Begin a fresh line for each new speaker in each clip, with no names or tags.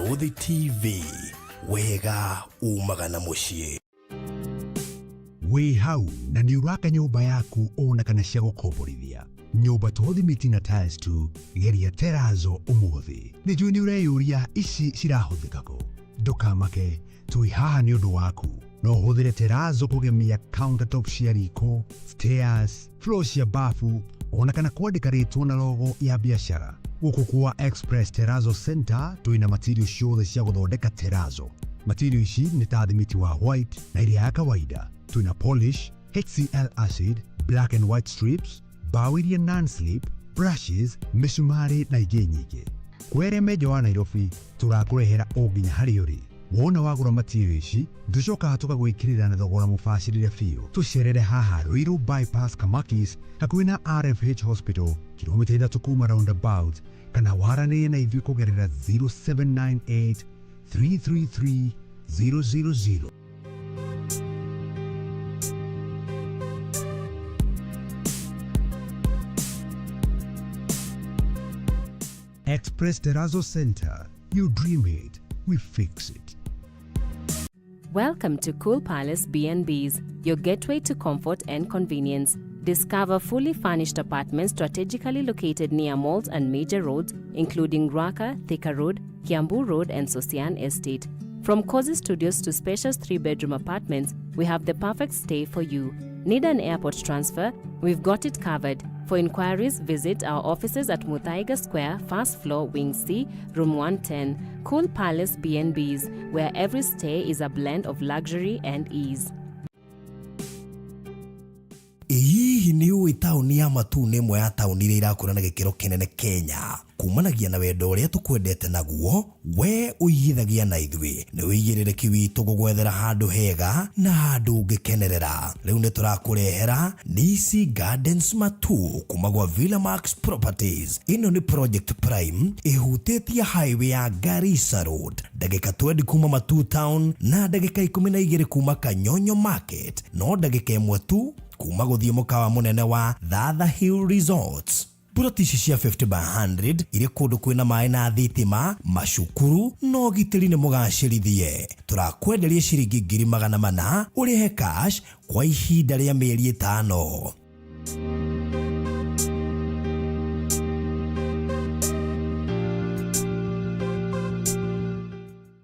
Barũthi TV, wega umagana muciĩ.
Wĩ hau na nĩ ũraka nyũmba yaku ona kana cia gũkomborithia. Nyũmba to thimiti na tiles tu, geria Terrazzo ũmũthĩ. Nĩ njũĩ nĩ ũreyũria ici cirahũthĩka kũ. Ndũkamake, tũĩ haha nĩ ũndũ waku. No ũhũthĩre Terrazzo kũgemia countertop cia riko, stairs, floor cia bafu, ona kana kwandĩka rĩtwa na logo ya biacara. Gũkũ kwa Express Terrazzo Center twĩna material ciothe cia gũthondeka Terrazzo. Material ici nĩ ta thimiti wa white na iria ya kawaida. Twĩna polish, HCl acid, black and white strips, bao iria non-slip, brushes, misumari na ingĩ nyingĩ. Kwere meja wa Nairobi tũrakũrehera o nginya harĩa ũrĩ. Wona wagũra material ici, tũcokaga tũgagwĩkĩrĩra na thogora mũbacĩrĩre biũ. Tũcerere haha Ruiru bypass Kamakis hakuhĩ na RFH Hospital, kilomita 3 kuma roundabout, kana waranĩrie na ithuĩ kũgerera 0798 333 000. Express Terrazzo Center. You dream it, we fix it.
Welcome to Cool Palace B&Bs, your gateway to comfort and convenience. Discover fully furnished apartments strategically located near malls and major roads, including Ruaka, Thika Road, Kiambu Road, and Sosian Estate. From cozy studios to spacious 3-bedroom apartments, we have the perfect stay for you. Need an airport transfer? We've got it covered. For inquiries, visit our offices at Muthaiga Square, first floor, Wing C, room 110. Cool Palace B&Bs, where every stay is a blend of luxury and ease.
Hihi nĩ ũĩ taũni ya Matu nĩ ĩmwe ya taũni iria irakũra na gĩkĩro kĩnene Kenya. Kumanagia na wendo ũrĩa tũkwendete naguo, we ũigithagia na ithuĩ. Nĩ wĩigĩrĩrĩki witũ gũgwethera handũ hega na handũ ũngĩkenerera. Rĩu nĩ tũrakũrehera Nisi Gardens Matu kuma gwa Villa Max Properties. Ĩno nĩ Project Prime ĩhutĩtie highway ya Garissa Road. Ndagĩka 20 kuma Matu Town na ndagĩka 12 kuma Kanyonyo Market. No ndagĩka 1 tu kuma gũthiĩ mũkawa mũnene wa Thatha Hill Resorts. Buroti ici cia 50 by 100 irĩ kũndũ kwĩna maĩ na thitima, macukuru no gitĩri nĩ mũgacĩrithie. Tũrakwenderia ciringi 400,000 ũrĩhe cash kwa ihinda rĩa mĩeri 5.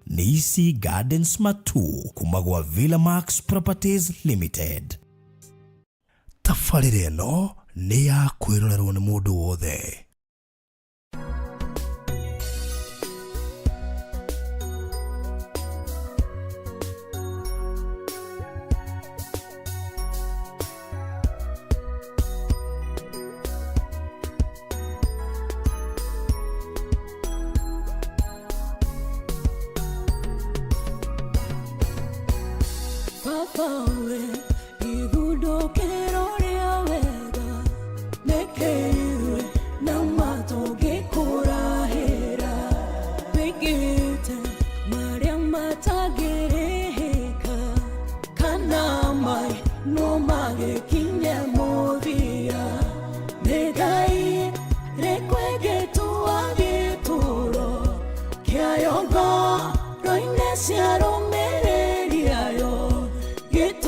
Nisi Gardens Matu kuma gwa Villa Max Properties Limited. Tafarĩra ĩno nĩ ya kwĩrorerwo nĩ mũndũ wothe.
Get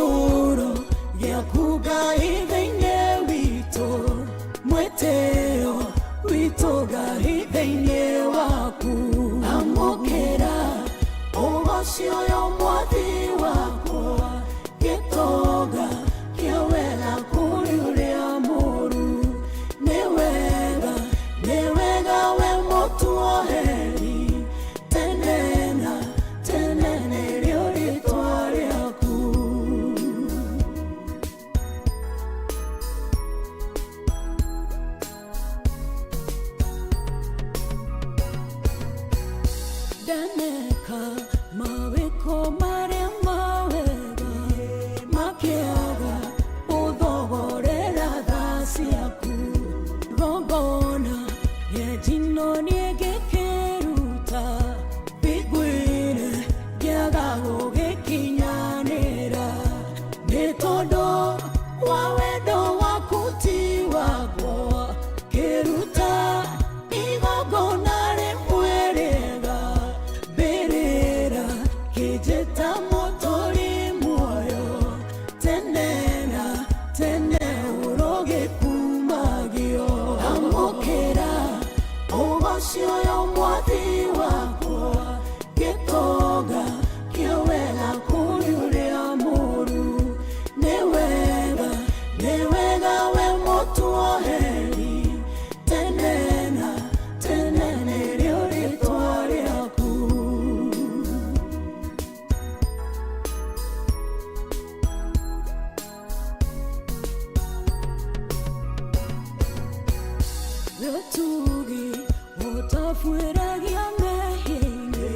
Yotugi utafueragia mehine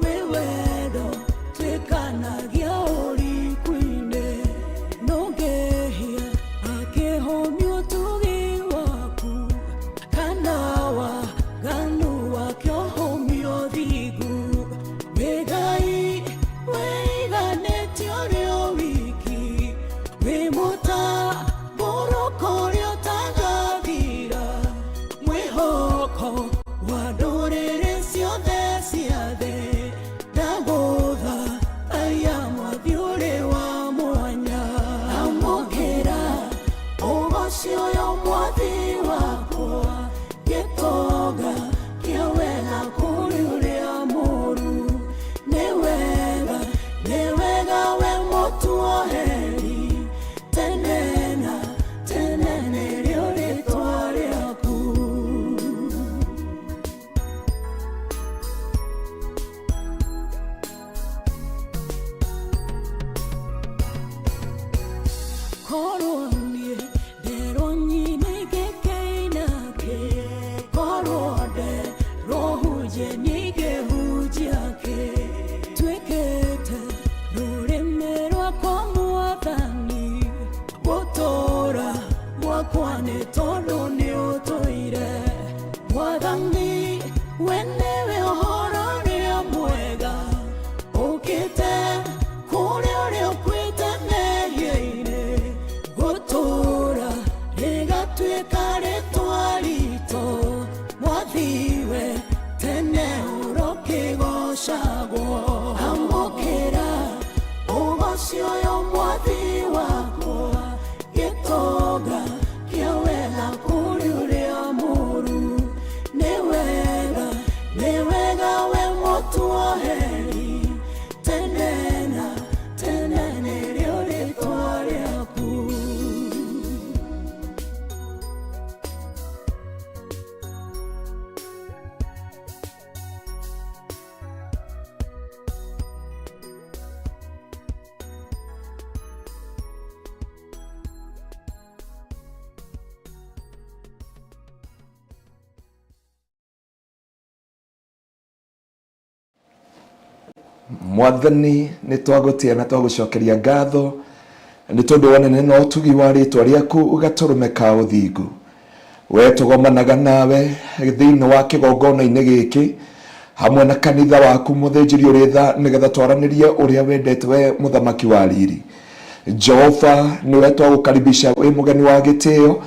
wewedo twekanagia urikwine nogehia akehomyo tugi waku kanawa ganu wakyohomyo thigu wegai weiganetio rio wiki wimuta borokorio tagathira mwihoko wadorere ciothe ciathe ndagutha aya mwathiure wa mwanya amukira ugocio yo mwathi wakwa gitoga kia wega kuri uria muru ni wega we mutuoheri tenena tenene rio ritwa riaku Koronie deronyine gekenake korode rohuje nige hujake twekete rureme rwakwa mwathani gutora gwakwane tondo ni utoire mwathani wenewe uhoro ria mwega ukite kuria uria ukwite neyeire gutura rigatwika ritwa rito mwathiwe tene urokigocagwo amukira ugocio yo mwathi wakwa gitoga kia wega kuri uria muru ni wega we mutuoheri tenena tenene rio ritwa riaku
Mwathani ni twagutia na twagucokeria ngatho ni tondu wanene no utugi wa ritwa riaku ugaturumeka uthingu we tugomanaga nawe thiini wa kigongona-ini giki hamwe na kanitha waku muthinjiri uritha nigetha twaranirie uria wendete we muthamaki wa riri Jehova niwe twagukaribisha we mugeni wa gitio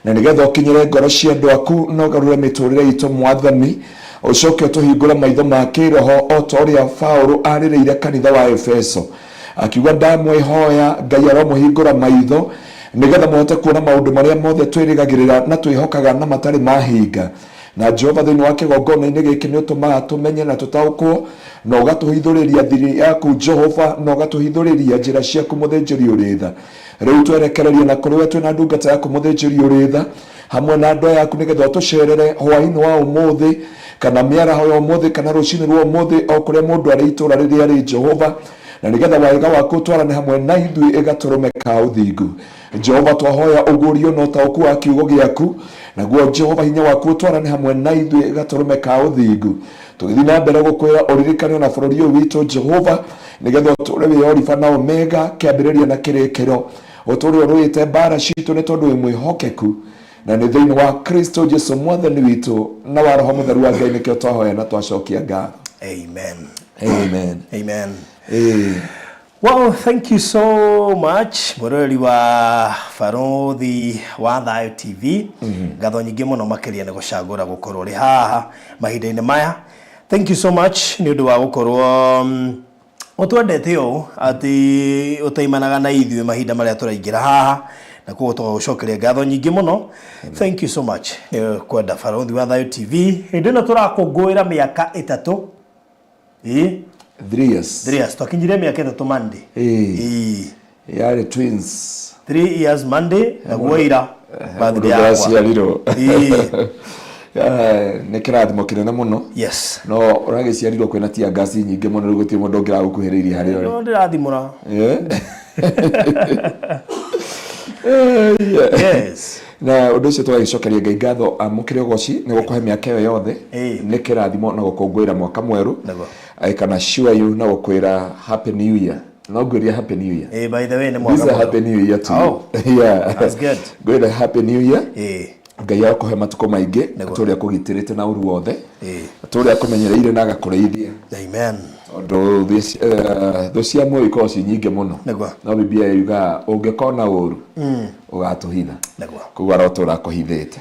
na nigetha ukinyire ngoro cia andu aku no garure miturire itu Mwathani ucoke utuhingura maitho ma kiroho o ta uria Paulo aririire kanitha wa Efeso akiuga ndamwihoya Ngai aromuhingura maitho nigetha muhote kuona maundu maria mothe twirigagirira na twihokaga na matari mahinga na Jehova thiini wa kigongona-ini giki ni utumaga tumenye na tutaukwo na ugatuhithuriria thiri yaku Jehova na ugatuhithuriria njira ciaku muthinjiri uritha riu twerekererie na kuri we twina ndungata yaku muthinjiri uritha hamwe na andu yaku nigetha tucerere hwaini wa umuthi kana miaraho ya umuthi kana rucini rwa umuthi o kuria mundu ari itura riria ri Jehova na nigetha wega waku twarane hamwe na ithui igaturumeka uthingu Jehova twahoya ugurio no ta uku wa kiugo giaku naguo Jehova hinya waku twarane hamwe na ithui igaturumeka uthingu tugithi na mbere gukwira uririkanio na bururi uyu witu Jehova nigetha uture wi Alpha na Omega kiambiriria na kirikiro uture uruite bara citu ni tondu wi mwihokeku na ni thiini wa Kristo Jesu Mwathani witu na wa Roho Mutheru wa Ngai nikio twahoya na twacokia ngatho.
Amen.
Amen.
Amen.
Well, thank you so much Murori wa Farothi wa Thayo TV. Ngatho nyingi muno makiria ni gucagura gukorwo ri haha mahinda-ini maya. Thank you so much ni undu wa gukorwo utwendete u ati utaimanaga na ithuĩ mahinda maria turaingira haha na kuo tugucokeria ngatho nyingi muno. Thank you so much kwenda Farothi wa Thayo TV. Hindi no turakũngũĩra miaka 3
3 years.
3 years. Twakinyire miaka 3 Monday.
Yare twins.
3 years Monday na guoira birthday yakwa.
Ni kirathimo kinene muno.
Yes.
No uragiciarirwo kwina tia gasi nyingi muno gutie mundu ngira gukuhiriria hari ore.
No ndirathimura.
Yes. na undu ucio twagicokeria Ngai ngatho amukire goci ni gukuhe miaka yo yothe ni kirathimo na gukungwira mwaka mweru kana sure you na gukwira happy new year no ngwiria happy new year
by the way ni mwaka
mweru happy new year too yeah
that's good
ngwira happy new year Ngai akuhe matuko maingi turia kugitirite na uru wothe turia kumenyereire na agakureithia
amen
ondo thå cia muoyo ikorwo ci nyingä må no no biblia yuga ũngĩkona ũru ũgatũhitha koguo arotå rakũhithĩte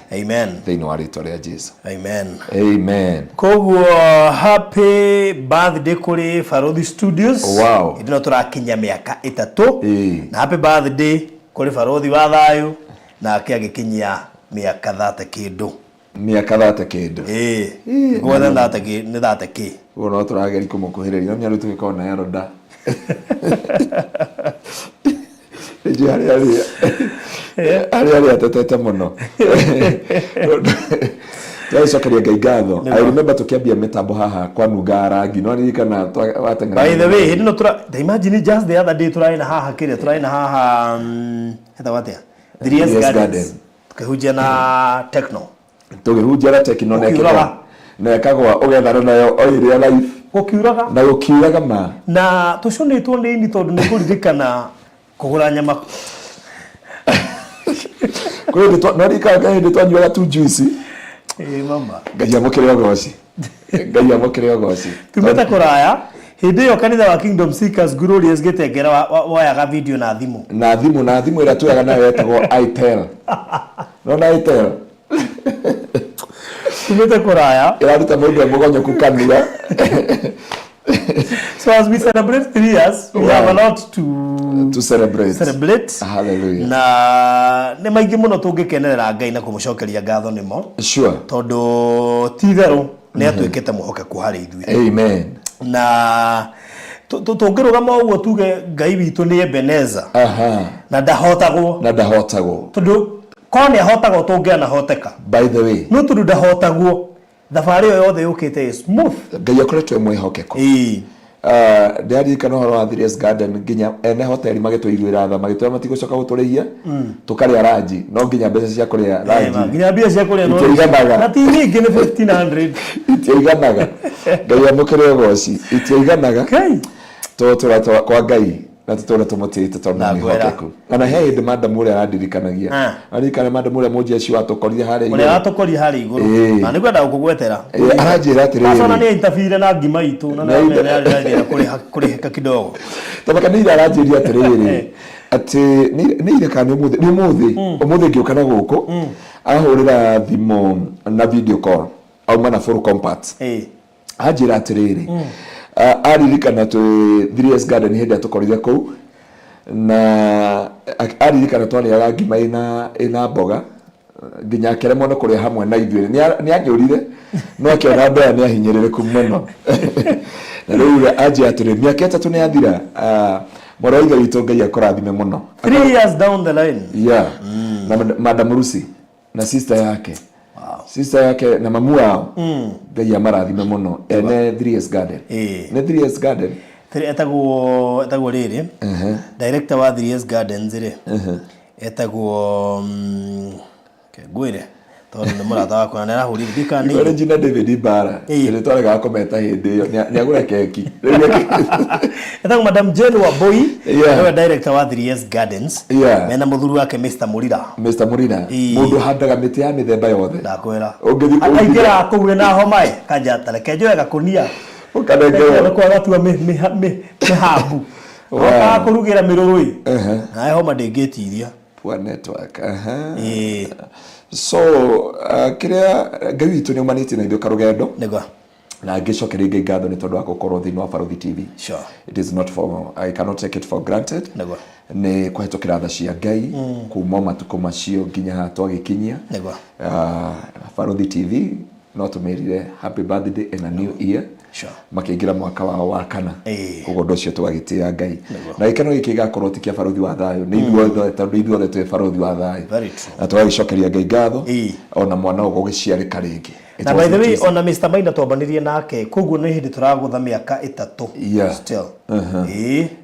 thĩinĩ wa rĩtwa rĩa Jesu amen
koguo happy birthday kũrĩ Barothi Studios ĩndĩ no tũrakinya mĩaka 3 na happy birthday kũrĩ Barothi wa thayũ nake agĩkinyia mĩaka 30 kĩndũ
miaka 30 kĩndũ
ngwetha 30 nĩ 30 kĩ
ugo no tũrageri kũmũkuhĩrĩria no mĩarũ tũgĩkorwo na yaroda ari atetete mũno twacokeria Ngai ngatho I remember tukiambia mitambo haha kwa nunga rangi no ririkana wateng'era
by the way hino imagine just the other day turaina haha kĩrĩa turaina haha heta watia 3 years gardens tukihunjia na techno
tugihunjia na techno nekagwa ugethana nayo oiria life
gukiuraga
na gukiuraga ma
na tuconetwo nĩ ini tondu nĩ kuririkana kugura nyama
kuri no rikaga hindi twanyuaga tu juice
mama
Ngai amukire ogoci Ngai amukire ogoci
tumeta kuraya hindi yo kanitha wa Kingdom Seekers Glorious gĩtengera woyaga video na thimu
ĩrĩa tuoyaga nayo yetagwo itel no na itel
tumeta kuraya
iraruta mundu mugonyoku kanira
so as we celebrate 3 years we have a lot to celebrate
hallelujah
na ne maingĩ mũno tũngĩkenerera Ngai na kũmũcokeria ngatho nĩmo
sure
tondu titherũ nĩ atuĩkĩte mũhokeku harĩ ithuĩ
amen
na tũngĩrũgama ũguo tuge Ngai witũ nĩ Ebenezer na ndahotagwo tondu korwo nĩ ahotagwo tũngĩanahoteka
by the way
no tondu ndahotagwo thabarĩ yo yothe yũkĩte smooth
Ngai akoretwo mwĩhokeku ndiarikana ũhoro wa 3 years garden nginya ene hoteli magĩtũiguĩra tha magĩtũra matigũcoka gũtũrĩhia tũkarĩa ranji no nginya mbeca cia kũrĩa ranji
nginya mbia cia kũrĩa no na ti nyingĩ nĩ 1500
itiaiganaga Ngai amũkĩre ũgoci itiaiganaga tũtũra kwa Ngai na tũtũra tũmũtĩte tondũ nĩ mũhokeku kana he hĩndĩ madam ũrĩa arandirikanagia arikana madam ũrĩa mũnjia cio atũkorire harĩa igũrũ
ũrĩa atũkorire harĩa igũrũ na nĩkwenda gũkũgwetera
aranjĩra atĩrĩrĩ
asana nĩ interfere na ngima itũ na nĩ kũrĩhĩka kidogo
tabaka nĩ aranjĩria atĩrĩrĩ atĩ nĩ ire kana ũmũthĩ ngĩũka na gũkũ ahũrĩra thimũ na video call auma na full compact anjĩra atĩrĩrĩ aririkana tu 3 years garden hĩndĩ atukorire kũu na aririkana twarĩaga ngima ĩna mboga nginya akĩremwo nĩ kũrĩa hamwe na ithuĩ nĩ anyũrire no akĩona andũ aya nĩ ahinyĩrĩrĩku mũno na rĩu anjĩra atĩrĩ mĩaka 3 nĩ yathira mwarĩ wa ithe witũ Ngai akũrathime mũno
3 years down the line
na Madam Lucy na sister yake sister yake na mamu wao Ngai amarathime mũno ene 3 years garden ne 3 years garden
etagwo rĩrĩ director wa 3 years gardens rĩ etagwo ngwĩre tondũ nĩ mũrata wakwa na arahũrire ndikani
original David Bara ile twarega kometa hĩndĩ ĩyo nĩ agũra keki
etagwo Madam Jane Wambui nĩwe director wa 3 years gardens mena mũthuri wake Mr. Murira mũndũ handaga mĩtĩ ya mĩthemba yothe ndakwĩra akaingĩra kũu na homa kanja tareke njoe gakunia ũkanengera kwa gatua mĩhambu ũkakũrugĩra mĩrũrũ na homa ndĩngĩtiria
poor network so kiria Ngai witũ nĩ umanĩtie na ithuĩ karũgendo na ngĩcokeria Ngai ngatho nĩ tondũ wa gũkorwo thĩinĩ wa Barothi TV it is not for I cannot take it for granted nĩ kũhetũkĩra tha cia Ngai kuma matukũ macio nginya haha twagĩkinyia Barothi TV no tũmerire happy birthday in a new year makĩingĩra mwaka wao wa kana koguo ũndũ ũcio twagĩtĩĩa Ngai na gĩkeno gĩkĩ gĩgakorwo ti kĩa Barothi wa thayũ nĩ ithuothe tondũ ithuothe twĩ Barothi wa thayũ na twagĩcokeria Ngai ngatho ona mwana ũgũ gũciarĩka rĩngĩ
na by the way ona Mr. Maina twambanirie nake koguo nĩ hĩndĩ tũragũtha mĩaka 3 still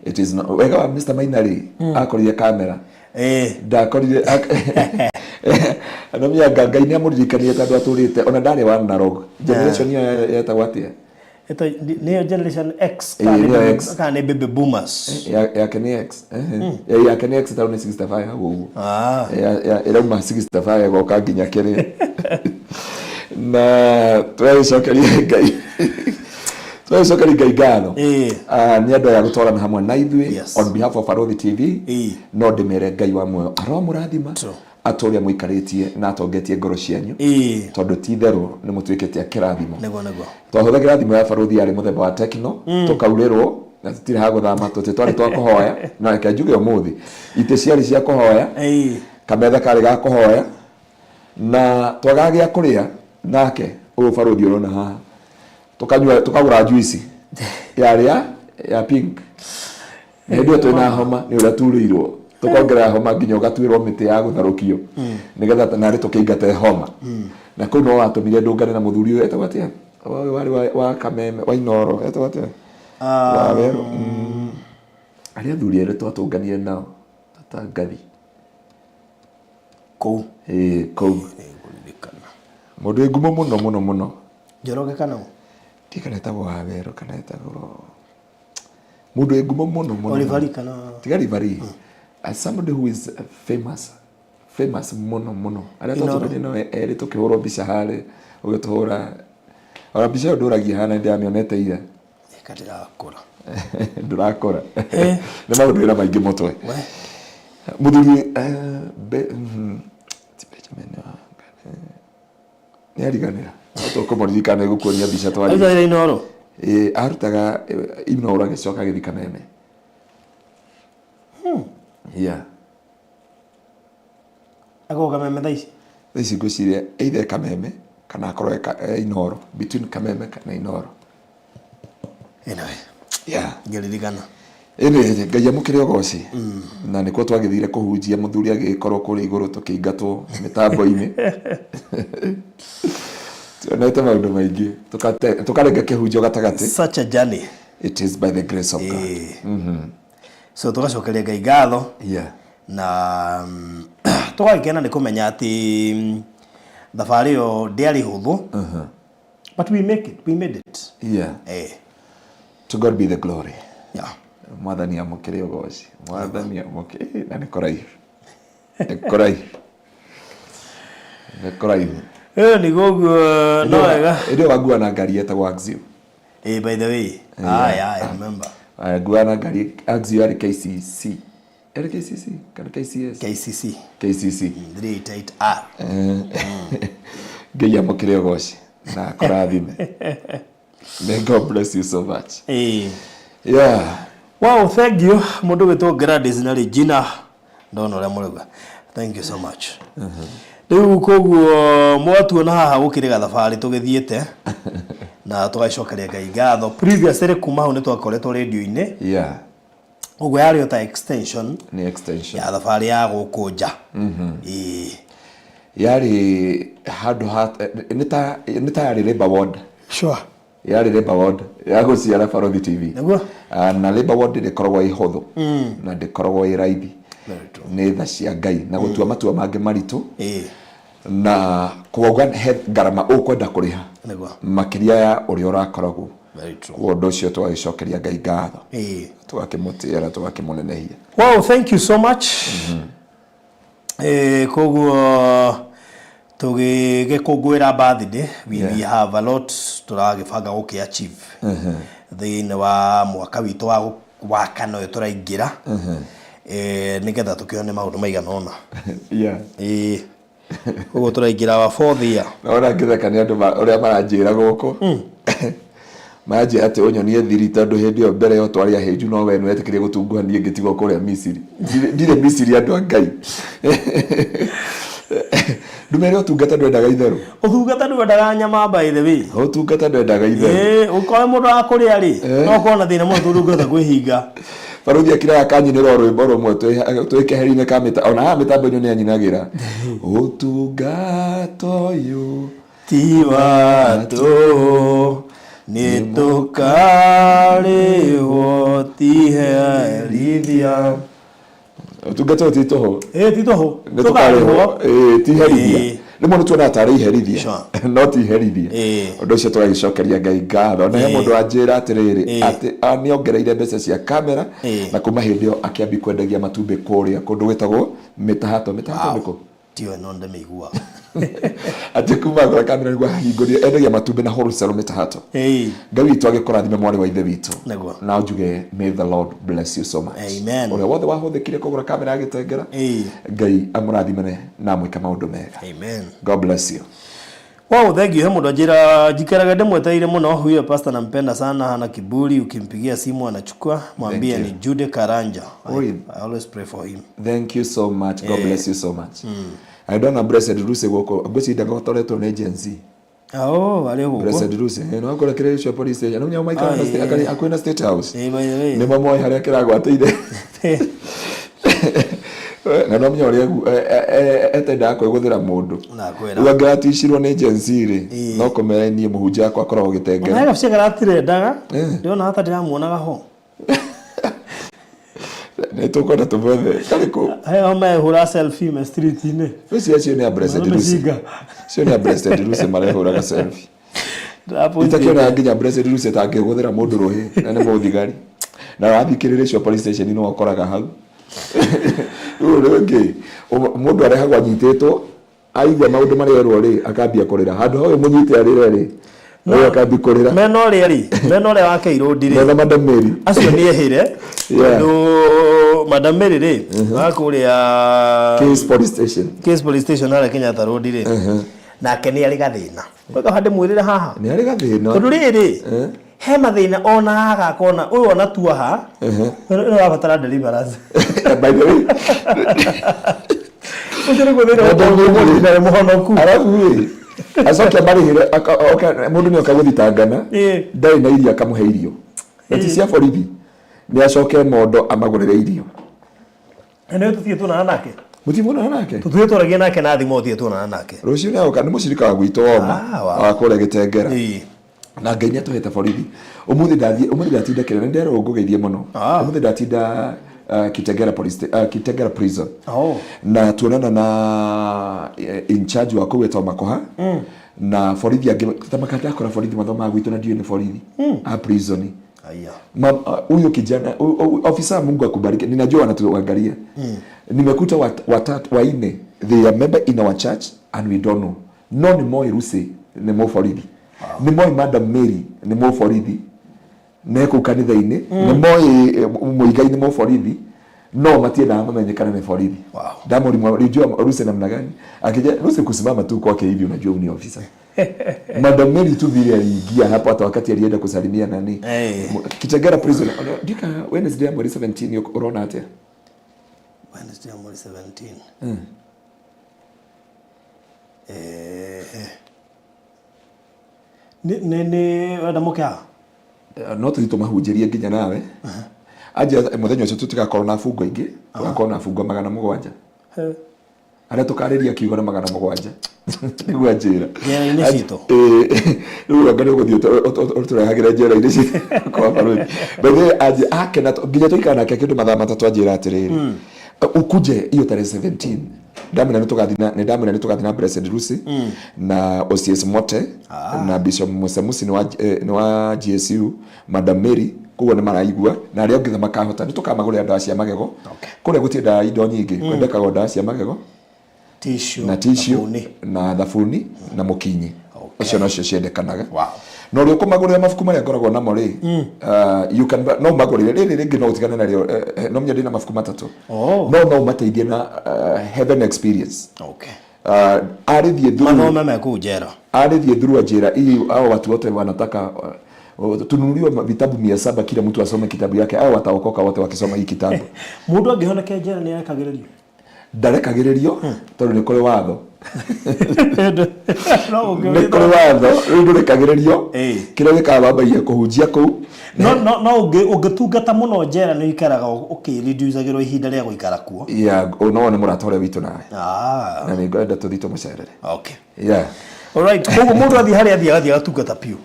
it is not wega wa Mr. Maina rĩ akorire kamera ndakorire Ano mianga Ngai nĩ amũririkania tondũ atũrĩte ona ndarĩ wa Narok. Generation ĩyo yetagwo atĩa?
Ito nĩyo generation X kana nĩ baby boomers.
Yake nĩ X. Yake nĩ X tondũ nĩ 65 hau ũguo. Ĩrauma 65 goka nginya kĩrĩ. Na twĩcokerie Ngai. Twĩcokerie Ngai ngatho. Nĩ andũ ya gũtwarana hamwe na ithuĩ on behalf of Barũthi TV. No ndĩmere Ngai wa muoyo aromũrathima. Atoria muikaritie na atongetie ngoro cianyu tondu ti theru ni mutuikete akirathimo nego twahuthagira thimo ya Barũthi yari muthemba wa techno tukaurirwo na tutire ha guthama twari twakuhoya na reke njuge umuthi ite ciari cia kuhoya kametha kari ga kuhoya na twagagia kuria nake uyu Barũthi urona haha tukagura juice ya pink ndio twina homa ni uria turirwo tukongerera homa nginya ugatwirwo miti ya gutharukio nigetha nari tukingate homa na kuu no watumire ndungane na muthuri uyu etagwo atia wari wa Kameme wa Inoro etagwo atia wa Wero aria thuri ere twatunganie nao tatangathi kuu kuu mundu ngumo muno
Njoroge kana
tikana etagwo wa Wero kana etagwo mundu ngumo muno
Olivari kana
tigari vari as somebody who is famous mono aria totugani no eri tukihurwo mbica hare ugituhura ora mbica nduragia hana ndia mionete ira
ikatira kura
ndurakora ni maundu ira maingi mutwe muthuri ni ariganira tukumũririkana gukuonia mbica twari
ira Inoro
arutaga Inoro agicoka githi Kameme
Ako Kameme thaici
ngwiciria either Kameme kana akorwo Inoro between Kameme kana Inoro
ngeririkana
Ngai amũkĩre ũgoci na nĩkuo twagĩthire kũhunjia mũthuri agĩkorwo kũrĩ igũrũ tũkĩingatwo mĩtambo-inĩ tuonete maũndũ maingĩ tũkarenga kĩhunjio gatagatĩ.
Such a journey.
It is by the grace of God.
So tugacokeria Ngai ngatho na tugagĩkena nĩ kũmenya atĩ thabarĩ ĩyo ndĩarĩ hũthũ but we made it.
To God be the glory. Mwathani amũkĩre ũgoci mwathani amũkĩre na nĩ kũraihu
nĩ guguo no wega
ĩrĩ wagua na ngari etagwo Axio.
By the way I remember
gua na ngari Axio ari KCC kana KCC
388R.
Ngai amũkĩre ũgoci na kũrathime. May God bless you so much.
Wow, thank you. Mundu witwo Gladys na Regina. Ndona uria murauga. Thank you so much. Riu koguo mwatuona haha gukiriga thabarĩ tugithiĩte na tugacokeria Ngai ngatho. Previously kuma hau ni twakoretwo radio-inĩ. Uguo yari ta extension.
Ni extension.
Ya thabarĩ ya gũkũ nja.
Yari handũ nĩ ta yari Labour Ward.
Sure.
Yari Labour Ward ya gũciara Barũthi TV. Na Labour Ward ndĩkoragwo ĩhũthũ na ndĩkoragwo ĩ raithi. Nĩ tha cia Ngai na gũtua matua mangĩ maritũ na kuoga he ngarama ũkwenda kũrĩha makĩria ya ũrĩa ũrakoragwo. Ũndũ ũcio tũgacokeria Ngai ngatho tũgakĩmũtĩra tũgakĩmũnenehia.
Wow, thank you so much. Koguo tugigikungwira birthday we have a lot turagibanga gukiachieve thĩinĩ wa mwaka witũ wa kana ũyũ tũraingĩra nigetha tukione maũndũ maigana ona. Koguo tũraingĩra wa 4th year.
Naona ngĩtheka nĩ andũ ũrĩa maranjĩra gũkũ manjĩra atĩ ũnyonie thiri tondũ hĩndĩ ĩyo mbere yo twarĩ ahĩnju no we nĩwetĩkĩrie gũtunguhania ngĩtigwo kũrĩa Misiri. Ndirĩ Misiri andũ a Ngai. Ndumere ũtungata ndwendaga itherũ.
Ũtungata ndwendaga nyama by the way.
Ũtungata ndwendaga itherũ.
Ũkoe mũndũ wa kũrĩa rĩ no ũkorwo na thĩna mũno tũrũngata kwĩhinga.
Barũthi akĩra akanyinĩra rwĩmbo rũmwe twĩkeheri-inĩ ka ona haha mĩtambo-inĩ nĩ anyinagĩra ũtungata ũyũ
ti wa tũhũ nĩ tũkarĩhwo ti herithia
Tungata titoho
titoho
tukarihwo tiherithia ni mundu tuona atari iherithia no tiherithia undu ucio turagicokeria Ngai ngatho na he mundu anjira atiriri ati aniongereire mbeca cia kamera na kuma hindi yo akiambi kwendagia matumbi kuria kundu gwitagwo mitahato ndiko
tio no ndemigua
ati kuma kwa kamera nigwa hinguria endagia matumbi na wholesale mitahato Ngai witu agikorathime mwari wa ithe witu na njuge may the Lord bless you so much.
Amen.
Ore wothe wahuthikire kugura kamera agitengera Ngai amurathimane na mwika maundu mega.
Amen.
God bless you.
Wow, thank you. Mundu ajira jikaraga ndemweteire muno huyo pastor nampenda sana, hana kiburi, ukimpigia simu anachukua, mwambie ni Jude Karanja. I always pray for him.
Thank you so much. God bless you so much. I don't know Blessed Lucy goko gwicida gotoretwo ni agency.
Wale huko.
Blessed Lucy no akora creation police station no nyama ikara akari akwena State House. Ni mamo haria kiragwa ateire. Na no mnya uri etenda kwiguthira mundu
na kwera
uga gratishirwo ni agency ri no komera nie muhunja akwa akorwo gitengera
na gafike garatire ndaga ndiona hata ndiramuonaga ho
ne tukwenda tubothe kaliko
hayo mahura selfie me street ine
fisi acio ni Blessed Lucy cio ni Blessed Lucy marehura ga selfie itakiona nginya Blessed Lucy atangiguthira mundu ruhi na ni muthigari na wathikiririe cio police station no wakoraga hau Uruge mundu arehagwa nyititwo aigwa maundu mari erwo ri akambia kurira handu hoyo munyite arire ri no akambi kurira
meno ri wake irondire
na Madam Mary
acio ni ehire ndo Madam Mary ri wakuria Case police station ala Kenyatta road ri nake ni ari gathina weka hande mwirire haha
ni ari gathina
tondu riri he mathina ona agakona uyu ona tua ha no abatara deliverance
by the way
ujere kuthira ndo muhonoku
arafu asokia bari hire mundu ni okaguthitangana ndai na iria kamuhe irio ati cia borithi ni acoke mondo amagurire irio
ene tuthie tuna nake
mutimuna nake
tuthie turagie nake na thimo thie tuna nake
rucio ni agoka ni mucirika wa gwitu oma wa kure gitengera na Ngai atuhete borithi umuthi ndatinda kirene ndero ngugeithie muno umuthi ndatinda Kitengera prison na tuonana na in charge wa kuweta makoha na borithi angitamaka akora borithi mathoma gwitu na ndio ni borithi a prison huyo kijana officer, Mungu akubariki, ninajua wanatuangalia nimekuta watatu waine they are member in our church and we don't know no ni moi Rusi ni mo borithi ni moi Madam Mary ni mo borithi neko kanitha-ini ni moi muigai-ini mo borithi no matienda mamenyekana ni borithi ndamuri mwarijua Rusi namna gani akija Rusi kusimama tu kwake hivi unajua ni officer Madam Mary tu vile aliingia hapo hata wakati alienda kusalimia nani Kitengera prison dika Wednesday January 17 unaona atia
Wednesday January 17 ne wadamuka
no tuito mahunjirie nginya nawe aje muthenya ucio tutigakorwo na fungo ingi tugakorwo na fungo 700 ara tukariria kiugo na 700 niguo njira
ni cito
niguo ngane guthio turahagira njira ini cito kwa baroni bebe aje akena nginya tuikana nake kindu mathaa matatu njira atiriri ukuje hiyo tarehe 17 ndamina ni tugathina Blessed Lucy na OCS Mote na Bishop Musemusi ni wa GSU Madam Mary kugo ni maraigua na aria ngitha makahota ni tukamagurira ndawa cia magego kuria gutinda indo nyingi kwendeka ndawa cia magego tissue na thabuni na mukinyi ucio no cio ciendekanaga no rio kumagurira mafuku maria ngoragwo namo ri you can no magurire riri ringi no utigane na rio no mnya ndina mafuku matatu no mateithie na heaven experience arithie through
manoma mekujera
arithie through ajira hii hao watu wote wanataka tununuliwe vitabu 700 kila mtu asome kitabu yake au wataokoka wote wakisoma hii kitabu
mundu angihona kejera ni akagiririo
ndarekagiririo tondu ni kuri watho
no
ni kuri watho ndu rekagiririo kire gikabambagia kuhunjia ku
no ungitungata muno njera ni ikaraga ukiriducagirwo ihinda ria guikara kuo
no ni muratore witu nawe na ni ngwenda tuthito mucerere
alright koguo mundu athi hari athi agatungata piu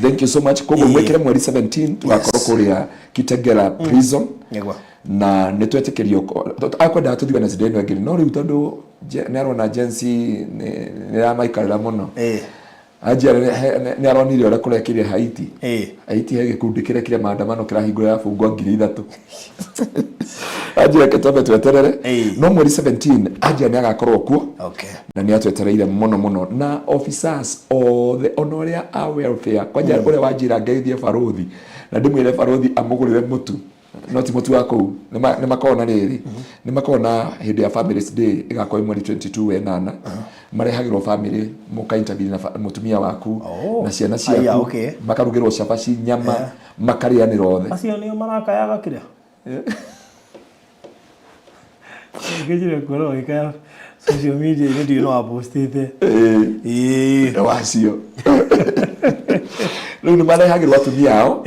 Thank you so much. Kwa mwekere mweri 17 tugakorwo kuria Kitengela prison.
Yegwa.
Na nitwetekerio akwenda tuthigana na sideno ngiri no riu tondu ni arona agency ni ya maikarira muno. Ajia ni aronire ora kurekire Haiti. Haiti he gikundi kire maandamano kirahingura ya fungwa 3000. Ajia ketobe tweterere no mweri 17 ajia ni agakorwo kuo.
Okay.
Na ni atwetereire muno na officers o the honoria a welfare kwanja ure wajira ngeithie barothi na ndimwire barothi amugurire mutu no ti mutu wako ni makona riri ni makona hindi ya families day igakorwo mweri 22 wenana marehagirwo family muka interview na mutumia waku na ciana ciaku makarugirwo cabaci nyama makarianira othe
acio nio marakayaga kiria ngejire koro ikaya social media ni ndio no postite
wacio riu ni marehagirwo atumia ao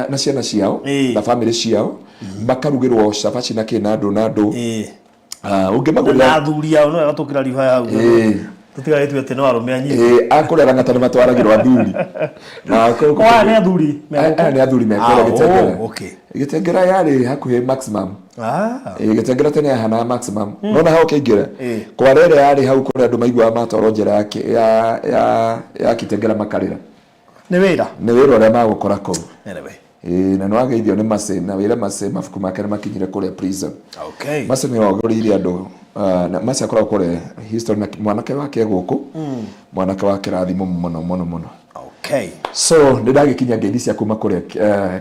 na ciana ciao na family ciao makarugirwo cabaci na kinando ungimagurira
na athuri ao no agatukira riha hau tutigaye tuete no arume anyi
akurera ngatani matwaragirwo athuri na
kwa ni athuri
mekora Kitengela
okay
Kitengela yari hakuhe maximum Kitengela tene hana maximum nona hao keingira kwa rere yari hau kuri andu maigwa matoro njera yake ya Kitengela makarira
ni wira
ore magukora ko
anyway
na no ageithio ni mase na wira mase mafuku make makinyire kure prison
okay
mase ni ogorire andu na mase akora kure history na mwanake wake guku mwanake wake rathimo muno
okay
so ndidagikinya ngeithi cia kuma kure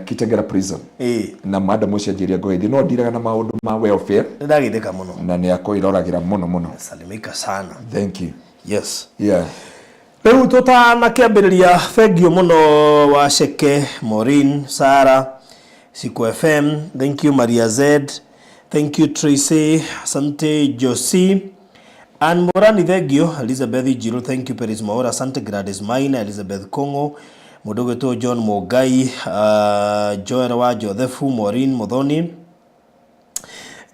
Kitengela prison na madam ucenjeria ngoithi no ndiraga na maundu ma welfare
ndagitheka muno
na ni akoiroragira muno
salimika sana
thank you
yes
Riu
tutana kiambiriria thengio muno wa Sheke Maureen Sara Siku FM, thank you Maria Z, thank you Tracy, asante Josie and Morani thengio Elizabeth Jiro, thank you Peris Maura, asante Gladys Maina, Elizabeth Kongo, Mudogeto John Mogai, Joel wa Jothefu, Maureen Modhoni,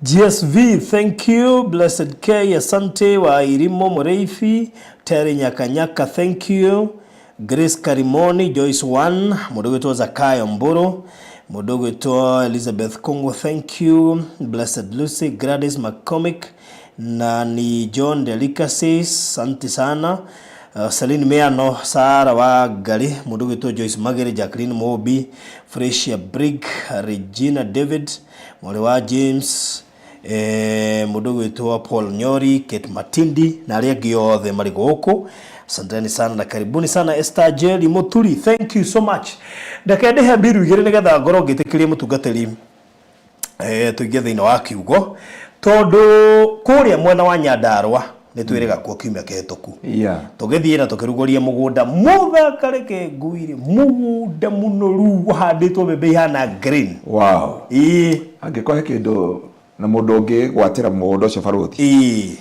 GSV, thank you. Blessed K, asante wa Irimo Moreifi, Terry Nyakanyaka, thank you. Grace Karimoni, Joyce One, Mudogeto Zakayo Mboro, Mudogeto Elizabeth Kongo, thank you. Blessed Lucy, Gladys McCormick, Nani John Delicacy, asante sana. Celine Meano, Sara wa Gali, Mudogeto Joyce Magere, Jacqueline Mobi, Freshia Brig, Regina David, Molewa James, mudogo wetu Paul Nyori, Kate Matindi na aria giothe mari guku. Asanteni sana na karibuni sana Esther Jelly Muturi, thank you so much. Ndakende he mbiru igire nigetha ngoro ngitikirie mutungatiri tuige thina wa kiugo tondu kuria mwena wa Nyandarua nitwirega kwa kiumia kihituku tugithie na tukirugoria mugunda muthakareke nguire mugunda munoru handitwo mbembe ihana green
wow angikwa kindu na mundu ungi gwatira mugunda ucio baruthi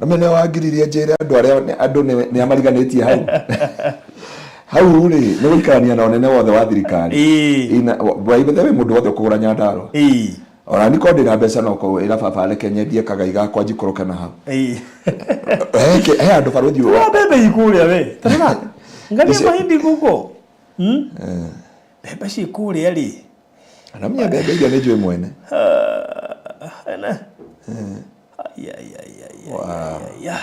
na mene wagiririe njira andu ni amariganitie hau hau ri ni guikarania na onene wothe wa thirikari ina waibethe mundu wothe kugura Nyandarua ora ni ko ndira mbeca no ko ira baba reke nyendie kagaiga kwa njikoroka na hau he andu baruthi
wa bebe ikuria we tana ngani mahindi guko bebe ci ikuria ri
ana mnya bebe ile njwe mwene
ana ya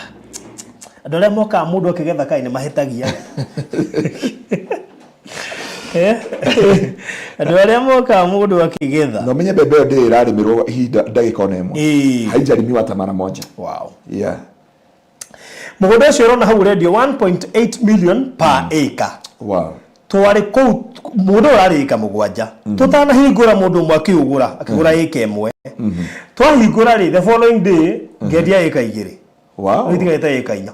adole moka mundu akigetha kai ni mahitagia adole moka mundu akigetha
no menye bebe ndi irarimirwo ihinda ndagika ona imwe haijarimiwa ta mara moja
wow
mugunda
ucio rona hau radio 1.8 million per acre
wow
twari ku mundu ararika mugwanja tutana hingura mundu mwaki ugura akigura eka imwe twahingura ri the following day ngedia eka igiri
wow
nitiga ita eka inya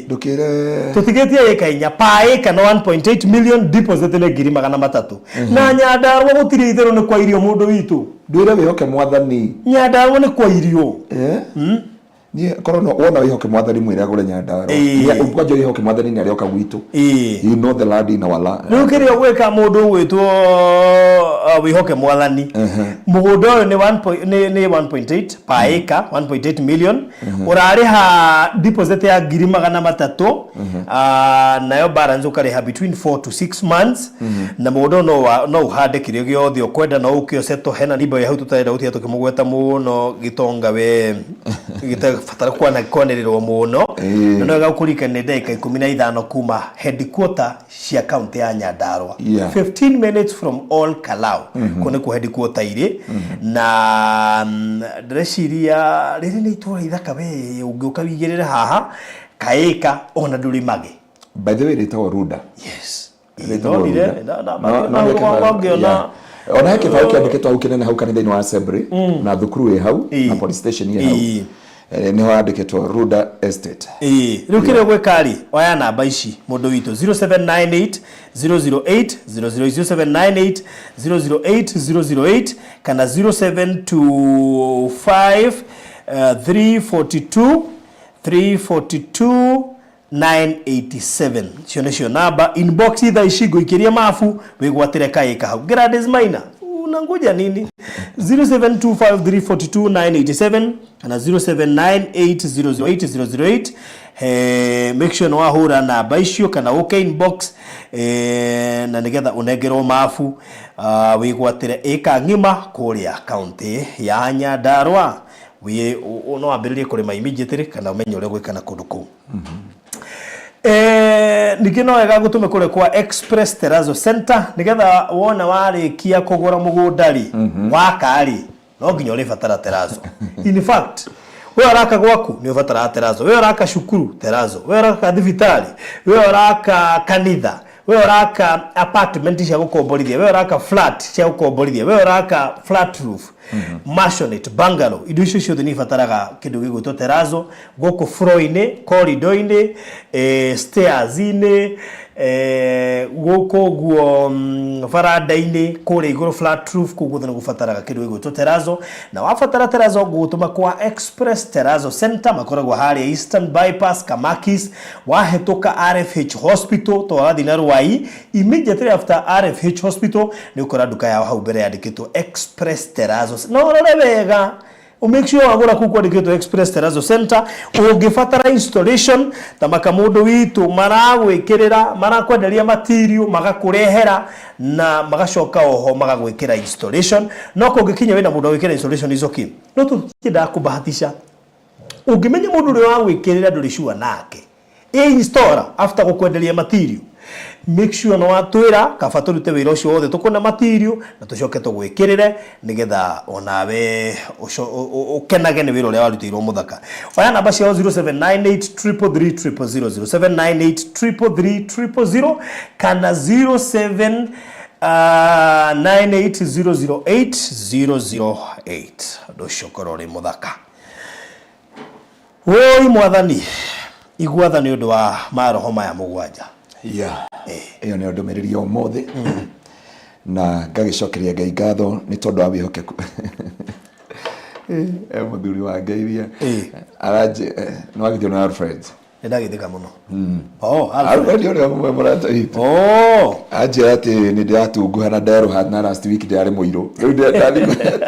ndukire
tutigetia eka inya pa eka na 1.8 million deposit ile ngiri 300 na Nyandarua gutiri ithero ni kwa irio mundu witu
ndwire wihoke mwathani
Nyandarua ni kwa irio
ni korono wona wihoke mwathani mwire agure Nyandarua ni ukwaje wihoke mwathani ni arioka gwitu you know the lord in our land
no kiri gweka mundu gwitwo wihoke mwathani mugundo ni 1.8 per acre 1.8 million urariha deposit ya 300,000 nayo balance ukariha between 4 to 6 months na mugundo no uhande kirio giothe ukwenda no ukio seto hena nibo ya hutu taida uti tukimugweta muno gitonga we gitafatara kwa na konererwo muno no gakurika ne ndeka 15 kuma headquarter cia county ya Nyandarua 15 minutes from all Kalau kone ku headquarter ire na dresiria riri ni itura ithaka we ungiuka wigirire haha kaika ona nduri mage
by the way ritawo Ruda
yes
ona yake fa ukiandiketwa au kinene hau kanitha-ini wa assembly na thukuru hau na police station hau ni ho andiketwa Ruda Estate
riu kire gwekari oya namba ici mundu witu 0798 008 00798 008 kana 0725 342 987 cionecio namba inbox itha ishigo ikiria mafu wigwatire kaika hau grades minor unangoja nini 0725342987 kana 0798008008 make sure no wahura namba icio kana okay inbox na nigetha unegerwo mafu wigwatire eka ngima kuria county ya Nyandarua we no ambiririe kurima immediately kana umenye ure gwikana kundu ku nikino wega gutume kure kwa Express Terrazzo Center nigetha wona warikia kugura mugundari wakari no nginya uri fatara terrazzo in fact we araka gwaku ni fatara terrazzo we araka shukuru terrazzo we araka thibitari we araka kanitha we araka apartment cia gukomborithia we araka flat cia gukomborithia we araka flat roof maisonette bungalow indo icio ciothe ni fataraga kindu gigwitwo terrazzo goko floor-ini corridor-ini stairs-ini goko guo faranda-ini kuri iguru flat roof kugutha ni gufataraga kindu gigwitwo terrazzo na wafatara terrazzo gutuma kwa Express Terrazzo Center makoragwo hari Eastern Bypass Kamakis wahetuka RFH Hospital to wathi na Ruai immediately after RFH Hospital ni ukora duka yao hau mbere yandikitwo Express Terrazzo no rore wega make sure wagura kuko andikitwo Express Terrazzo Center ungifatara installation tamaka mundu witu maragwikirira marakwenderia material magakurehera na magacoka oho magagwikira installation no kungikinya wina mundu wikira installation izo ki no tukida kubahatisha ungimenya mundu uri wa gwikirira nduri sure nake installer after gukwenderia material make sure no atwira kabaturute wira ucio wothe tukona material na tucoke tugwikirire nigetha onawe ukenage ni wira uria warutirwo muthaka oya namba cia 07983300 kana 0798008008 nducokoro ri muthaka woi mwathani igwatha ni undu wa maroho maya mugwanja
iyo ni ndumiriri umuthi na ngagicokeria Ngai ngatho ni tondu wa wihokeku muthuri wa Ngai araje no agithio na Alfred
ndagithika muno
Alfred uri mwe murata hitu aje ati ni ndiratunguha na nderuha na last week ndari muiro riu ndathi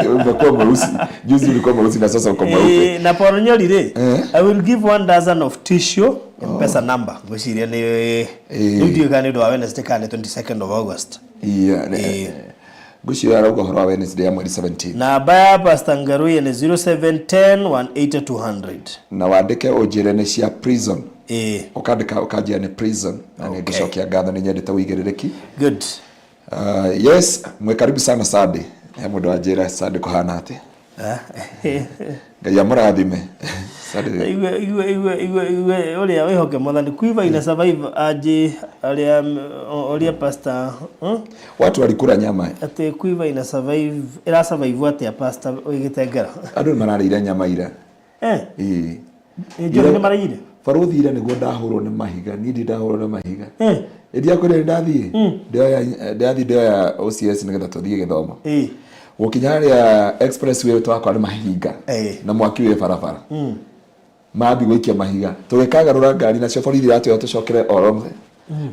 umekuwa mweusi juzi ulikuwa mweusi na sasa uko mweupe
na poronyori ri I will give 1 dozen of tissue pesa number ngociria ni ndio gani ndo Wednesday kana 22nd of August
ngociria arauga horo wa Wednesday ya mweri 17
na baya Pastor Ngaruye ni 0710180200
na wandike ujire ni cia prison ukandika ukajia ni prison na ni ngicokia ngatho ni nyendete uigiririki
good
yes mwe karibu sana Sunday mundu ajira Sunday kuhana ati Ngai amurathime
iwe oria wihoke mwathani kuiva ina survive aje oria pastor
watu walikula nyama
ate kuiva ina survive ate pastor wigitengera
andu mararira nyama ira
ndio ni mararira
faruthi ira niguo ndahurwo ni mahiga ni ndahurwo ni mahiga ndia kure ndathie ndio ya OCS nigetha tuthie githomo gukinya ya expressway twakwa ni mahinga na mwaki we barabara mabi gwikia mahiga tugikagarura ngari na cio borithi ratwe tucokere oromwe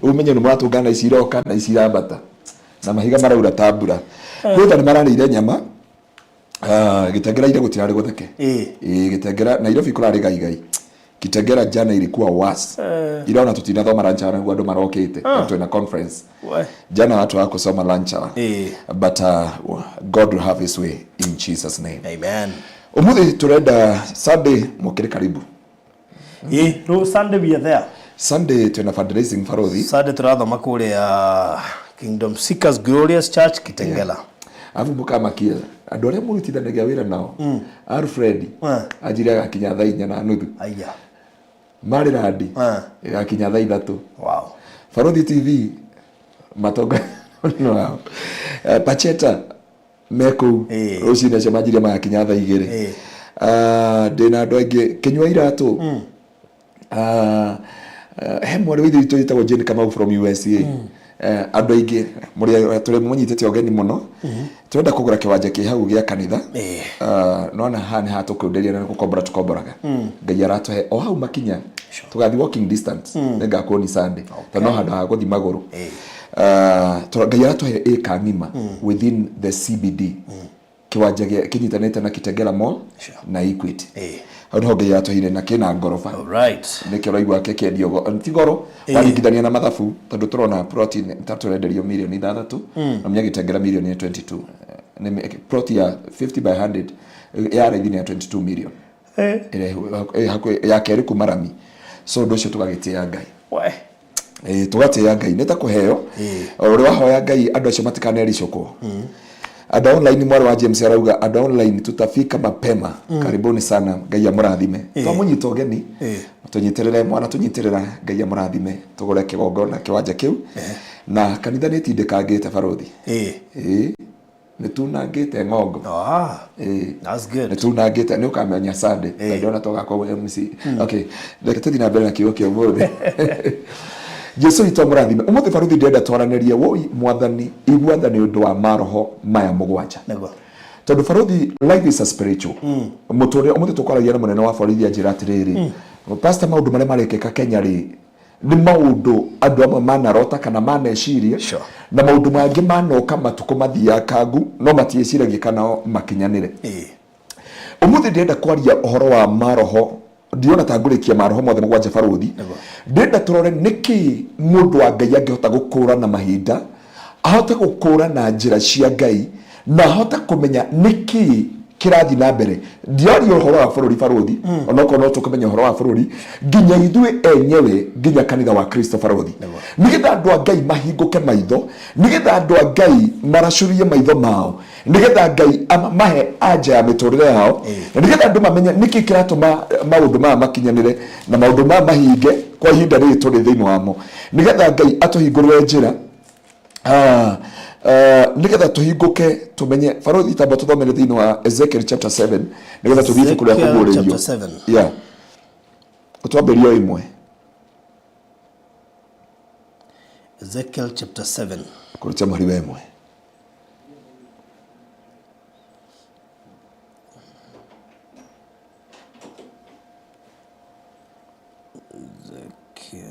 umenye ni mwatungana iciroka na icirambata na mahiga maraura tambura kwita ni maranire nyama Gitengera ile gutirari gutheke Gitengera Nairobi kurari gai Gitengera jana ilikuwa was iraona tutina thoma lunch ara andu marokete watu na conference jana watu wako soma lunch but God will have his way in Jesus name,
amen.
Umuthi turenda Sunday mukiri karibu
no Sunday we are there.
Sunday tuna fundraising farodhi
Sunday turathoma kule Kingdom Seekers Glorious Church Kitengela
afu muka makia andu aria murutithanagia wira nao Alfred ajira gakinya thaa 4 na nuthu
aya
mari radi gakinya thaa 3
wow
Farodhi TV matoga no Pacheta meko rucine cia majiria magakinya thaa 2 ndina andu aingi kinywa iratu he mwari withu itagwo Jane Kamau from USA andu aingi muri turi munyitete ogeni muno turenda kugura kiwanja ki hau gia kanitha nona hani hatukunderia na tukomboraga ngai aratohe o hau makinya tugathi walking distance nega koni Sunday tano hada ha guthi maguru ngai aratohe eka ngima within the CBD kiwanja kinyitanete na Kitengela Mall na Equity ho ngai aratohire na kina ngorofa niki raigwa keke ndio ntigoro waringithania na mathabu tondu turona protein taturenderio milioni 3 na mnya Kitengela milioni 22 ni protein ya 50 by 100 ya raithini ya 22 million hakwe ya keri kumarami so ndocio tugagitia ngai tugatia ngai neta kuheo uri wahoya ngai andu acio matikaneri-coko Ada online mwari wa James arauga ada online tutafika mapema karibuni sana ngai amurathime twamunyita ogeni tunyiterere mwana tunyitirira ngai amurathime tugore kigongona kiwanja kiu na kanitha ni tindikangite Farodhi ni tunangite ngongo
that's good
ni tunangite ni ukamenya Sunday ndona toga kwa MC okay leke tuthina mbere na kiyo kio mothe Jesu itomurathime umuthi Farodhi ndenda twaraneria woi mwathani igwathani undu wa maroho maya mugwanja
nego
tondu Farodhi life is a spiritual mutore umuthi tukwaragia na munene wa borithi ajira atiriri pastor maundu mare marekeka Kenya ri ni maundu andu amwe manarota kana maneciria na maundu mangi manoka matuko mathia kangu no matieciragia kana makinyanire umuthi ndenda kwaria uhoro wa maroho ndiona tangurikia maroho mothe mugwanja Farodhi ndenda turore niki mundu wa ngai angihota gukura na mahinda ahota gukura na njira cia ngai na ahota kumenya niki kirathi na mbere ndiari uhoro wa bururi Farodhi onoko no tukumenya uhoro wa bururi nginya ithue enyewe nginya kanitha wa Kristo Farodhi nigetha andu a ngai mahinguke maitho nigetha andu a ngai maracurie maitho mao nigetha ngai mahe anja ya miturire yao nigetha andu mamenye niki kiratuma maundu ma makinyanire na maundu ma mahinge kwa ihinda riri turi thiini wamo nigetha ngai atuhingurire njira nigetha tuhinguke tumenye Farodhi tamba tuthomere thiini wa Ezekiel chapter 7 nigetha tuthiĩ kuria kuguririo utwambirio imwe
Ezekiel chapter 7
kurutia mwari wa imwe
Ezekiel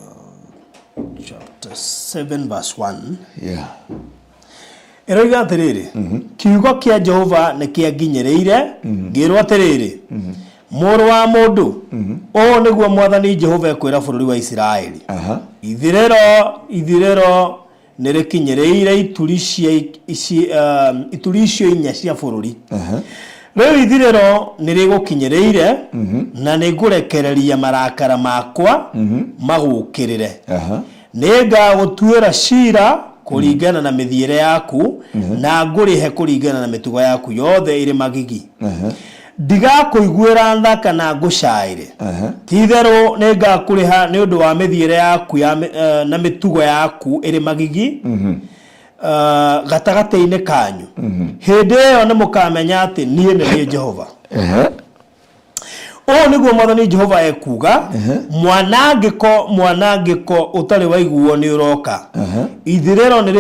chapter 7 verse 1 Eroiga atiriri kiugo kia Jehova ni kia nginyereire ngirwo atiriri muru wa mundu o niguo mwathani Jehova ekwira bururi wa Israeli ithirero nirikinyereire ituricio inya cia bururi riu ithirero nirigukinyereire na nigurekereria marakara makwa magukirire ningagutuira cira kuringana na mithiire yaku na ngurihe kuringana na mitugo yaku yothe iri magigi ndigakuiguira tha kana ngucaire tithero ningakuriha ni undu wa mithiire yaku na mitugo yaku iri magigi gatagate-ini kanyu hindi iyo ni mukamenya ati nie ni Jehova o niguo mwathani Jehova ekuga mwanangiko utari waiguo ni uroka ithirero ni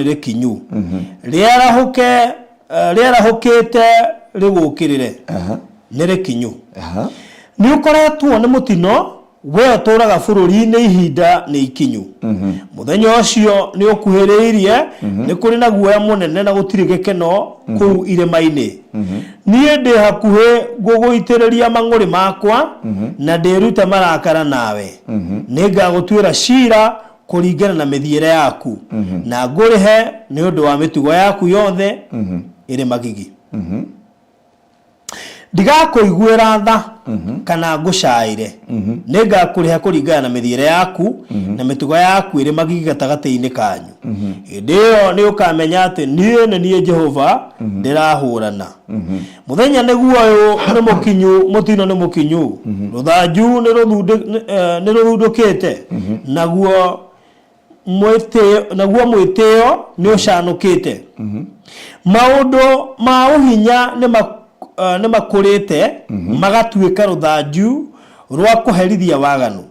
rikinyu riarahukite rigukirire ni rikinyu ni ukoretwo ni mutino we turaga bururi-ini ihinda ni ikinyu muthenya ucio ni ukuhiriirie ni kuri na guoya munene na gutiri gikeno kuu irima-ini nie ndi hakuhi guguitiriria mang'uri makwa na ndiruta marakara nawe ningagutwira cira kuringana na mithiire yaku na ngurihe ni undu wa mitugo yaku yothe iri magigi ndigakuiguira tha kana ngucaire ningakuriha kuringana na mithiire yaku na mitugo yaku iri magigi gatagati-ini kanyu ndio ni ukamenya ati nie Jehova ndirahurana muthenya niguo uyu ni mukinyu mutino ni mukinyu ruthanju ni ruthundukite naguo mwitio ni ucanukite maundu ma uhinya ni makurite magatuika ruthanju rwa kuherithia waganu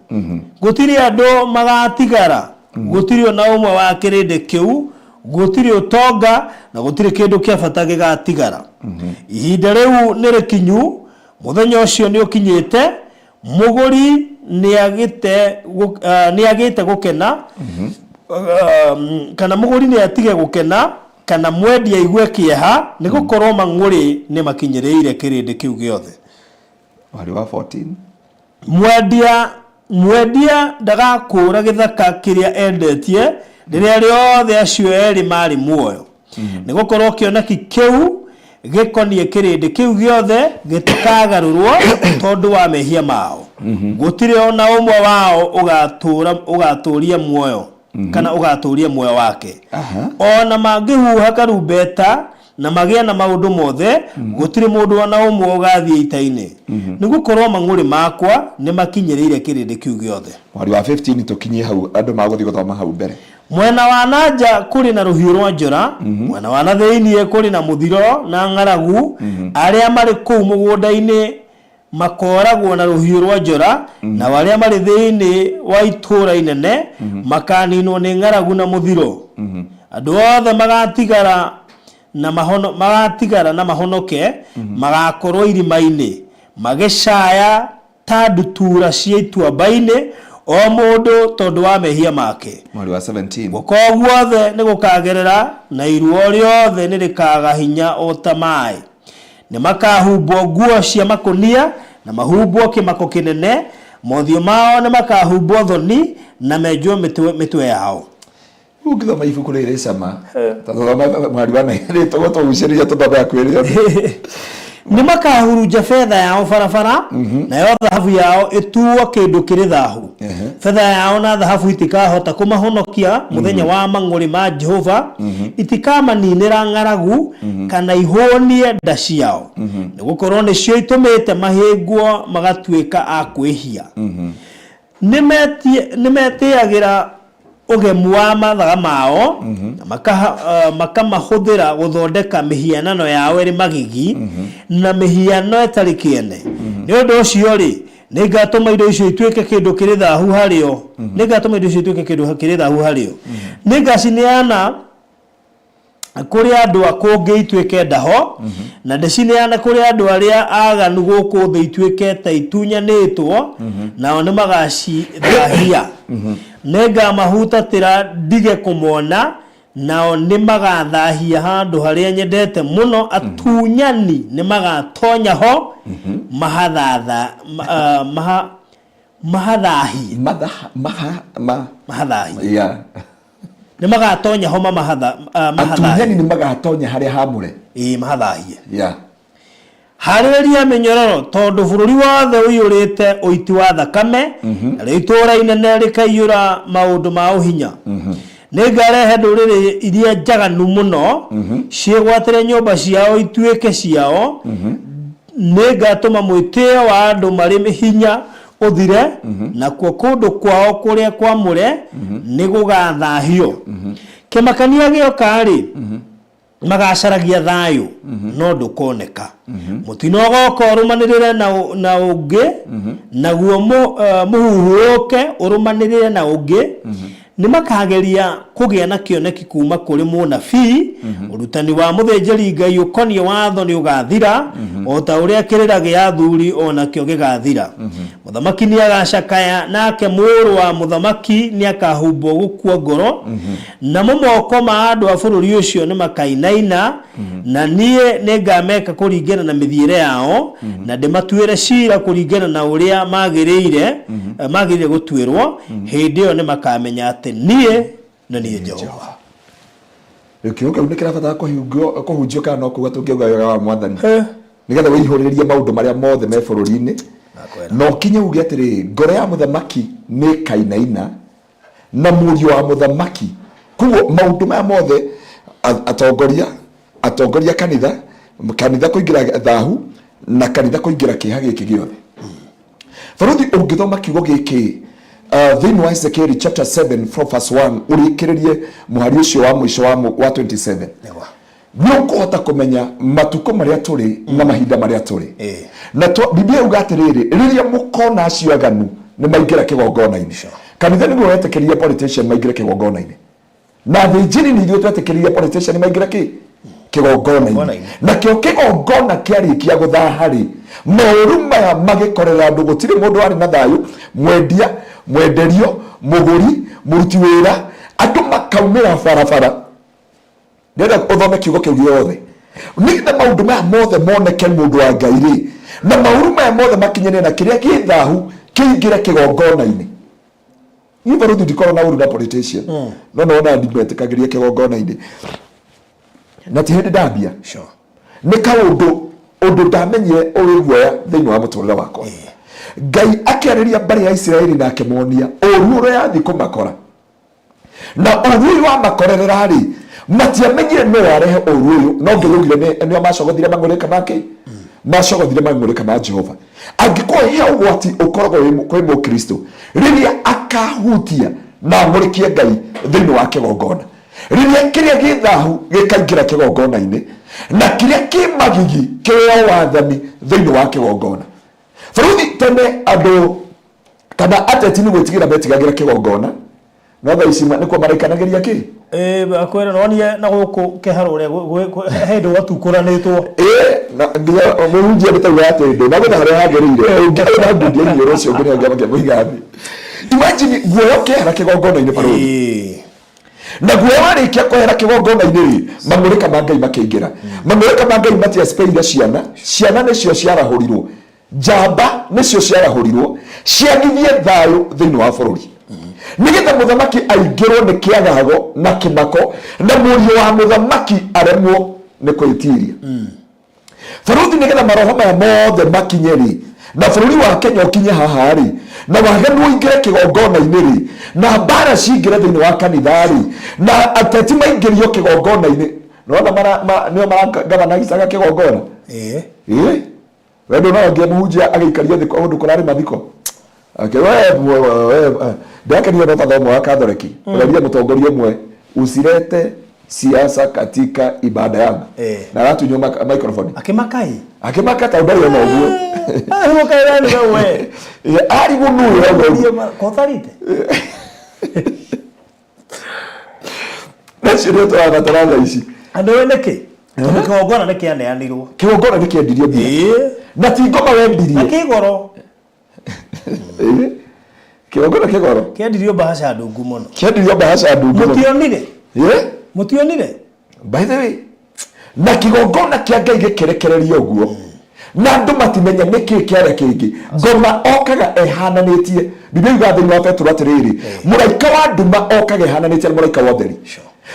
gutiri andu magatigara gutiri ona umwe wa kirinde kiu gutiri utonga na gutiri kindu kia bata gigatigara ihinda riu ni rikinyu muthenya ucio ni ukinyite muguri ni agite gukena kana muguri ni atige gukena kana mwendia igwe kieha ni gukorwo mang'uri ni makinyiriire kirinde kiu giothe
wari wa 14
mwendia ndagakura githaka kiria endetie riria riothe acio eri mari muoyo ni gukorwo kioneki kiu gikonie kirinde kiu giothe gitikagarurwo tondu wa mehia mao gutire ona umwe wao ugaturia muoyo kana ugaturia muoyo wake ona mangihuha karumbeta na magia na maundu mothe gutire mundu ona umwe ugathie ita-ini ni gukorwo mang'uri makwa ni makinyiriire kirinde kiu giothe
wari wa 15 tukinyie hau andu maguthi guthoma hau mbere
mwena wa nanja kuri na ruhiu rwa njora mwena wa na thiini kuri na muthiro na ng'aragu aria mari kuu mugunda-ini makoragwo na ruhiu rwa njora na waria mari thiini wa itura inene makaninwo ni ng'aragu na muthiro andu othe magatigara na mahonoke magakorwo irima-ini magicaya ta ndutura cia ituamba-ini o mundu tondu wa mehia make
mwari wa 17
gukorwo guothe ni gukagerera na iruo riothe ni rikaga hinya o ta mai ni makahumbwo nguo cia makunia na mahumbwo kimako kinene mothio mao ni makahumbwo thoni na menjwo mitwe yao
ukithoma ibuku riri cama tathoma mwari wa 9 tugutuguciriria tuthome akwiriria
ni makahurunja fedha yao barabara na yo thahabu yao ituo kindu kiri thahu fedha yao na thahabu itikahota kumahonokia muthenya wa mang'uri ma Jehova itikamaninira ng'aragu kana ihonie nda ciao ni gukorwo nicio itumite mahingwo magatuika a kwihia nimetiagira ugemu wa mathaga mao makamahuthira guthondeka mihianano yao iri magigi na mihiano etari kiene ni undu ucio ri ningatuma indo icio ituike kindu kiri thahu hario ningacineana kuri andu akungi ituike ndaho na ndicineana kuri andu aria aganu guku thi ituike ta itunyanitwo nao ni magacithahia nega mahutatira ndige kumona nao ni magathahia handu haria nyendete muno atunyani ni magatonya ho mahadhahi
yeah
ni magatonya ho mahadhahi
atunyani ni magatonya haria hamure
mahadhahi
yeah
hariria menyororo tondu bururi wothe uyurite uiti wa thakame na itura inene rikaiyura maundu ma uhinya ningarehe nduriri iria njaganu muno ciigwatire nyumba ciao ituike ciao ningatuma mwitio wa andu mari hinya uthire na kundu kwao kuria kwamure ni gugathahio kimakania gioka ri magacaragia thayo no ndukoneka mutino goko rumanirire na ungi naguo muhuhuke urumanirire na ungi nĩ makageria kũgĩa na kĩoneki kuma kũrĩ mũnabii ũrutani wa mũthĩnjĩri Ngai ũkoniĩ watho nĩ ũgathira o ta ũrĩa kĩrĩra gĩa athuri ona kĩo gĩgathira mũthamaki nĩ agacakaya nake mũrũ wa mũthamaki nĩ akahumbwo gũkua ngoro namo moko ma andũ a bũrũri ũcio nĩ makainaina na niĩ nĩ ngameka kũringana na mĩthiĩre yao na ndĩmatuĩre cira kũringana na ũrĩa magĩrĩire gũtuĩrwo hĩndĩ ĩyo nĩ makamenya atĩ niĩ na niĩ Jehova.
Rĩu kĩu nĩ kĩrabatara kũhunjio kana no kuga tũngĩuga wega wa Mwathani nĩgetha wĩihũrĩrie maũndũ marĩa mothe me bũrũri-inĩ no kinye uge atĩrĩ ngoro ya mũthamaki nĩ kainaina na mũriũ wa mũthamaki kuo maũndũ maya mothe atongoria kanitha kũingĩra thahu na kanitha kũingĩra kĩeha gĩkĩ gĩothe. Baruthi ũngĩthoma kiugo gĩkĩ thĩinĩ wa Ezekiel chapter 7 from verse 1 ũrĩkĩrĩrie mũhari ũcio wa mũico wa 27 nĩ ũkũhota kũmenya matukũ marĩa tũrĩ na mahinda marĩa tũrĩ na Biblia yuga atĩrĩrĩ rĩrĩa mũkona acio aganu nĩ maingĩra kĩgongona-inĩ kanitha nĩguo wetĩkĩrire politician maingĩre kĩgongona-inĩ na thĩnjĩri nĩ ithuĩ twetĩkĩrire politician maingĩre kĩgongona-inĩ na kĩo kĩgongona kĩarĩkia gũthaha-rĩ maũru maya magĩkorera andũ gũtirĩ mũndũ warĩ na thayũ mwenderio mũgũri mũruti wĩra andũ makaumĩra barabara nĩgetha ũthome kiugo kĩu gĩothe nĩgetha maũndũ maya mothe moneke mũndũ wa Ngai-rĩ na maũru maya mothe makinyane na kĩrĩa gĩ thahu kĩingĩre kĩgongona-inĩ. Niĩ Baruthi ndikorwo na ũru na politician no nona ndimetĩkagĩria kĩgongona-inĩ na ti hĩndĩ ndambia nĩ kaũndũ ndamenyire ũrĩ guoya thĩinĩ wa mũtũrĩre wakwa. Ngai akĩarĩria mbarĩ ya Isiraeli na akĩmonia ũru ũrĩa yathi kũmakora na ũru ũyũ wa makorerera-rĩ matiamenyire nũ warehe ũru ũyũ no ngĩrugire nĩo macogothire mang'ũrĩka make macogothire mang'ũrĩka ma Jehova. Angĩkorwo he ũgwati ũkoragwo kwĩ mũkristo rĩrĩa akahutia na amũrĩkie Ngai thĩinĩ wa kĩgongona rĩrĩa kĩrĩa gĩ thahu gĩkaingĩra kĩgongona-inĩ na kĩrĩa kĩ magigi kĩrĩa wathani thĩinĩ wa kĩgongona. Baruthi tene andũ kana ateti nĩ gwĩtigĩra metigagĩra kĩgongona no thaa ici nĩkuo maraikanagĩria kĩ
akwĩra nonie na gũkũ kĩharo ũrĩa hĩndĩ gatukũranĩtwo
na nginya mũhunjia nĩtauga atĩ na gũtha harĩa hagĩrĩire ũngĩona ngundia iniũrũ ũcio ngĩnengamakia mũigathi. Imagine guoya ũkehera kĩgongona-inĩ Baruthi na guoya warĩkia kwehera kĩgongona-inĩ-rĩ mang'ũrĩka ma Ngai makĩingĩra mang'ũrĩka ma Ngai matiacipeire ciana nĩcio ciarahũrirwo njamba nĩcio ciarahũrirwo ciagithie thayũ thĩinĩ wa bũrũri nĩgetha mũthamaki aingĩrwo nĩ kĩagago na kĩmako na mũriũ wa mũthamaki aremwo nĩ kwĩtiria. Baruthi nĩgetha maroho maya mothe makinye-rĩ na bũrũri wa Kenya ũkinye haha-rĩ na waganu ũingĩre kĩgongona-inĩ-rĩ na mbara cingĩre thĩinĩ wa kanitha-rĩ na ateti maingĩrio kĩgongona-inĩ nĩwona nĩo maragavanagicaga kĩgongona wendo no angĩmũhunjia agĩikaria thĩ kũndũ kũrarĩ mathiko ndakenio no tathomo wa Katholiki ũrarĩa mũtongoria ũmwe usirete siasa katika ibada yangu na aratunywo microphone akimaka ta ndari ona ũguo mukairani wewe ari gũnuo
kotharite
nacio nĩ twagatara thaa ici
andũ weneke kĩgongona nĩ kĩaneanirwo
kĩgongona nĩ kĩendirio mbia na ti ngoma wendirie
na kĩgoro
kĩgongona
kĩendirio bahasha ndungu mũno mutionire
by the way na kĩgongona kĩa Ngai gĩkĩrekererio ũguo na andũ matimenya nĩkĩ kĩarĩa kĩngĩ ngoma okaga ehananĩtie. Biblia yuga thĩinĩ wa Petro atĩrĩrĩ mũraika wa nduma okaga ehananĩtie na mũraika wa ũtheri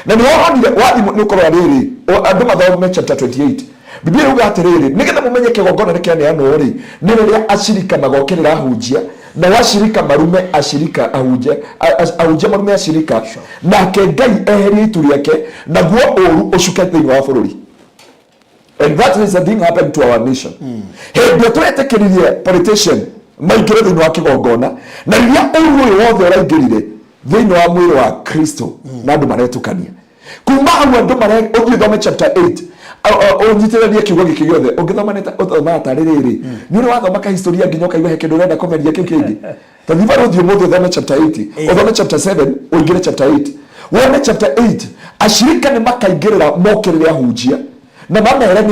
na nĩwonire wathi nĩũkorwo rĩrĩ andũ mathome chapter 28 Biblia yuga atĩrĩrĩ nĩgetha mũmenye kĩgongona nĩ kĩaneanwo-rĩ nĩ rĩrĩa ashirika magokĩrĩra ahunjia na washirika marume ashirika ahunjia marume ashirika nake Ngai eherie itu rĩake naguo ũru ũcuke thĩinĩ wa bũrũri. And that is a thing happened to our nation. Hĩndĩ twetĩkĩririe politician maingĩre thĩinĩ wa kĩgongona na rĩrĩa ũru ũyũ wothe ũraingĩrire thĩinĩ wa mwĩrĩ wa Kristo na andũ maretukania kuma hau andũ ũthiĩ thome chapter 8 ũnyitĩrĩrie kiugo gĩkĩ gĩothe ũngĩthoma nĩ ũthoma tarĩ rĩrĩ nĩ ũrĩ wathoma ka historia nginya ũkaigua he kĩndũ ũrenda kũmeria kĩu kĩngĩ Tadhiva rodhi umuthi uthome chapter 8, uthome chapter 7, uingire chapter 8. Wone chapter 8, ashirika ni makaingirira mokerere ahunjia. Na mamere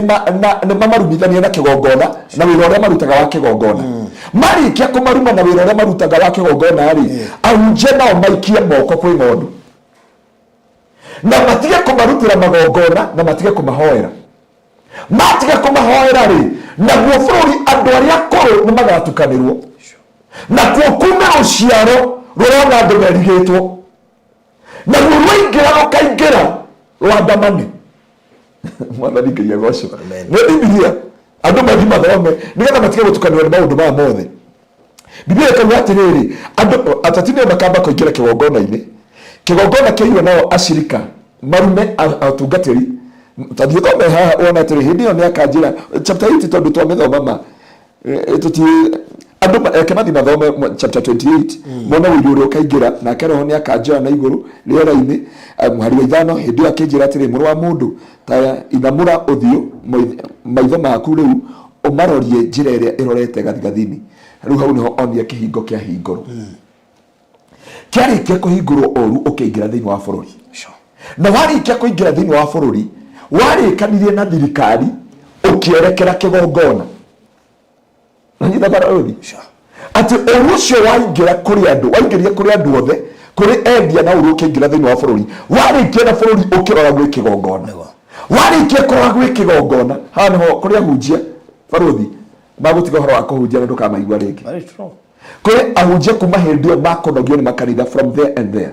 ni mamarumithania na kigongona na wira uria marutaga wa kigongona. Marikia kumaruma na wira uria marutaga wa kigongona ri, ahunjia nao maikie moko kwi ng'ondu. Na matige kumarutira magongona na matige kumahoera. Matige kumahoera ri, na bururi andu aria akuru ni magatukanirwo. Na kukume uciaro rurona andu merigitwo. Na ruingira rukaingira rwandamane. Mwana ngiye gosho. Ne Biblia andu mathi mathome nigetha matige gutukanirwo ni maundu ma mothe. Biblia ikaga atiriri andu atatine makamba kuingira kigongona-ini. Kigongona kiyo nao ashirika marume atungatiri tadhi thome haha ona atiri hindi oni akanjira chapter 8 tondu twamithoma ma tuti andu kemathi mathome chapter 28 mona wiru uri ukaingira na keroho ni akanjira na iguru riera-ini muhari wa ithano hindi akinjira atiri muru wa mundu ta inamura uthio maitho maku riu umarorie njira iria irorete gathigathini riu hau niho onia kihingo kia hinguru kiarikia kuhingurwo oru ukiingira thiini wa bururi na warikia kuingira thiini wa bururi warikanirie na thirikari ukierekera kigongona nanyitha barodi ati orucio waingira kuri andu waingiria kuri andu othe kuri endia na uru ukiingira thiini wa bururi warikia na bururi ukirora gwi kigongona warikia kurora gwi kigongona hano kuri ahunjia barodi magutiga horo wa kuhunjia na ndukamaigua ringi kuri ahunjia kuma hindio makonogio ni makanitha from there and there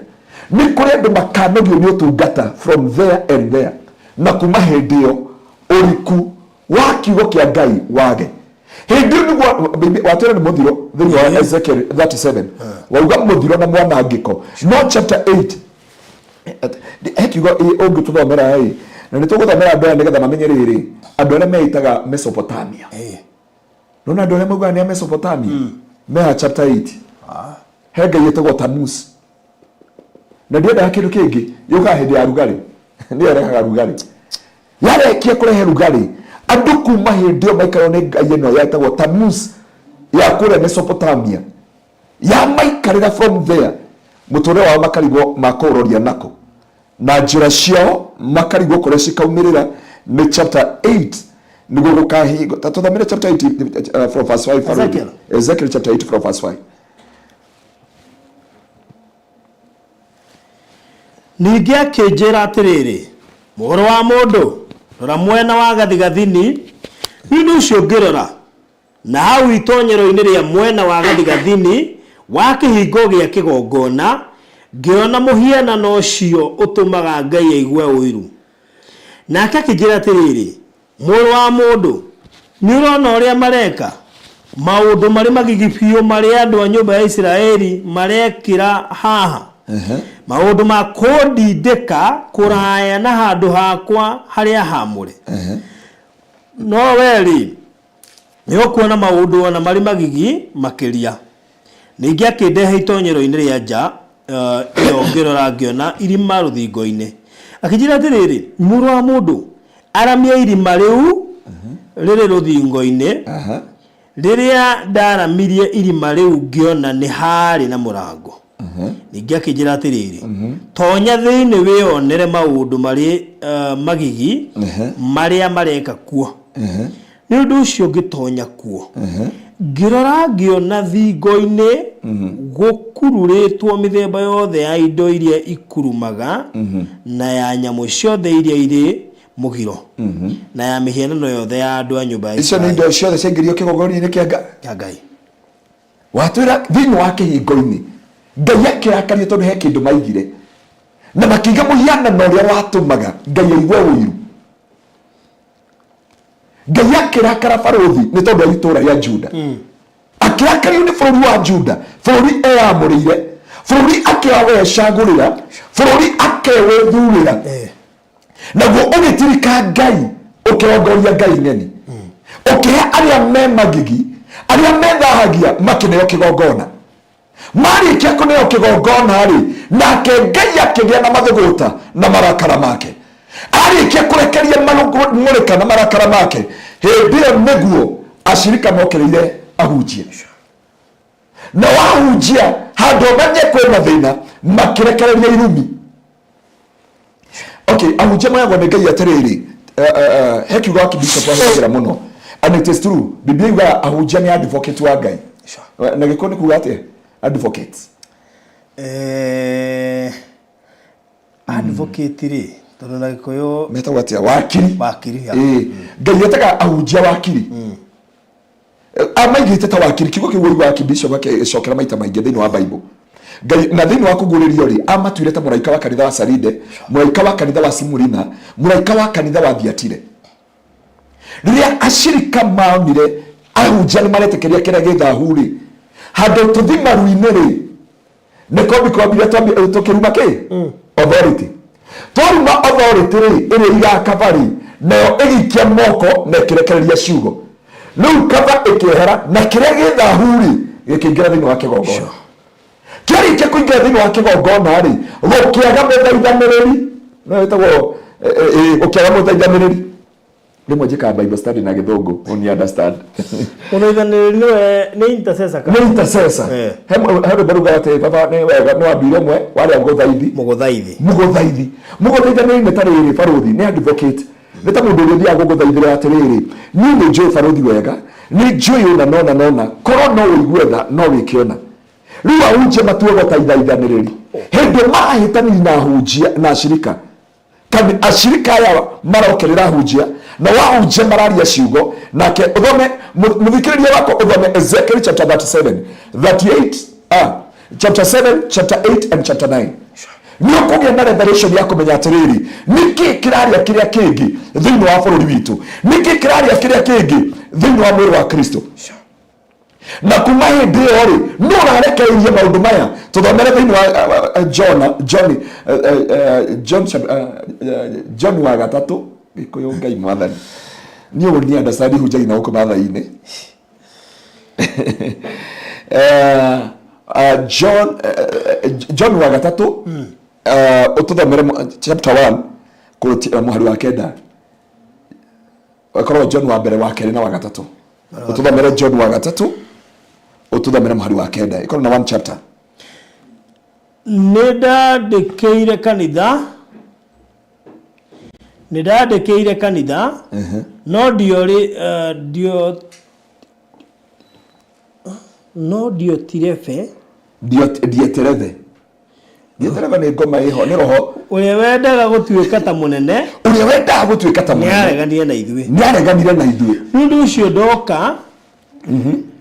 ni kuri andu makanogio ni utungata from there and there na kuma hindio uriku wa kiugo kia Ngai wage hindio ni watera ni muthiro thini wa Ezekiel 37 wauga muthiro na mwanangiko no chapter 8 hekiugo ungi tuthomera na nituguthomera andu aya nigetha mamenye riri andu aria meitaga Mesopotamia nona andu aria mauga ni Mesopotamia meha chapter 8 hega yetagwo Tammuz na ndienda kindu kingi yuka hindi ya rugari ni arehaga rugari yarekia kurehe rugari andu kuma hindio maikaro ni Ngai eno yetagwo Tammuz ya kure Mesopotamia ya maikarira from there muture wa makarigwo makuroria nako na njira ciao makarigwo kuria cikaumirira ni chapter 8 niguo gukahingo tatuthamire chapter 8 from verse 5 Ezekiel chapter 8 from verse 5
ningi akinjira atiriri muru wa mundu rora mwena wa gathigathini ni ucio ngirora na hau itonyero-ini ria mwena wa gathigathini wa kihingo gia kigongona ngiona muhianano ucio utumaga Ngai aigue uiru nake akinjira atiriri muru wa mundu ni urona uria mareka maundu mari magigibio mari andu a nyumba ya Israeli marekira haha maundu ma kundindika kuraya na handu hakwa haria hamure no weri ni ukuona maundu ona mari magigi makiria ningi akindehe itonyero-ini ria nja iyo ngirora ngiona irima ruthingo-ini akinjira atiriri muru wa mundu aramia irima riu riri ruthingo-ini riria ndaramirie irima riu ngiona ni hari na murango ningi akinjira atiriri tonya thiini wionere maundu mari magigi maria mareka kuo ni undu ucio ngitonya kuo ngirora ngiona thingo-ini gukururitwo mithemba yothe ya indo iria ikurumaga na ya nyamu ciothe iria iri mugiro na ya mihianano yothe ya andu a nyumba
icio ni indo ciothe ciangirio kigongona-ini kia
Ngai
watwira thiini wa kihingo-ini Ngai akirakaria tondu he kindu maigire na makiga muhianano uria watumaga Ngai aigue uiru Ngai akirakara Farothi ni tondu wa itura ria Juda akirakario ni bururi wa Juda bururi eyamurire bururi akiawecagurira bururi akewethurira naguo ugitirika Ngai ukirongoria Ngai ng'eni ukihe aria me magigi aria methahagia makineo kigongona marikia kuneo kigongona ri nake Ngai akigia na mathuguta na marakara make arikia kurekeria marungurika na marakara make hindi iyo niguo ashirika mokereire ahunjie na wahunjia handũ manye kwĩna thĩna makĩrekereria irumi. Okay, ahunjia mayagwo nĩ Ngai atĩrĩrĩ, he kiugo gĩa Bishop ahũthagĩra mũno, and it is true. Biblia yuga ahunjia nĩ advocate wa Ngai. Na gĩkũyũ nĩ kuuga atĩa? Advocate.
Advocate rĩ, tondũ na gĩkũyũ
metagwo atĩa? Wakiri.
Wakiri.
Ngai etaga ahunjia wakiri. Amaigĩte ta wakiri, kiugo kĩu ũigua Bishop akĩcokera maita maingĩ thĩinĩ wa Bible. Ngai na thĩinĩ wa kũgũrĩrio rĩ, amatuire ta mũraika wa kanitha wa Saride, mũraika wa kanitha wa Simurina, mũraika wa kanitha wa Thiatire. Rĩrĩa acirika maonire ahunjia nĩ maretĩkĩria kĩrĩa gĩthahu rĩ, handũ tũthi maru-inĩ rĩ, nĩ kwambire tũkĩruma kĩ? Authority. Twaruma authority rĩ, ĩrĩa igakaba rĩ, nayo ĩgĩikia moko na ĩkĩrekereria ciugo. Rĩu kaba ĩkĩehera na kĩrĩa gĩthahu rĩ, gĩkĩingĩra thĩinĩ wa kĩgongona. Kĩarĩkia kũingĩra thĩinĩ wa kĩgongona rĩ, gũkĩaga mũthaithanĩrĩri, no ĩtagwo gũkĩaga mũthaithanĩrĩri. Rĩmwe njĩkaga Bible study na Gĩthũngũ, only understand.
Mũthaithanĩrĩri nĩ intercessor.
Nĩ intercessor. He rũmbe rugaga atĩ baba nĩ wega nĩ wambire ũmwe warĩa mũgũthaithi. Mũgũthaithanĩrĩri nĩ ta rĩrĩ barũthi, nĩ advocate. Nĩ ta mũndũ ũrĩa ũthiaga gũgũthaithĩra atĩrĩrĩ, niĩ nĩ njũĩ barũthi wega, nĩ njũĩ ũna nona, korwo no wĩigue tha no wĩkĩona. Rĩu ahunjia matuagwo ta ithaithanĩrĩri. Hĩndĩ marahĩtanĩria na ahunjia na acirika, kana acirika aya marokerera ahunjia na wahunjia mararia ciugo, nake uthome mũthikĩrĩria wako uthome Ezekiel chapter 38, chapter 7, chapter 8 and chapter 9. Nĩ ũkũgĩa na revelation ya kũmenya atĩrĩrĩ, nĩkĩ kĩraria kĩrĩa kĩngĩ thĩinĩ wa bũrũri witũ, nĩkĩ kĩraria kĩrĩa kĩngĩ thĩinĩ wa mwĩrĩ wa Kristo. Na kuma hĩndĩ ĩyo rĩ, no ũrarekereirie maũndũ maya. Tũthomere thĩinĩ wa John wa gatatũ, gĩkũyũ Ngai mwathani. Niĩ ũguo nĩ understand hunjagia na gũkũ mathaa-inĩ. John wa gatatũ, ũtũthomere chapter 1 mũhari wa kenda. Ũkorwo John wa mbere wa kerĩ na wa gatatũ. Ũtũthomere John wa gatatũ, ũtũthomere mũhari wa kenda. Ĩkorwo na one chapter.
Nĩndandĩkĩire kanitha no Diotirefe
Dieterethe nĩ ngoma ĩho, nĩ roho
ũrĩa wendaga gũtuĩka ta mũnene,
nĩareganire na ithuĩ. Nĩ
ũndũ ũcio ndoka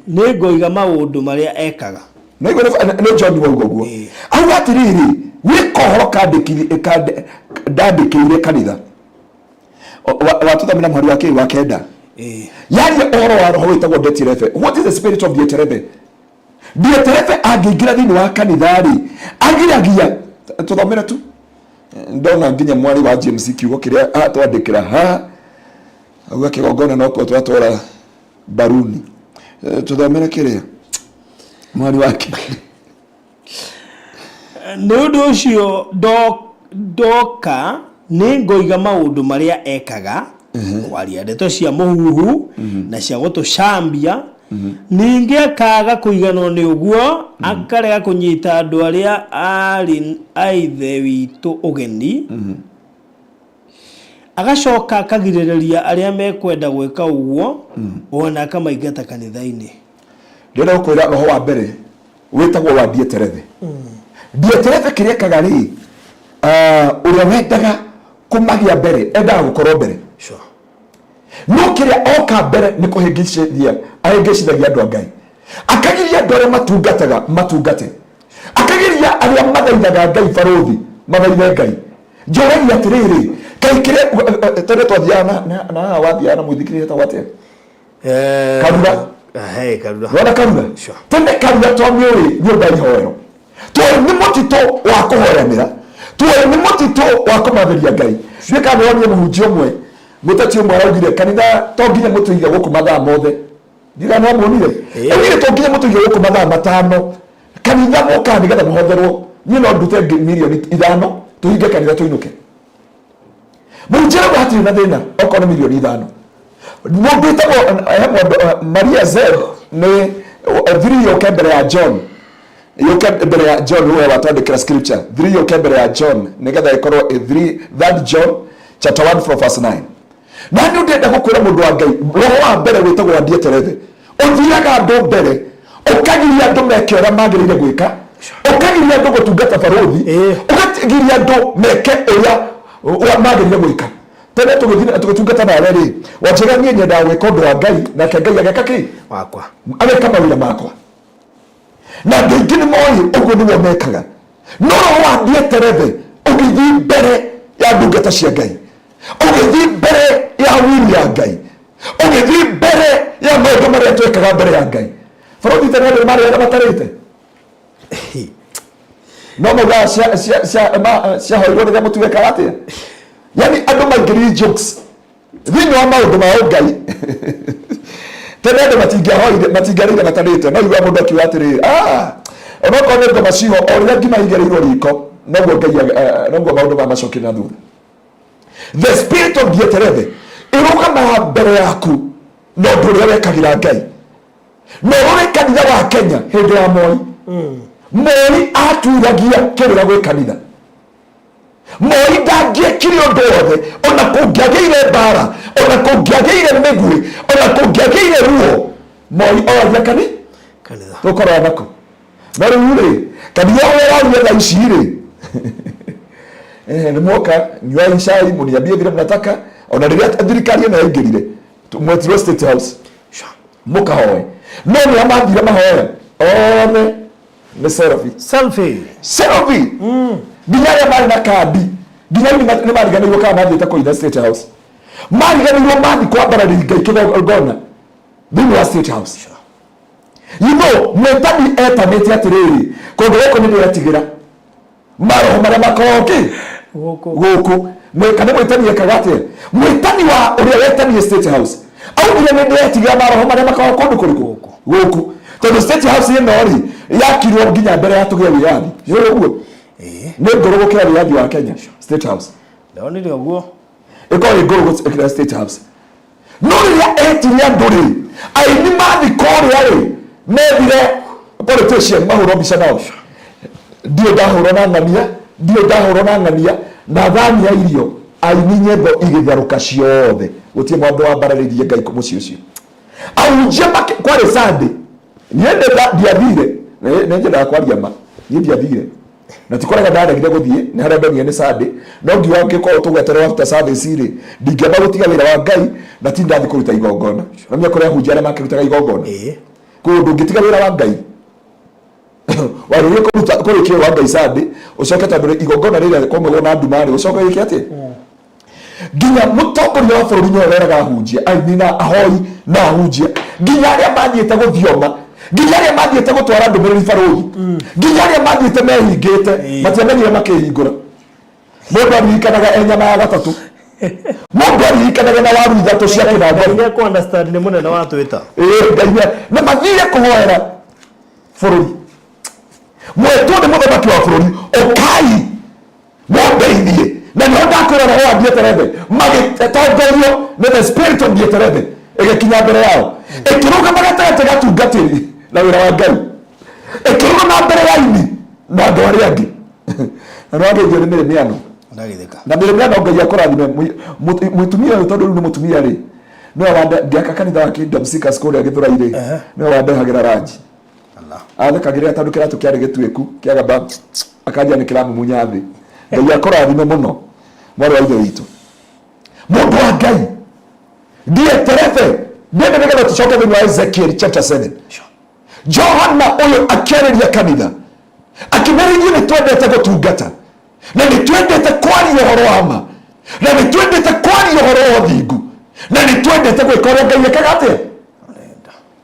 nĩ ngoiga maũndũ marĩa ekaga.
Nĩ John wauga ũguo. Auga atĩrĩrĩ, wĩkohoro ndandĩkĩire kanitha. Watũthomera mũhari wa kĩrĩ wa kenda. Yaria ũhoro wa roho wĩtagwo Dieterethe. What is the spirit of Dieterethe? Dieterethe angĩingĩra thĩinĩ wa kanitha rĩ, agiragia. Tũthomere tu. Ndona nginya mwari wa James kiugo kĩrĩa atwandĩkĩra ha. Auga kĩgongona no twatwara baruni. Tũthomere kĩrĩa mwari wake.
Nĩ ũndũ ũcio ndoka nĩ ngoiga maũndũ marĩa ekaga, kwaria ndeto cia mũhuhu na cia gũtũcambia, ningĩ akaga kũiganwo nĩ ũguo, akarega kũnyita andũ arĩa arĩ a ithe witũ ũgeni, agacoka akagirĩrĩria arĩa mekwenda gwĩka ũguo, ona akamaingata kanitha-inĩ.
Ndĩrenda gũkwĩra roho wa mbere wĩtagwo wa Dieterethe. Dieterethe kĩrĩa ekaga rĩ, ũrĩa wendaga kũmagia mbere, endaga gũkorwo mbere. No kĩrĩa oka mbere nĩ kũhĩngĩcithia andũ a Ngai. Akagiria andũ arĩa matungate. Akagiria arĩa mathaithaga Ngai barũthi, mathaithe Ngai. Njoragia atĩrĩrĩ, Ngai kĩrĩa tene twathiaga na wathiaga na mũthikĩrĩria ta watĩa? Karura. Wana Karura. Tene Karura twamĩũĩ nyũmba ihoero. Tuoĩ nĩ mũtitũ wa kũhoyanĩra. Tuoĩ nĩ mũtitũ wa kũmatheria Ngai. Nĩ kana wonire mũhunjia ũmwe, mũteti ũmwe araugire kanitha to nginya mũtũige gũkũ mathaa mothe. Ndiga no muonire. Augire to nginya mũtũige gũkũ mathaa matano. Kanitha moka nĩgetha mũhotherwo. Niĩ no ndute milioni 5 tũhinge kanitha tũinũke. Mũhunjia hatirĩ na thĩna okorwo nĩ milioni 5. Mũndũ wĩtagwo Maria Z nĩ 3 yoke mbere ya John, yoke mbere ya John wewe watandikira scripture 3 yoke mbere ya John nigetha ikorwo 3 John chapter 1 from verse 9. Na nĩ ndenda gũkwĩra mũndũ wa Ngai roho wa mbere wĩtagwo wa Dietereve ũthiaga andũ mbere ũkagiria andũ meke ũrĩa magĩrĩire gwĩka, ũkagiria andũ gũtungata barũthi, ũkagiria andũ meke ũrĩa magĩrĩire gwĩka. Tene tũgĩtungata nawe rĩ, wanjĩra niĩ nyendaga gwĩka ũndũ wa Ngai nake Ngai ageka kĩ wakwa, ageka mawĩra makwa. Na andũ aingĩ nĩ moĩ ũguo nĩguo mekaga, no roho wa Dietereve ũgĩthiĩ mbere ya ndungata cia Ngai, ũgĩthiĩ mbere ya wili ya Ngai, ũgĩthiĩ mbere ya maũndũ marĩa twĩkaga mbere ya Ngai. Barũthi tene nĩ marĩ arĩa matarĩte no mauga ciahoirwo rĩrĩa mũtuĩkaga atĩa. Yani andũ maingĩrĩ jokes thĩinĩ wa maũndũ ma Ngai. Tene andũ matingĩarĩire matarĩte, no igua mũndũ akiuga atĩrĩrĩ onokorwo nĩ ngoma ciho o rĩrĩa ngima igĩrĩirwo riko noguo Ngai noguo maũndũ ma macokio na thutha. The spirit of Dietereve ĩrũgamaga mbere yaku na ũndũ ũrĩa wekagĩra Ngai. Na ũrĩ kanitha wa Kenya hĩndĩ ya Moi, Moi aturagia kĩrĩa gwĩ kanitha. Moi ndangĩekire ũndũ wothe, ona kũngĩagĩire mbara, ona kũngĩagĩire mĩguĩ, ona kũngĩagĩire ruo, Moi oaria kanitha tũkorwo nako. Na rĩu rĩ, kanitha ũrĩa waria thaa ici rĩ nĩ mwoka nyuai cai mũniambie vile mnataka, ona rĩrĩa thirikari ĩno yaingĩrire mwetirwo State House mũkahoe, no nĩ amathire mahoya one nĩ selfie nginya arĩa marĩ na kandi nginya nĩ mariganĩirwo kana mathiĩte kũitha State House, mariganĩirwo mathi kwambarĩria Ngai kĩgongona thĩinĩ wa State House. You know, mwĩtani etanĩte atĩrĩrĩ kũndũ gũkũ nĩ ndĩretigĩra maroho marĩa makoragwo gũkũ. Kana mwĩtani ekaga atĩa? Mwĩtani wa ũrĩa wetanie State House augire nĩ ndĩretigĩra maroho marĩa makoragwo kũndũ kũrĩkũ gũkũ, tondũ State House ĩno rĩ yakirwo nginya mbere ya tũgĩe wĩyathi. Nĩ ũguo nĩ ngũrũ gũkĩra wĩyathi wa Kenya State House. Ndonire ũguo ĩkorwo ĩ ngũrũ gũkĩra State House. No rĩrĩa etirie andũ rĩ aini mathi kũrĩa rĩ methire politician mahũrwo mbica nao. Ndio ndahũrwo na ng'ania na thani ya irio aini nyĩmbo igĩtharũka ciothe gũtirĩ mũndũ wambarĩrĩirie Ngai mũciĩ ũcio. Aunjia kwarĩ Sunday niĩ ndiathire nĩ njĩraga kwaria ma niĩ ndiathire na tikoraga ndaregire gũthiĩ nĩ harĩa ndonire nĩ Sunday, no ngiuga ngĩkorwo tũgweterera after Sunday cirĩ ndingĩamba gũtiga wĩra wa Ngai na ti ndathi kũruta igongona. Na mĩaka kũrĩa hunjia arĩa makĩrutaga igongona kũndũ ndũngĩtiga wĩra wa Ngai warĩrie kũrĩkia wa Ngai Sunday ũcoke tondũ igongona rĩrĩa komagwo na nduma rĩ ũcoke wĩke atĩa. Nginya mũtongoria wa bũrũri nĩwe weraga hunjia aini na ahoi na hunjia nginya arĩa mathiĩte gũthioma nginya arĩa mathiĩte gũtwara ndũmĩrĩri barũthi nginya arĩa mathiĩte mehingĩte matiamenyire makĩhingũra. Mũndũ aririkanaga enyama ya gatatũ, mũndũ aririkanaga na waru ithatũ cia kĩnandari nĩ ku understand nĩ mũnene wa Twitter Ngai na mathire kũhoera bũrũri. Mwetwo nĩ mũthamaki wa bũrũri ũkai mũndeithie na nĩ ndakwĩra roho wa Dietereve magĩtongorio nĩ the spirit of Dietereve ĩgĩkinya mbere yao ĩkĩrũgama gatagatĩ gatungatĩri na wĩra wa Ngai ĩkĩrũgama mbere ya ini na andũ arĩa angĩ na no angĩ nĩ mĩrĩmĩano na mĩrĩmĩano Ngai akũrathime mũtumia ũyũ tondũ rĩu nĩ mũtumia rĩ nĩwe ngĩaka kanitha wa Kingdom Seekers kũrĩa Gĩthũrai-rĩ nĩwe wandehagĩra ranji athekagĩrĩra tondũ kĩratũ kĩarĩ gĩtuĩku kĩagamba akanjia nĩ kĩramumunya thĩ. Ngai akũrathime mũno mwarĩ wa ithe witũ mũndũ wa Ngai Dietereve. Ndio nĩgetha tũcoke thĩinĩ wa Ezekiel chapter 7. Johana ũyũ akĩarĩria kanitha akĩmerĩria nĩ twendete gũtungata na nĩ twendete kwaria ũhoro wa ma na nĩ twendete kwaria ũhoro wa ũthingu na nĩ twendete gwĩka ũrĩa Ngai ekaga atĩa.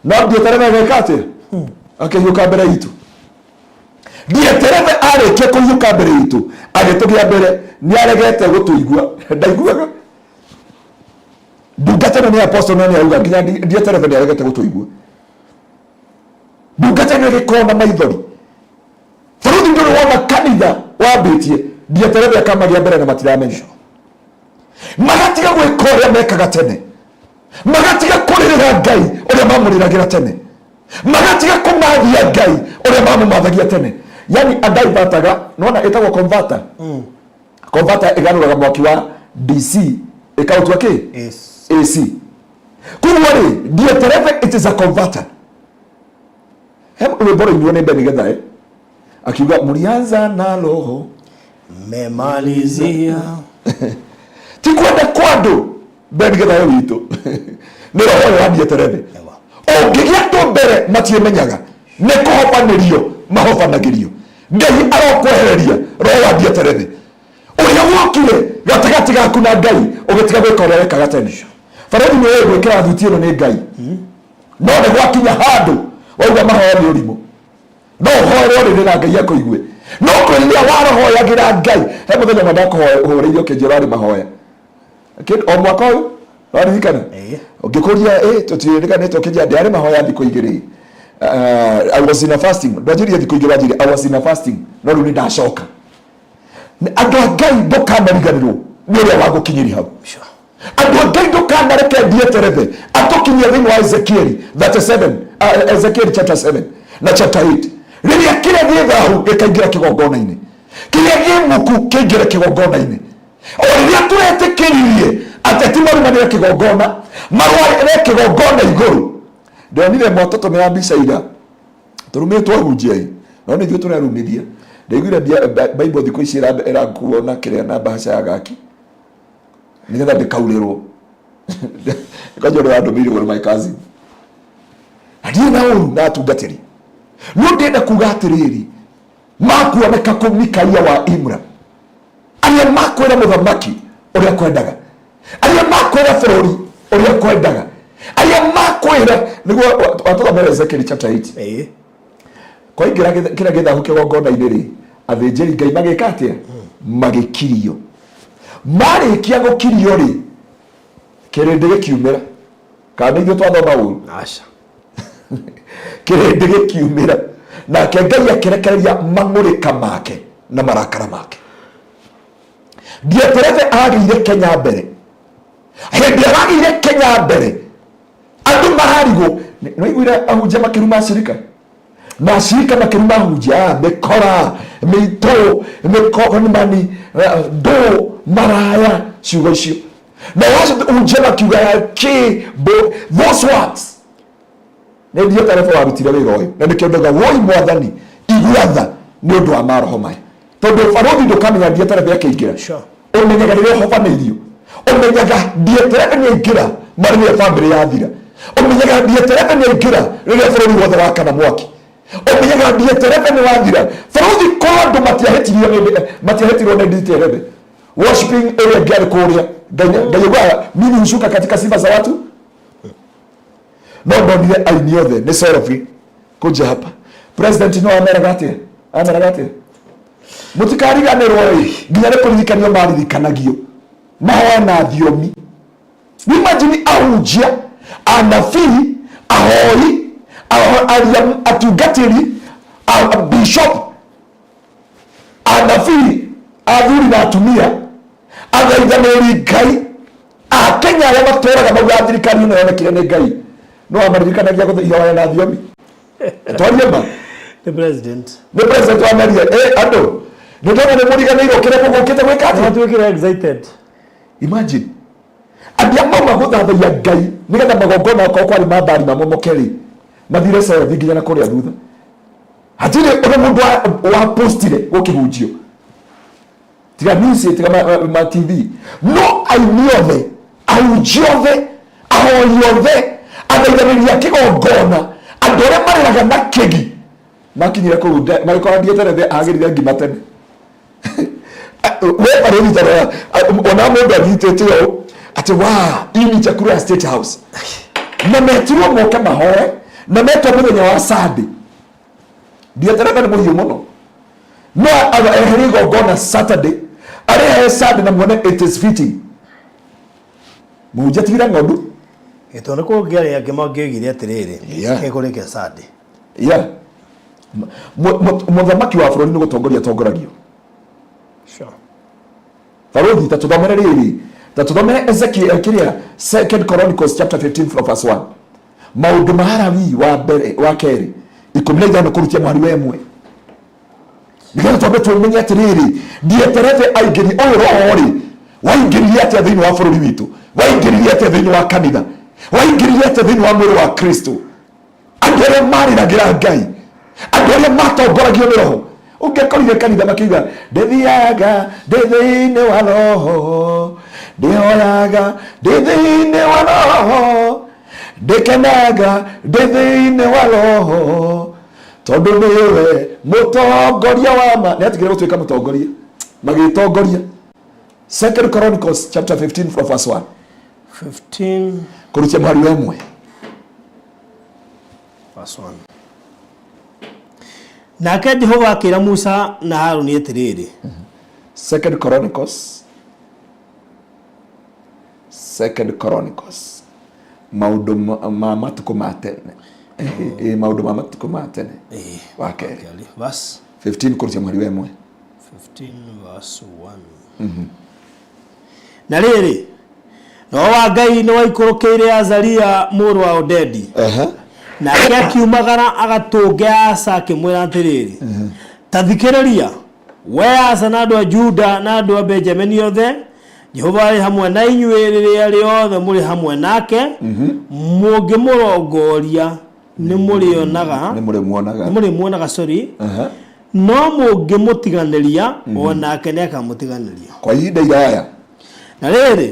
No Dietereve ageka atĩa? Akĩhiũka mbere itũ. Dietereve arĩkia kũhiũka mbere itũ agĩtũgĩa mbere nĩ aregete gũtũigua ndaiguaga. Ndungata nĩ apostle nani auga nginya Dietereve nĩ aregete gũtũigua. Ndungata nĩ gĩkona maithori. Bũrũri ndũrĩ wona kanitha wambĩtie Dietereve akamagĩa mbere na matiramenya. Magatiga gwĩka ũrĩa mekaga tene, magatiga kũrĩrĩra Ngai ũrĩa mamũrĩragĩra tene. magatiga kumathia Ngai uria mamumathagia tene. Yani adivataga nona etagwo converter. Converter igaruraga mwaki wa DC ikautwa ki AC. Kuwari Dietereve, it is a converter. Hem bora nione ndani getha akiuga mulianza na roho
memalizia
tikwenda kwando ndani getha wito ni roho ya Dietereve. Ongigia to mbere matie menyaga ne kohopanirio mahopanagirio Ngai arokwehereria roho wa Dietereve uria wokire gatagati gaku na Ngai ugitiga gwika uria wekaga tene. Faredi ni wewe gwikira thuti ino ni Ngai no ne gwakinya handu wauga mahoya ni urimo no hoya ri na Ngai akoigwe no kwiria warohoyagira Ngai he muthenya madako horeirio kinjirari mahoya kid o mwaka uyu warikana ungikuria tutirikanetwo kinja ndiari mahoya thiko igiri. I was in a fasting ndajiria thiko igiri ajiri I was in a fasting no ru ni ndacoka andu Ngai ndukanariganirwo ni uria wagukinyiri hau andu Ngai ndukanareke Dietereve atukinyia thini wa Ezekiel 37 Ezekiel chapter 7 na chapter 8 riria kile githahu gikaingira kigongona-ini kile gimuku kiingira kigongona-ini o riria turetikiririe ateti marumanire kigongona marwarire kigongona iguru ndonire mototo me ambisa ira turumitwo hunjia no ni thio turarumithia ndigwire Bible thiko ici era kuona kiria na bahasha ya gaki nigetha ndikaurerwo kajo ndo ndomiri wori my cousin adie na uru na tungatiri no ndenda kuga atiriri makuoneka ku Mikaia wa Imra aria makwira muthamaki uria kwendaga aria makwira bururi uria kwendaga aria makwira niguo watuthomera Ezekiel chapter 8 kwa ingira kira githahu kigongona-ini ri athinjiri Ngai magika atia magikirio marikia gukirio ri kirindi gikiumira kana ithuĩ twathoma ũru
aca
kirindi gikiumira nake Ngai akirekereria mang'ũrĩka make na marakara make. Dietereve agĩire Kenya mbere hĩndĩ agĩire Kenya mbere andũ mararigwo no igwire ahunjia makĩruma acirika makĩruma ahunjia mĩkora mĩito mĩkonimani ndũ maraya ciugo icio na ahunjia makiuga those words nĩ Dietereve warutire wĩra ũyũ na nĩkĩo ndauga woi mwathani igwatha nĩ ũndũ wa maroho maya tondũ barothi ndũkamenya Dietereve akĩingĩra umenyaga rĩrĩa ũhobanĩirio umenyaga Dietereve nĩaingĩra marĩ rĩrĩa bamĩrĩ yathira umenyaga Dietereve nĩaingĩra rĩrĩa bũrũri wothe wakana mwaki umenyaga Dietereve nĩwathira barothi korwo andũ matiahĩtirwo nĩ Dietereve worshiping area gari kũrĩa Ngai mimi hushuka katika sifa za watu no ndonire aini othe nĩ Seraphim kuja hapa president no ameragatia mutikariganirwo nginya rĩ kũririkanio maririkanagio mahoya na thiomi. Imagine ahunjia anabii ahoi atungatĩri bishop anabii athuri na atumia athaithanĩri Ngai a Kenya arĩa matũraga mauga thirikari ĩno yonekire nĩ Ngai no amaririkanagia gũthĩia na thiomi twarie ma
the president
wa America andũ nĩndona nĩ mũriganĩirwo kĩrĩa mũgũkĩte gwĩka atĩ
twĩkĩre excited.
Imagine andia mama gũthathaia Ngai nĩgetha magongona okorwo kwarĩ mambari mamomokeri mathire Seraphim nginya na kũrĩa thutha hatirĩ ũrĩa mũndũ wa postire gũkĩhunjio tiga news tiga ma TV no aini othe ahunjia othe ahoi othe athaithanĩria kĩgongona andũ arĩa marĩraga na kĩgi makinyire kũu magĩkora Dietereve agĩrire ngima tene we baroni tara ona mũndũ anyitĩte ũũ atĩ hii ni chakula ya State House na metirwo moke mahoe na metwo mũthenya wa Sunday Dietereve nĩ mũhiũ mũno no eheri gongona Saturday arehe Sunday na muone it is fitting mũnja tira ng'ondu
gĩtone kũngĩarĩ angĩ mangĩoigire atĩrĩrĩ gĩkũrĩke Sunday
muthamaki wa bũrũri nĩ gũtongoria tongoragio barothi ta tuthomere Ezekiel kiria 2 Chronicles chapter 15 from verse 1 maundu maharawi wa mbere wa keri 15 kurutia mwari wemwe nigetha twambe tumenye atiriri ndieterete aingiri uyu rohori waingiririe atia thiini wa bururi witu waingiririe atia thiini wa kanitha waingiririe atia thiini wa mwiri wa Kristo andu aria mariragira Ngai andu aria matongoragio ni roho ungekorire kanitha makiuga ndithiaga thiini wa roho ndioyaga thiini wa roho ndikenaga thiini wa roho tondu niwe mutongoria wa ma niatigire gutuika mutongoria magitongoria 2 Chronicles chapter 15 from verse 1
15
kurutia mwari wemwe
verse 1 nake Jehova akira Musa na Haruni atiriri
2 Chronicles maundu ma matuko matene maundu ma matuko matene wake
verse
15 kurutia mwari wemwe
15 verse 1 na riri no wa Ngai no waikurukiire Azaria muru wa Odedi nake akiumagara agatunge Asa akimwira atiriri tathikiriria we Asa na andu a Juda na andu a Benjamini othe Jehova ari hamwe na inyuĩ rĩrĩa rĩothe mũrĩ hamwe nake mũngĩmũrongoria nĩmũrĩmuonaga sorry no mũngĩmũtiganĩria onake nĩakamũtiganĩria
kwa ihinda iraya
na rĩrĩ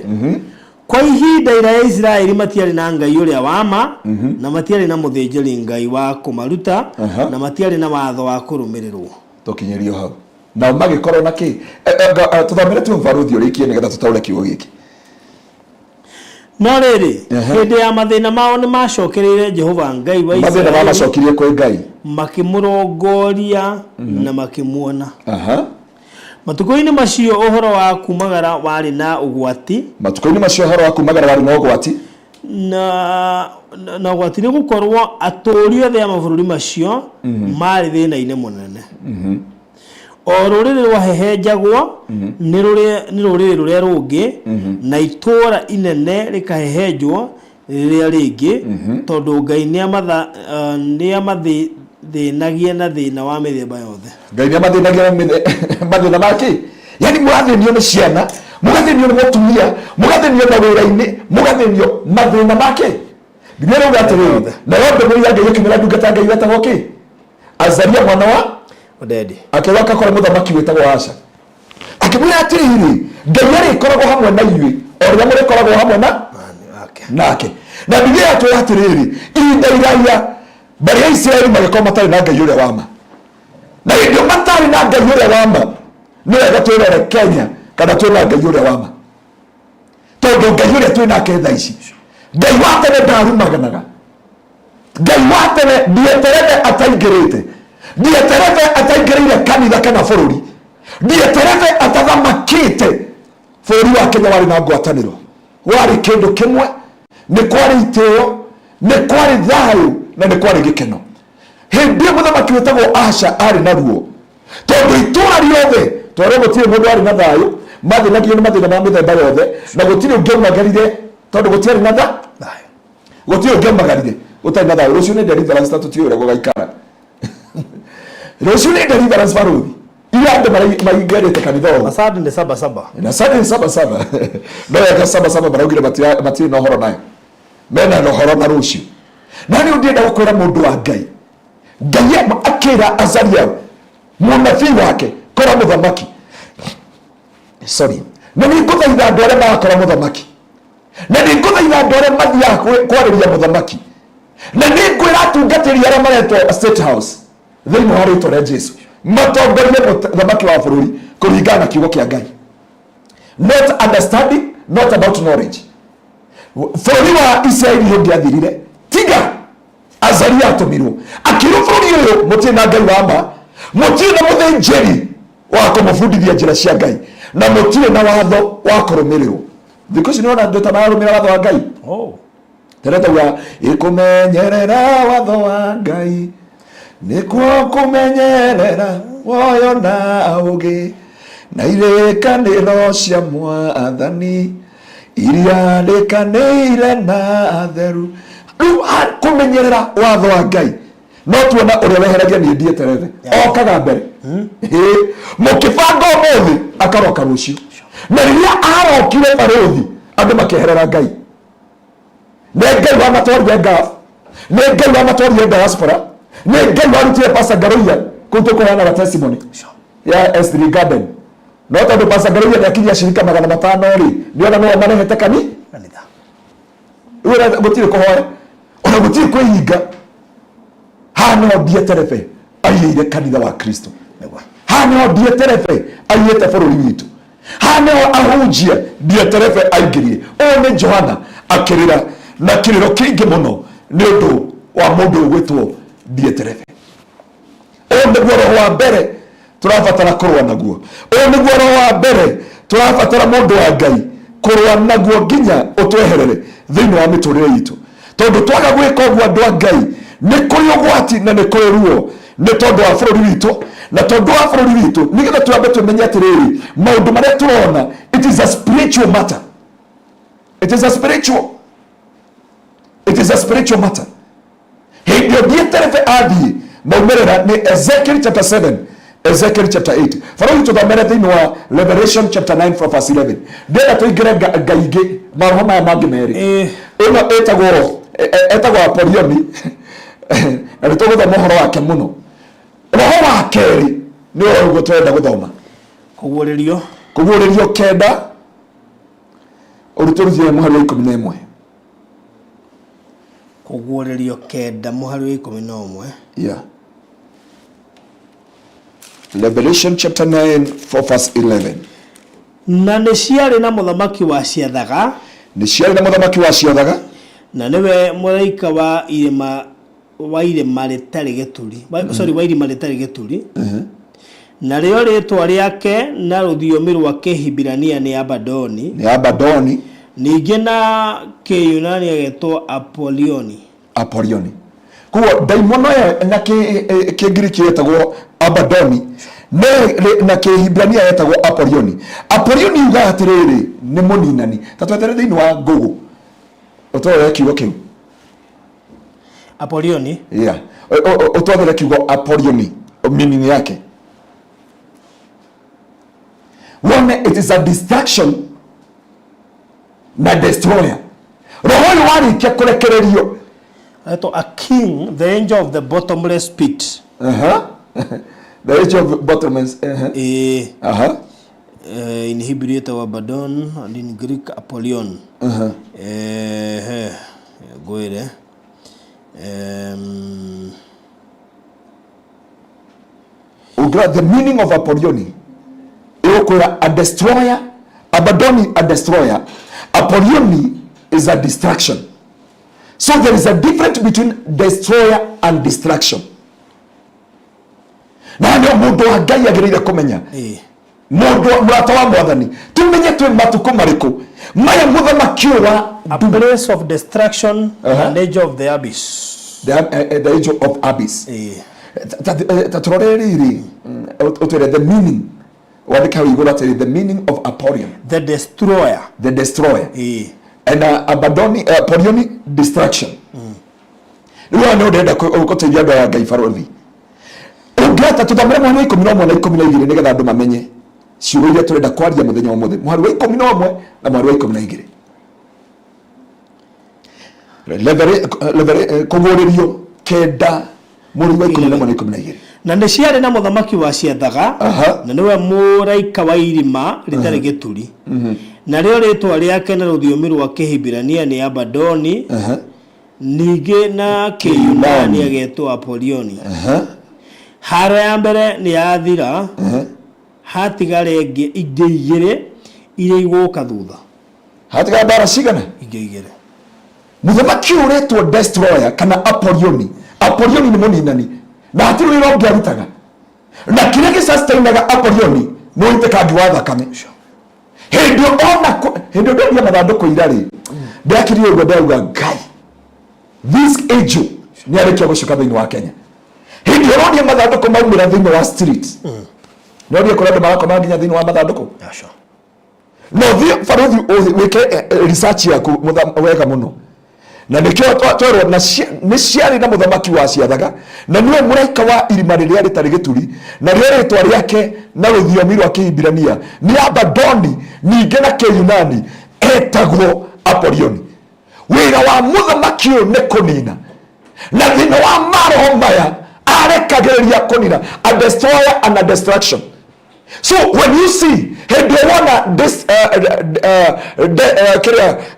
kwa ihinda iraya Israeli matiarĩ na Ngai ũrĩa wa ma na matiarĩ na mũthĩnjĩri Ngai wa kũmaruta na matiarĩ na watho wa kũrũmĩrĩrwo
tukinyerio hau na magikorwo na ki tuthomere tu mbaruthi urikie nigetha tutaure kiugo giki
no rĩrĩ hĩndĩ ya mathĩna mao nĩ macokereire Jehova Ngai wa Israeli
mathĩna macokirie kwĩ Ngai
makĩmũrongoria na makĩmuona matukũ-inĩ macio ũhoro wa kumagara warĩ na ũgwati
matukũ-inĩ macio ũhoro wa kumagara warĩ na ũgwati
na ũgwati nĩ gũkorwo atũũri othe a mabũrũri macio marĩ thĩna-inĩ mũnene o rũrĩrĩ rwahehenjagwo nĩ rũrĩrĩ rũrĩa rũngĩ na itũũra inene rĩkahehenjwo rĩrĩa rĩngĩ tondũ Ngai nĩamathĩnagia na thĩna wa mĩthemba yothe
Ngai nĩamathĩnagia mathĩna make yani mũgathĩnio nĩ ciana mũgathĩnio nĩ mũtumia mũgathĩnio na wĩra-inĩ mũgathĩnio mathĩna make Biblia ĩrauga atĩrĩrĩ na yothe mũrĩ Ngai akĩmera ndungata Ngai wetagwo kĩ Azaria mwana wa
Odedi
akiwaka kora muthamaki wetagwo Asa akimwira atiriri Ngai arĩkoragwo hamwe na inyuĩ o rĩrĩa mũrĩkoragwo hamwe nake na Biblia yatwĩra atĩrĩrĩ ihinda iraya bari ya Israeli magĩkorwo matarĩ na Ngai ũrĩa wa ma na hĩndĩ matarĩ na Ngai ũrĩa wa ma nĩ wega twĩrore Kenya kana twĩna Ngai ũrĩa wa ma tondũ Ngai ũrĩa twĩnake thaa ici Ngai wa tene ndarumaganaga Ngai wa tene ndieterete ataingĩrĩte ndieterete ataingĩrĩire kanitha kana bũrũri ndieterete atathamakĩte bũrũri wa Kenya warĩ na ngwatanĩro warĩ kĩndũ kĩmwe nĩ kwarĩ itĩo nĩ kwarĩ thayũ na nĩ kwarĩ gĩkeno hĩndĩ mũthamaki wetagwo Asa arĩ na ruo tondũ itũũra rĩothe twarĩ gũtirĩ mũndũ arĩ na thayũ mathĩnagio nĩ mathĩna ma mĩthemba yothe na gũtirĩ ũngĩaumagarire tondũ gũtiarĩ na thayũ gũtirĩ ũngĩaumagarire gũtarĩ na thayũ rũciũ nĩ deliverance tũtiũĩ ũrĩa gũgaikara rũciũ nĩ deliverance baruthi iria andũ maingĩrĩte kanitha o
Masadi nĩ saba
na Sunday nĩ saba no wega saba maraugire matirĩ na ũhoro nayo mena na ũhoro na rũciũ na nĩ ũndĩenda gũkwĩra mũndũ wa Ngai Ngai akĩra Azaria mũnabii wake kora mũthamaki na nĩ ngũthaitha andũ arĩa marakora mũthamaki na nĩ ngũthaitha andũ arĩa mathiaga kwarĩria mũthamaki na nĩ ngwĩra atungatĩri arĩa maretwo State House thĩinĩ wa rĩtwa rĩa Jesũ matongorie mũthamaki wa bũrũri kũringana na kiugo kĩa Ngai not understanding not about knowledge bũrũri wa Israeli hĩndĩ athirire tiga Azaria atũmirwo akĩrwo bũrũri ũyũ mũtirĩ na Ngai wa ma mũtirĩ na mũthĩnjĩri wa kũmũbundithia njĩra cia Ngai na mũtirĩ na watho wa kũrũmĩrĩrwo thikũ ici nĩwona andũ tamararũmĩra watho wa Ngai teretaga ĩkũmenyerera watho wa Ngai nĩkuo kũmenyerera woyo na ũgĩ na irĩkanĩro cia Mwathani iria rĩkanĩire na theru riu kumenyerera watho wa Ngai no tuona uria weheragia ni ndieterere okaga mbere mukibanga umuthi akaroka rucio na riria arokire baruthi andu makeherera Ngai ne Ngai wa matwarire ngaf ne Ngai wa matwarire diaspora ne Ngai wa rutire Pastor Garoia kuntu kuhana testimony ya S3 Garden no tondu Pastor Garoia ndakinya shirika 500 ri ndiona no marehete kanitha ura gutire kuhoya ona gutire kwihinga hano ndieterebe aiyire kanitha wa Kristo hano ndieterebe aiyete bururi witu hano ahunjia ndieterebe aingirie o ne Johana akirira na kiriro kingi muno ni undu wa mundu gwitwo ndieterebe o niguo roho wa mbere turabatara kurwa naguo o niguo roho wa mbere turabatara mundu wa Ngai kurwa naguo nginya utweherere thiini wa miturire yitu tondu twaga gwika uguo andu a Ngai ni kuri ugwati na ni kuri ruo ni tondu wa bururi witu na tondu wa bururi witu nigetha twambe tumenye atiriri maundu maria turona it is a spiritual matter it is a spiritual matter hindi ndieterebe athie maumerera ni Ezekiel chapter 7 Ezekiel chapter 8 farao tuthamere thiini wa Revelation chapter 9 from verse 11 ndenda tuingire ngaige maroho maya mangi meri ino etagwo Apolioni na nitugutha mohoro wake muno roho wa keri ni uguo twenda guthoma kuguririo kenda uruturuthie muhari wa 11
kuguririo kenda muhari wa 11
yeah Revelation chapter 9 for verse 11
na nĩ ciarĩ na mũthamaki wa ciathaga na niwe mũraika wa irima rĩtarĩ gĩturi sorry wa irima rĩtarĩ gĩturi na rĩo rĩtwa rĩake na rũthiomi rwa Kĩhibirania nĩ Abadoni ningĩ na Kĩyunani agĩtwo Apolioni
kuwa daimono na Kĩngiriki yetagwo Abadoni na Kĩhibirania yetagwo Apolioni uga atiriri ni muninani tatwetere thiini wa Google utore kiugo kiu
Apolioni
yeah utore kiugo Apolioni meaning yake one it is a distraction na destroyer roho warikia kurekererio
a king the angel of the bottomless pit
the angel of bottomless
in Hebrew it was Abaddon and in Greek Apollyon go there
the meaning of Apollyon a destroyer Abaddon a destroyer Apollyon is a distraction so there is a difference between destroyer and distraction na ndio mundu wa Ngai agirire kumenya mundu murata wa mwathani tumenye twe matuko mariku maya muthamaki wa
a place of destruction and edge of the abyss
the edge of abyss tatoreri utere the meaning what can we go to the meaning of Apollyon
the destroyer
and Apollyon distraction niwa no ndenda kuteithia andu a Ngai barothi ungata tuthamire mwana wa 11 na 12 nigetha andu mamenye ciugo iria turenda kwaria muthenya wa muthe mwari wa 11 na mwari wa 12 kuguririo kenda mwari wa 11 na 12
na nĩ ciarĩ na mũthamaki wa ciathaga na niwe mũraika wa irima rĩtarĩ gĩturi na rĩo rĩtwa rĩake na rũthiomi rwa Kĩhibirania nĩ Abadoni ningĩ na Kĩyunani agetwo Apolioni haro ya mbere nĩ yathira hatigare ingĩ igĩrĩ iria igũka thutha
hatigara bara cigana
igĩrĩ
muthamaki uretwo destroyer kana Apollyon ni muninani na hatiru iro ngiarutaga na kile gisastainaga Apollyon no itekangi wa thakame hindi ndio mathanduku irari ndakirie ugo ndauga Ngai this angel ni arĩkia gũcoka thĩinĩ wa Kenya hindi ũronia mathandũkũ maumĩra thĩinĩ wa street nĩoria kũrĩa andũ marakoma nginya thĩinĩ wa mathandũkũ no thiĩ barothi wĩke research yaku wega mũno na nikio twarwo na ni ciari na muthamaki wa ciathaga na niwe muraika wa irima riria ritari gituri na rio ritwa riake na ruthiomi rwa Kihibirania ni Abadoni, ninge na Kiyunani etagwo Apolioni. Wira wa muthamaki uyu ni kunina, na thina wa maroho maya arekagiriria kunina, a destroyer and a destruction. So when you see hindi wona this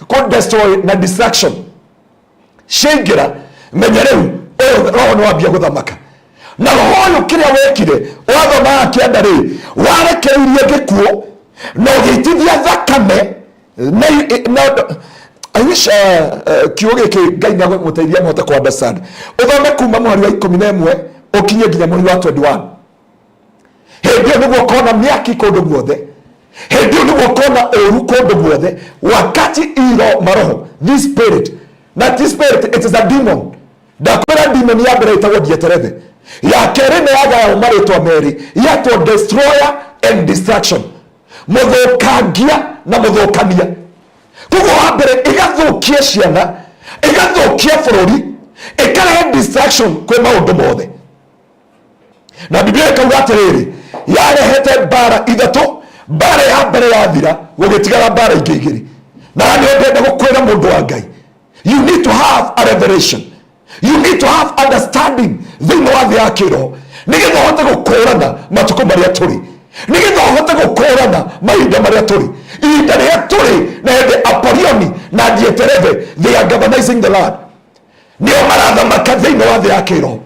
could destroy na destruction shingira menya riu roho no wambia guthamaka na roho kiria wekire wathoma akienda ri warekeirie gikuo no gitithia thakame na I wish kiuge ki Ngai na muteithia mote kwa understand uthome kuma mweri wa 11 ukinye nginya mweri wa 21. Hindi niguo kona miaki kundu guothe, hindi niguo kona oru kundu guothe, wakati iro maroho this spirit, not this spirit, it is a demon. Ndakwira demon ya mbere itagwo Dietereve, ya keri ne yaga maritwa meri yatwo destroyer and destruction, muthukangia na muthukania. Kugo wa mbere igathukia ciana, igathukia bururi, ikarehe distraction kwe maundu mothe. Na Biblia ikauga atiriri yarehete bara ithatu, bara ya mbere yathira gugitigara bara ingi igiri. Na ni ndenda gukwira mundu wa Ngai, you need to have a revelation, you need to have understanding thini wa thia kiro nigetha uhote gukurana matuko maria turi, nigetha uhote gukurana mahinda maria turi. Ihinda ria turi na hindi Apolioni na Dietereve, they are governizing the land. Nio marathamaka thini wa thia kiro,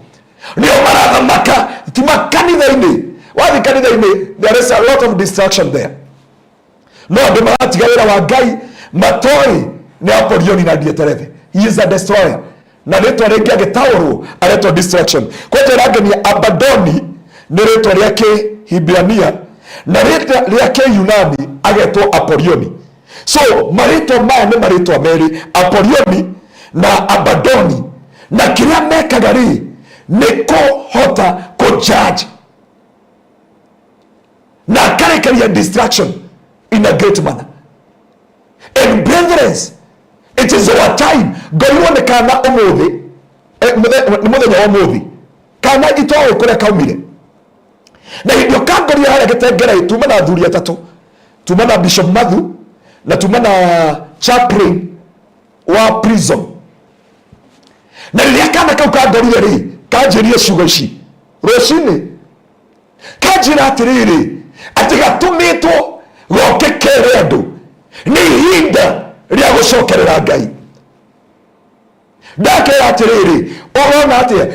nio marathamaka ti makanitha-ini. Wathi kanitha-ini there is a lot of distraction there. No andu maratiga wira wa Ngai matoi ni Apolioni na Dietereve. He is a destroyer. Na ritwa ringi agitaurwo aretwo distraction. Kwa njira ngeni Abadoni ni ritwa ria Kihibirania na ritwa ria Kiyunani agetwo Apolioni. So maritwa maya ni maritwa meri, Apolioni na Abadoni, na kiria mekaga ri ni kuhota kujudge na karekaria distraction in a great manner. And brethren, it is our time. Goiwone kana umuthi muthenya wa umuthi kana itoe kuria kaumire na hindio kangoria haria gitengera tuma na athuri atatu, tuma na Bishop Mathu na tuma na chaplain wa prison. Na riria kana kau kangoria ri kanjirie ciugo ici rucini kanjira atiriri ati gatumitwo goke kere andu ni ihinda ria gucokerera Ngai. Ndakera atiriri urona atia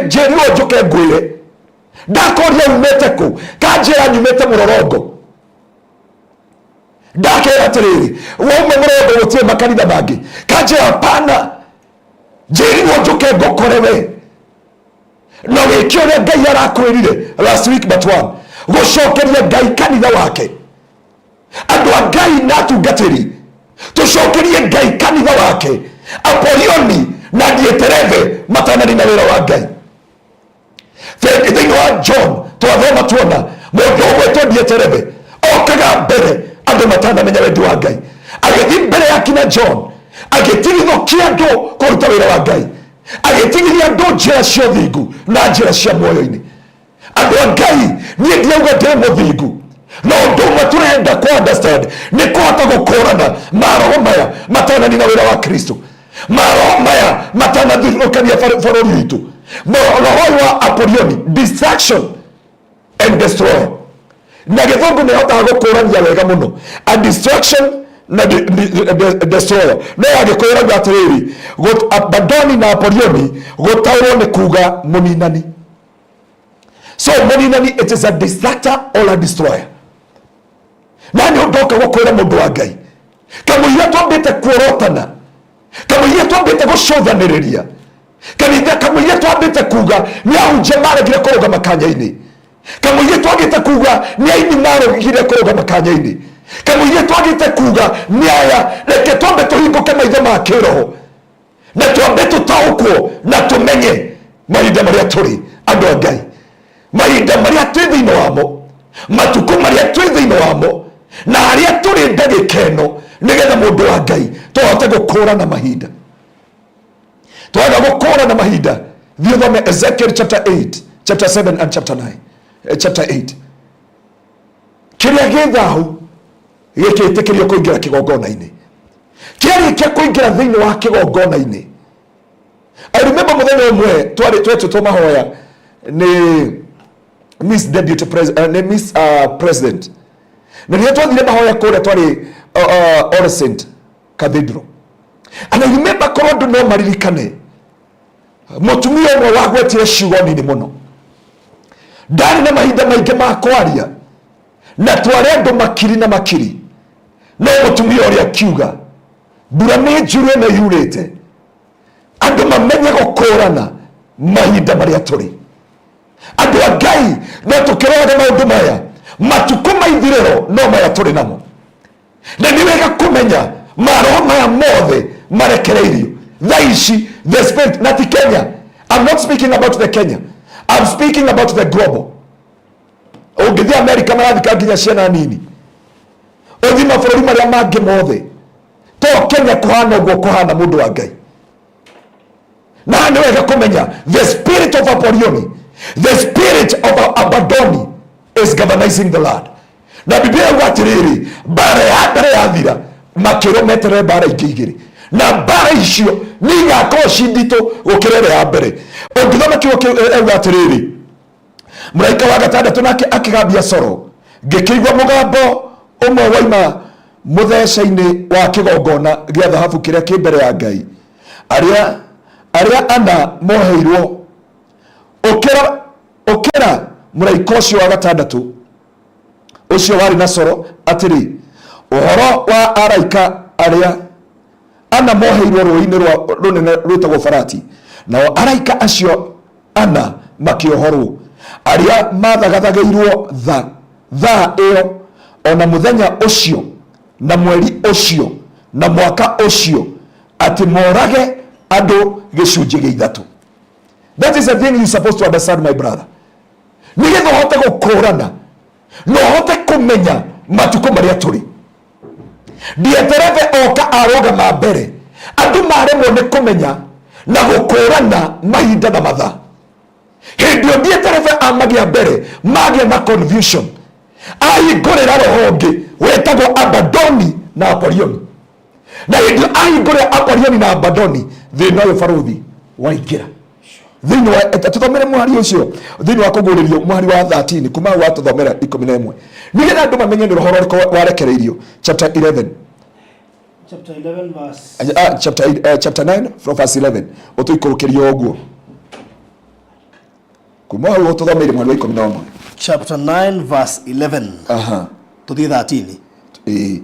njirwo njuke ngwire ndakoria umete ku kanjira nyumete murorongo. Ndakera atiriri waume murorongo gutie makanitha mangi kanjira pana njirwo njuke ngukorewe no wikio ria Ngai arakwirire last week but one gucokeria Ngai kanitha wake. Andu a Ngai na tungatiri tucokerie Ngai kanitha wake. Apolioni na Dietereve matanani na wira wa Ngai. Thini wa John twathoma tuona mundu ugwetwo Dietereve okaga mbere andu matanamenya wendi wa Ngai, agithi mbere ya kina John agitigithokia andu kuruta wira wa Ngai, agitigiria andu njira cia thingu na njira cia muoyo-ini. Andu a Ngai nie ndiauga ndi muthingu, no undu umwe turenda ku understand ni kuhota gukurana maroho maya matanani na wira wa Kristo, maroho maya matanathirukania bururi witu. Roho wa Apolioni distraction and destroy, na githungu ni hotaga gukurania wega muno a distraction na destroyer. No agikwira atiriri Abadoni na Apolioni gutaurwo ni kuga muninani. So muninani, it is a distractor or a destroyer. Nani undoka gukwira mundu wa Ngai kamuiria twambite kuorotana, kamuiria twambite gucũthanĩrĩria, kanitha kamuiria twambite kuga ni ahunjia maregire kũrũga makanya-inĩ, kamuiria twagite kuga ni aini maregire kũrũga makanya-inĩ, kamuiria twagite kuga ni aya reke twambe tũhingũke maitho ma kĩroho na twambe tũtaũkwo na tũmenye mahinda marĩa tũrĩ. Andũ a Ngai, mahinda marĩa twĩ thĩinĩ wamo, matuko marĩa twĩ thĩinĩ wamo, na harĩa tũrĩ ndagĩka ĩno nĩgetha mũndũ wa Ngai tũhote gũkũrana mahinda. Twaga gukora na mahinda. Thiĩ thome Ezekiel chapter 8, chapter 7 and chapter 9. Chapter 8. Kĩrĩa gĩthahu gĩkĩtĩkĩrio kũingĩra kĩgongona-inĩ. Kĩarĩkia kũingĩra thĩinĩ wa kĩgongona-inĩ. I remember mũthenya ũmwe twetwo tũmahoya nĩ Miss Deputy President, Miss President. Na rĩrĩa twathire mahoya kũrĩa twarĩ All Saint Cathedral. And I remember korwo andũ no maririkane mũtumia ũmwe wagwetire ciugo nini mũno. Ndarĩ na mahinda maingĩ ma kwaria na tware andũ makiri na makiri. No mũtumia ũrĩa akiuga mbura nĩ njuru ĩno yurĩte, andũ mamenye gũkũrana mahinda marĩa tũrĩ. Andũ a Ngai no tũkĩroraga maũndũ maya matukũ ma ithirĩro no maya tũrĩ namo. Na nĩ wega kũmenya maroho maya mothe marekereirio thaa ici the spirit na ti Kenya. I'm not speaking about the Kenya, I'm speaking about the global. Ũngĩthiĩ America marathika nginya ciana nini, ũthiĩ mabũrũri marĩa mangĩ mothe, to Kenya kũhana ũguo kũhana mũndũ wa Ngai. Na nĩ wega kũmenya the spirit of Apollyon, the spirit of Abaddon is galvanizing the land. Na Biblia yuga atĩrĩrĩ, mbara ya mbere yathira makĩrwo meterere mbara ingĩ igĩrĩ, na mbara icio nĩ igakorwo ci nditũ gũkĩra ĩrĩa ya mbere. Ũngĩthoma kiugo yuga atĩrĩrĩ, mũraika wa gatandatũ nake akĩgambia coro, ngĩkĩigua mũgambo ũmwe waima mũthece-inĩ wa kĩgongona gĩa thahabu kĩrĩa kĩ mbere ya Ngai, arĩa ana moheirwo ũkĩra mũraika ũcio wa gatandatũ ũcio warĩ na coro atĩrĩ, ũhoro wa araika arĩa ana moheirwo rũĩ-inĩ rũnene rwĩtagwo Farati. Nao araika acio ana makĩohorwo, arĩa mathagathagĩirwo thaa ĩyo ona mũthenya ũcio na mweri ũcio na mwaka ũcio, atĩ morage andũ gĩcunjĩ gĩa ithatũ. That is the thing you supposed to understand, my brother. Nĩgetha ũhote gũkũrana na ũhote kũmenya matukũ marĩa tũrĩ. Dietereve oka arogama mbere, andũ maremwo nĩ kũmenya na gũkũrana mahinda na mathaa. Hĩndĩ ĩyo Dietereve amagĩa mbere magĩa na confusion, ahingũrĩra roho ũngĩ wetagwo Abaddon na Apollyon. Na hĩndĩ ĩyo ahingũrĩra Apollyon na Abaddon, thĩna ũyũ barũthi waingĩra thĩinĩ wa tũthomere mũhari ũcio thĩinĩ wa kũgũrĩrio mũhari wa 13 kuma wa tũthomera 11, nĩgetha andũ mamenye nĩ roho rũrĩkũ warekereirio. Chapter 11 verse chapter 9 from verse 11 ũtũikũrũkĩrio ũguo kuma hau tũthomeire mũhari wa 11.
Chapter 9 verse 11 tuthi 13.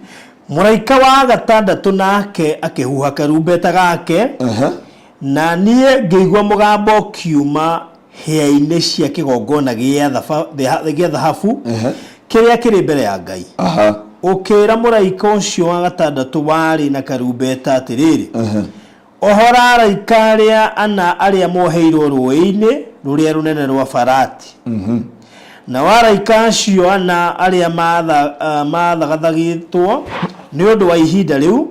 Mũraika wa gatandatũ nake akĩhuha karumbeta gake, na niĩ ngĩigua mũgambo kiuma hĩa-inĩ cia kĩgongona gĩa thahabu kĩrĩa kĩrĩ mbere ya Ngai. Ũkĩra mũraika ũcio wa gatandatũ warĩ na karumbeta atĩrĩrĩ, ohora araika arĩa moheirwo rũĩ-inĩ rũrĩa rũnene rwa Farati. Na waraika acio ana arĩa mathagathagĩtwo nĩ ũndũ wa ihinda rĩu,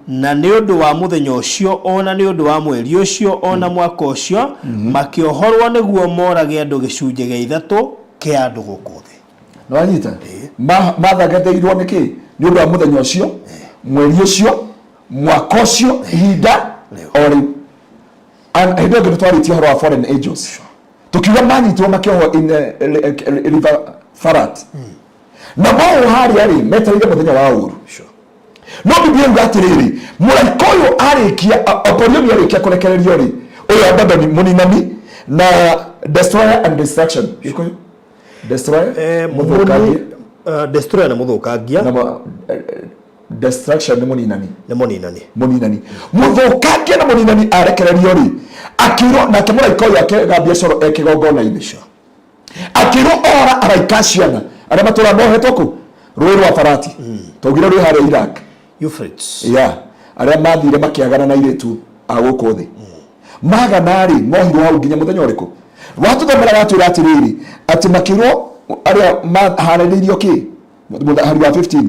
na nĩ ũndũ wa mũthenya ũcio, ona nĩ ũndũ wa mweri ũcio, ona mwaka ũcio, makĩohorwo nĩguo morage andũ gĩcunjĩ gĩa ithatũ kĩa andũ gũkũ thĩ.
No anyita mathagathĩirwo nĩkĩ? Nĩ ũndũ wa mũthenya ũcio, mweri ũcio, mwaka ũcio, ihinda o rĩu. Hĩndĩ ĩyo twarĩtie ũhoro wa fallen angels, tukiuga manyitwo makĩohwo in river Farati. Na mau harĩa rĩ metereire mũthenya wa ũru. No Biblia yuga atĩrĩrĩ, mũraika ũyũ arĩkia Apollyon arĩkia kũrekererio rĩ, ũyũ Abaddon mũninani na destroyer and destruction. Destroyer mũthũkangia,
destroyer na mũthũkangia,
na destruction nĩ mũninani.
Nĩ mũninani.
Mũninani. Mũthũkangia na mũninani arekererio rĩ, akĩrwo nake mũraika ũyũ akĩgambia coro kĩgongona-inĩ. Akĩrwo ora araika aciana arĩa matũra mohetwo kũ rũĩ rwa Farati. Twaugire rwĩ harĩa Iraq.
Euphrates.
Arĩa mathire makĩagana na airĩtu a gũkũ thĩ. Magana rĩ mohirwo hau nginya mũthenya ũrĩkũ? Watũthomera watwĩra atĩrĩrĩ, atĩ makĩrwo arĩa maharĩrĩirio kĩ? Mũthari wa 15.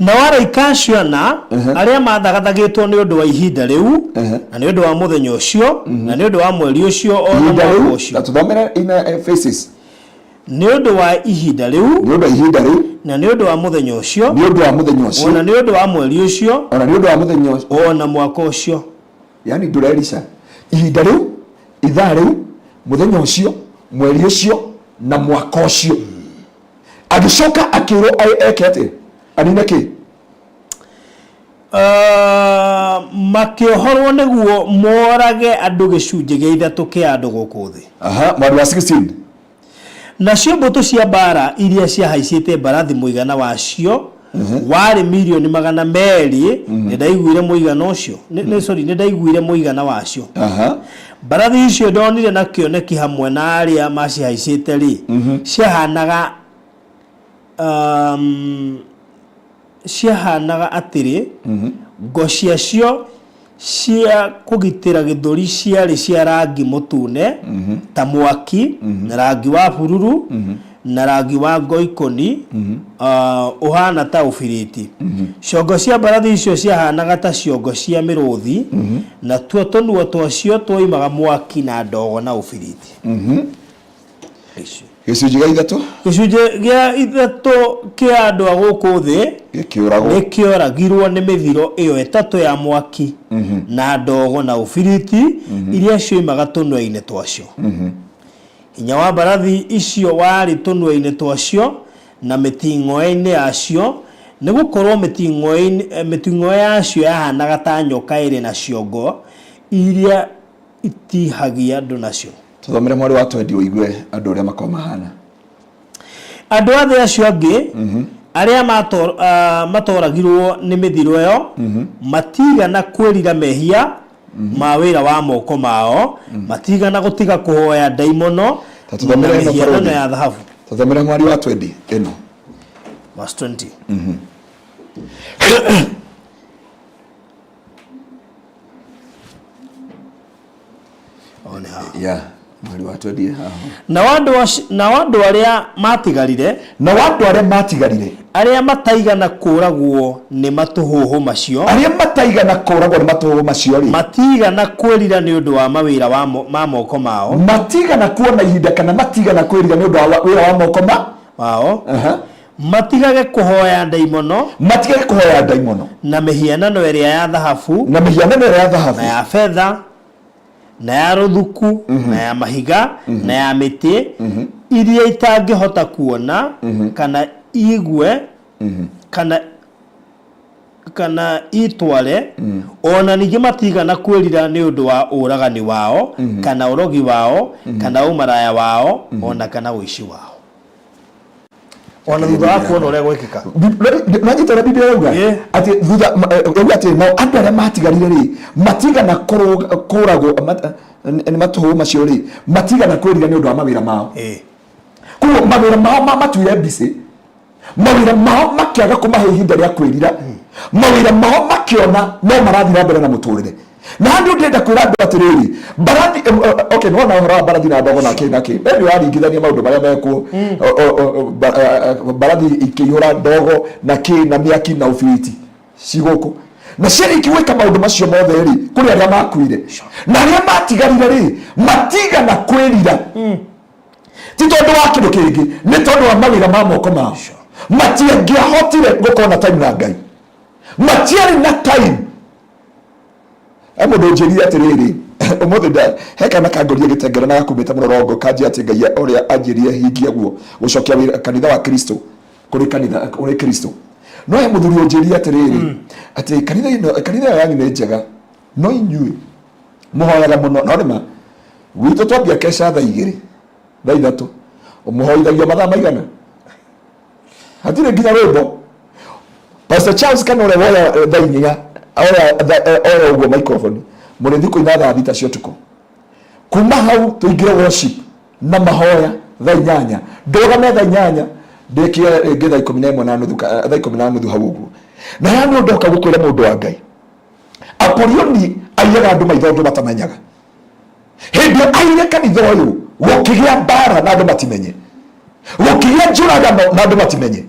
na wara ikashwana aria mathagathagitwo ni undu wa ihinda riu na ni undu wa muthenya ucio na ni undu wa mweri ucio ona mwaka ucio
na tuthomera ina faces
ni undu wa ihinda riu na ni undu wa muthenya ucio ona ni undu wa mweri ucio ona mwaka ucio
yani ndurerisha ihinda riu ithaa riu muthenya ucio mweri ucio na mwaka ucio agicoka akiro ekete anine ki
makiohorwo niguo morage andu gicunje gia ithatu kia andu guku thi
mweri wa 16
nacio mbutu cia mbara iria ciahaicite mbarathi muigana wacio wari milioni 200 ni ndaiguire muigana ucio ni ndaiguire muigana wacio mbarathi icio ndonire na kioneki hamwe na aria macihaicite ri ciahanaga ciahanaga atiri ngo ciacio cia kugitira githuri ciari cia rangi mutune ta mwaki na rangi wa bururu na rangi wa ngoikoni uhana ta ufiriti ciongo cia mbarathi icio ciahanaga ta ciongo cia miruthi na tuo tonuo twacio twoimaga mwaki na ndogo na ufiriti
gicunje
gia ithatu kia andu a guku thi gikioragirwo ni mithiro iyo etatu ya mwaki na ndogo na ufiriti iria cioimaga tunua-ini twacio hinya wa mbarathi icio wari tunua-ini twacio na miting'oe-ini yacio ni gukorwo miting'oe yacio yahanaga ta nyoka iri na ciongo iria itihagia andu nacio
tuthomere mwari wa 20 uigue andu aria makoma hana
andu athe acio angi aria matoragirwo ni mithiro iyo matigana kwirira mehia ma wira wa moko mao matigana gutiga kuhoya daimono na ya dhahabu
tuthomere mwari wa 20 eno
verse 20
yeah mwari wa 20
na wandu aria matigarire aria mataigana kuragwo ni matuhuhu macio matigana kwirira ni undu wa mawira wa moko mao
matigana kuona ihinda kana matigana kwirira ni undu wa wira wa moko
mao matigage kuhoya daimono na mihianano iria ya dhahabu
na
ya fedha na ya ruthuku na ya mahiga na ya miti iria itangihota kuona kana igwe kana itware ona ningi matigana kwirira ni undu wa uragani wao kana urogi wao kana umaraya wao ona kana uici wao ona thutha wa kuona uria gwikika
najitara biblia yauga ati thutha ati no andu aria matigarire ri matigana kuragwo ni matuhu macio ri matigana kwirira ni undu wa mawira mao kuo mawira mao matuire mbisi mawira mao makiaga kumahe ihinda ria kwirira mawira mao makiona no marathira mbere na muturire na andu ndenda kwira andu atiriri mbarathi okay no na hora mbarathi na ndogo na kinaki bebi waringithania maundu maria meko mbarathi ikiyura ndogo na na miaki na ufiriti ciguku na ciari ikiweka maundu macio mothe ri kuri aria makuire na aria matigarire ri matiga na kwirira ti tondu wa kindu kingi ni tondu wa mawira ma moko mao matiangihotire gukona time na Ngai matiari na time amundu njiri atiriri umuthe da heka makangoria gitengera na gakumita murorongo kanji ati Ngai uria anjirie hingia guo gucokia kanitha wa Kristo kuri kanitha uri Kristo no ya muthuri njiri atiriri ati kanitha yanyu ni njega no inyui muhoyaga muno no rima gwito twambia kesha thaa 2 thaa 3 umuhoithagia mathaa maigana hatire nginya rwimbo Pastor Charles kana ule woya thaa 4 oya ugo microphone muri thiko ina thaa 6 cia tuko kuma hau tuingire worship na mahoya thaa 8 ndogame thaa 8 ndekia ngetha 11 na nuthu thaa 10 na nuthu hau uguo na yani ndoka gukwira mundu wa Ngai Apolioni aiyaga andu maitho batamenyaga hindi aire kanitha uyu gukigia mbara na andu batimenye gukigia njuragano na andu batimenye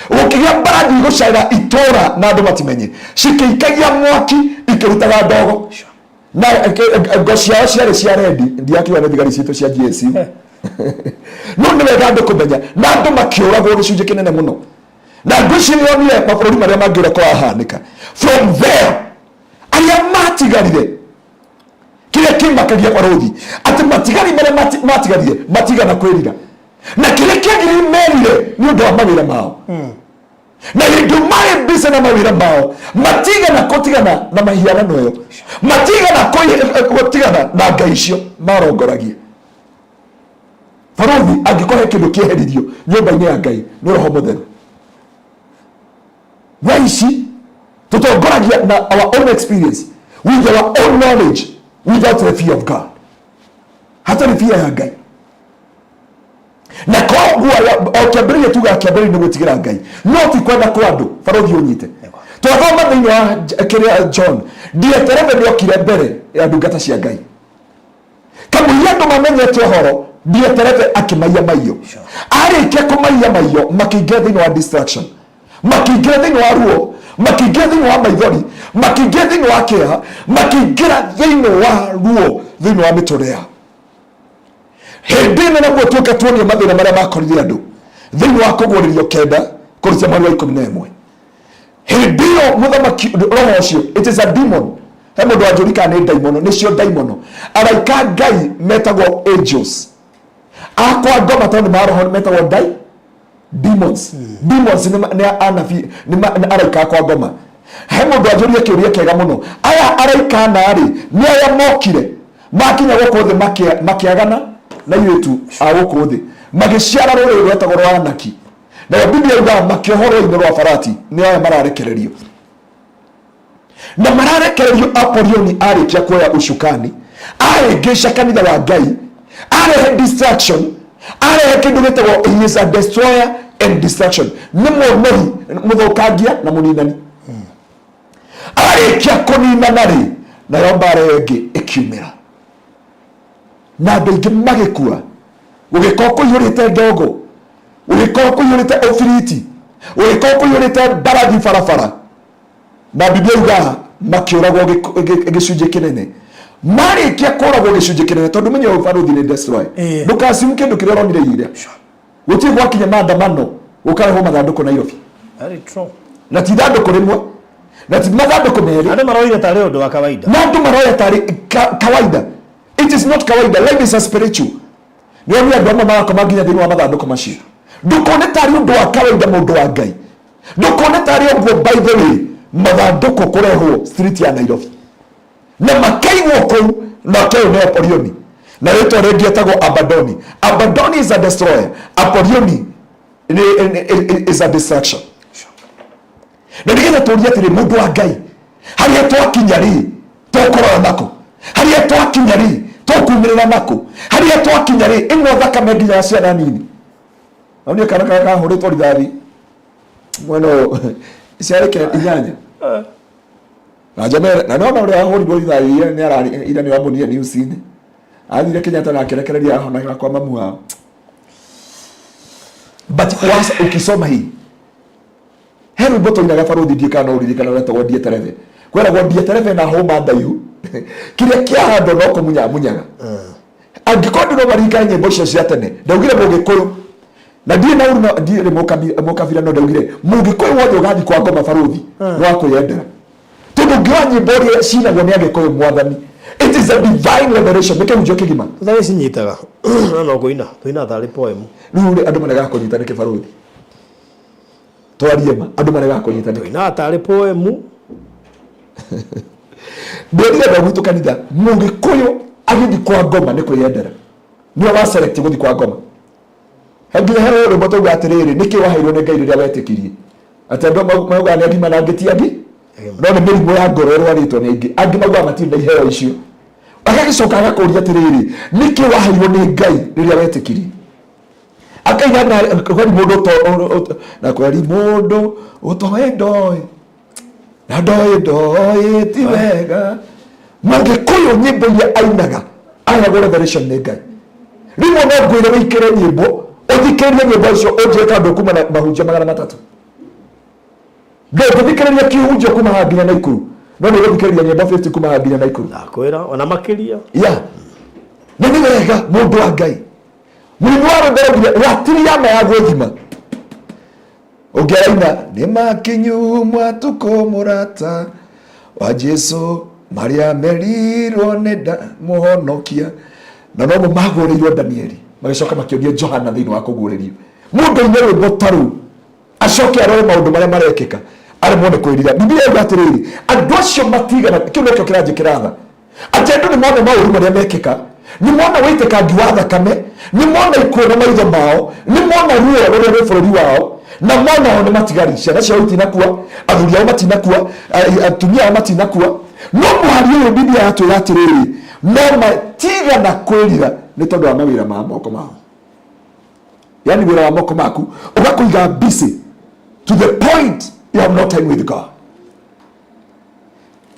Ukigia mbarathi gucaira itora na andu matimenye cikikagia mwaki ikirutaga ndogo na ngo ciao ciarĩ cia rendi ndiakiuga nĩ thigari citũ cia GSU no nĩ wega andũ kũmenya na andũ makĩũragwo gĩcunjĩ kĩnene mũno na ngwĩciria mabũrũri marĩa mangĩũra kwahanĩka from there arĩa matigarire kĩrĩa kĩmakagia barothi atĩ matigari marĩa matigarire matigana kwĩrira na kĩrĩa kĩagĩrĩire merire nĩ ũndũ wa mawĩra mao na hĩndĩ marĩ mbisa na mawĩra mao matigana kũtigana na mahianano ĩyo matigana kũtigana na ngai icio marongoragia barothi angĩkorwo kĩndũ kĩeheririo nyũmba-inĩ ya Ngai nĩ Roho Mũtheru waici tutongoragia na our own experience with our own knowledge without the fear of God hata ni fear ya Ngai na koguo okiambĩrĩria tuga kĩambĩrĩria nĩ gwĩtigĩra Ngai no ti kwenda kwa andũ barothi ũnyite twathoma thĩinĩ wa kĩrĩa John Dietereve nĩokire mbere ya ndungata cia Ngai kamũira andũ mamenyete ũhoro Dietereve akĩmaiya maiyo arĩkia kũmaiya maiyo makĩingĩra thĩinĩ wa distraction makĩingĩra thĩinĩ wa ruo makĩingĩra thĩinĩ wa maithori makĩingĩra thĩinĩ wa kĩeha makĩingĩra thĩinĩ wa ruo thĩinĩ wa mĩtũrĩ yao hĩndĩ ĩno naguo tuoka tuonie mathĩna marĩa makorire andũ thĩinĩ wa kũguũrĩrio kenda kũrutia mweri wa 11 hĩndĩ ĩyo mũthamaki roho ũcio it is a demon he mũndũ wanjũrika nĩ daimono nĩcio daimono araika Ngai metagwo angels akwa ngoma tondũ maroho metagwo demons demons nĩ anabi nĩ araika kwa ngoma he mũndũ wanjũria kĩũria kĩega mũno aya araika narĩ nĩ aya mokire makinya gũkũ thĩ makĩagana na yetu a gũkũ thĩ magĩciara rũrĩrĩ rwetagwo rwa Anaki na Biblia yuga makĩohorwo igũrũ wa barati nĩ aya mararekererio na mararekererio Apolioni arĩkia kuoya ucukani arĩngĩca kanitha wa Ngai arehe distraction arehe kĩndũ gĩtagwo he is a destroyer and destruction nĩ mũnori mũthũkangia na mũninani arĩkia kũninana rĩ nayo mbara ĩngĩ ĩkiumĩra na andũ aingĩ magĩkua gũgĩkorwo kũiyũrĩte ndogo gũgĩkorwo kũiyũrĩte ofiriti gũgĩkorwo kũiyũrĩte mbarathi barabara na Biblia yuga makĩũragwo gĩcunjĩ kĩnene marĩkia kũragwo gĩcunjĩ kĩnene tondũ menye barothi nĩ destroy ndũkasimu kĩndũ kĩrĩa ũronire ira gũtirĩ gwakinya maandamano ũkarehwo mathandũkũ Nairobi na ti ithandũkũ rĩmwe na ti mathandũkũ merĩ
andũ maroire tarĩ ũndũ wa kawaida
na andũ maroire tarĩ kawaida it is not kawaida life is a spiritual nĩo nĩ andũ amwe magakoma nginya thĩinĩ wa mathandũkũ macio ndũkone tarĩ ũndũ wa kawaida mũndũ wa Ngai ndũkone tarĩ ũguo by the way mathandũkũ kũrehwo street ya Nairobi na makaigwo kũu na kĩu nĩ Apolioni na rĩtwa rĩngĩ etagwo Abadoni. Abadoni is a destroyer, Apolioni is a destruction. Na nĩgetha tũũrie atĩrĩ mũndũ wa Ngai harĩa twakinya rĩ tũkorora nako harĩa twakinya rĩ tũkumĩrĩra nako harĩa twakinya rĩ ĩno thakame nginya ya ciana nini aunĩ kana kahũrĩtwo rithathi mweno ciarĩkĩra inyanya na jamera na no ũrĩa ahũrirwo rithathi ira nĩ wambonire news-inĩ athire Kenyatta na akĩrekereria ahonaga kwa mamu wao. But once ukisoma hii heru boto ina gabarothi ndikana uririkana wetagwo Dietereve kwera Dietereve na homa ndayu kiria kiahando no kũmunyaga angĩkorwo no marika nyĩmbo cio cia tene ndaugire mũgĩkũyũ na ndiĩ na uruna ndiĩ mũkabira no ndaugire mũgĩkũyũ wothe ũgathi kwa ngoma barothi no akũyendera tondũ ngĩwa nyĩmbo iria cinagwo nĩ agĩkũyũ mwathani. It is a divine revelation. Meke mjoke gima.
Thawe sinyitaga. No kuina. Tuina thari poem.
Rure andu marega kunyita nike barothi. Twariema andu marega kunyita nike.
Tuina thari poem.
Ndĩrire ndagwitũ kanitha mũgĩkũyũ agĩthi kwa ngoma nĩ kwĩyendera. Nĩo wa select gũthi kwa ngoma. Hangire hero rwĩmbo tauga atĩrĩrĩ nĩkĩ waheirwo nĩ Ngai rĩrĩa wetĩkirie. Atĩ andũ mauga nĩ agima na ngĩti angĩ. No nĩ mĩrimũ ya ngoro ĩrwarĩtwo nĩ aingĩ. Angĩ mauga matirĩ na iheo icio. Agagicoka agakũria atĩrĩrĩ nĩkĩ waheirwo nĩ Ngai rĩrĩa wetĩkirie. Akaiga na kwari mũndũ to na kwari mũndũ ũtoe ndoĩ na ndoĩ ti wega mũgĩkũyũ nyĩmbo iria ainaga ayagwo revelation nĩ Ngai. Rĩmwe no ngwĩre wĩkĩre nyĩmbo ũthikĩrie nyĩmbo icio ũnjĩka andũ kuma na mahunjia 300 ndũngĩthikĩrĩria kĩhunjio kuma haha nginya Naikuru no nĩ ũgũthikĩrĩria nyĩmbo 50 kuma haha nginya Naikuru
nakwĩra ona makĩria
na nĩ wega mũndũ wa Ngai mũrimũ wa rũmbere watiria ma ya gwĩthima ũngĩaraina nĩ makinyu mwatũkũ mũrata wa Jesu marĩa merirwo nĩ mũhonokia na no magũrĩirwo Danieli magĩcoka makĩonia Johana thĩinĩ wa kũguũrĩrio mũndũ-inĩ rwĩmbo ta rũu acoke arore maũndũ marĩa marekĩka aremwo nĩ kwĩrira Biblia yuga atĩrĩrĩ andũ acio matigana kĩu nĩkĩo kĩranjĩkĩra tha atĩ andũ nĩ mona maũru marĩa mekĩka nĩ mona wĩitĩkangi wa thakame nĩ mona ikuũ na maitho mao nĩ mona ruo rũrĩa rwĩ bũrũri wao na mona o nĩ matigari ciana ciao itinakua athuri ao matinakua atumia ao matinakua no mũhari ũyũ Biblia yatwĩra atĩrĩrĩ no matigana kwĩrira nĩ tondũ wa mawĩra ma moko mao yani wĩra wa moko maku ũgakũiga busy to the point you have no time with God.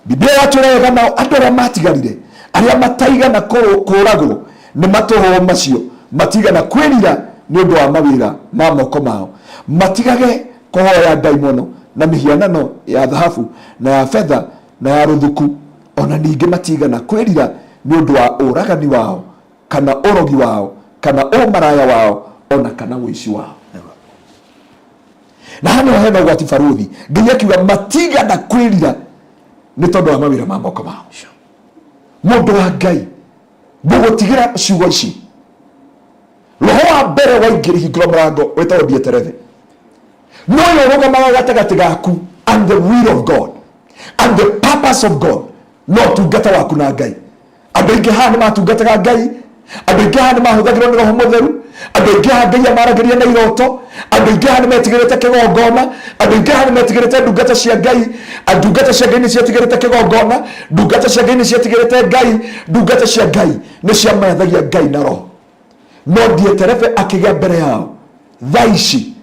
Biblia yatwĩra wega nao andũ arĩa matigarire arĩa mataigana kũragwo nĩ matũhũ macio matigana kwĩrira nĩ ũndũ wa mawĩra ma moko mao matigage kũhoya Ngai mũno na mĩhianano ya thahabu na ya fedha na ya rũthuku ona ningĩ matigana kwĩrira nĩ ũndũ wa ũragani wao kana ũrogi wao kana ũmaraya wao ona kana ũici wao na hano hena ũgwati baruthi nginya kiuga matigana kwĩrira nĩ tondũ wa mawĩra ma moko mao mũndũ wa Ngai ngũgũtigĩra ciugo ici roho wa mbere waingĩra hingũra mũrango wĩtagwo Dietereve no yo ũrũgamaga gatagatĩ gaku and the will of God and the purpose of God no tungata waku na Ngai andũ aingĩ haha nĩ matungataga Ngai andũ aingĩ haha nĩ mahũthagĩrwo nĩ roho mũtheru andũ aingĩ haha Ngai amaragĩria na iroto andũ aingĩ haha nĩ metigĩrĩte kĩgongona andũ aingĩ haha nĩ metigĩrĩte ndungata cia Ngai ndungata cia Ngai nĩ ciatigĩrĩte kĩgongona ndungata cia Ngai nĩ ciatigĩrĩte Ngai ndungata cia Ngai nĩ ciamathagia Ngai na roho no Dietereve akĩgĩa mbere yao thaa ici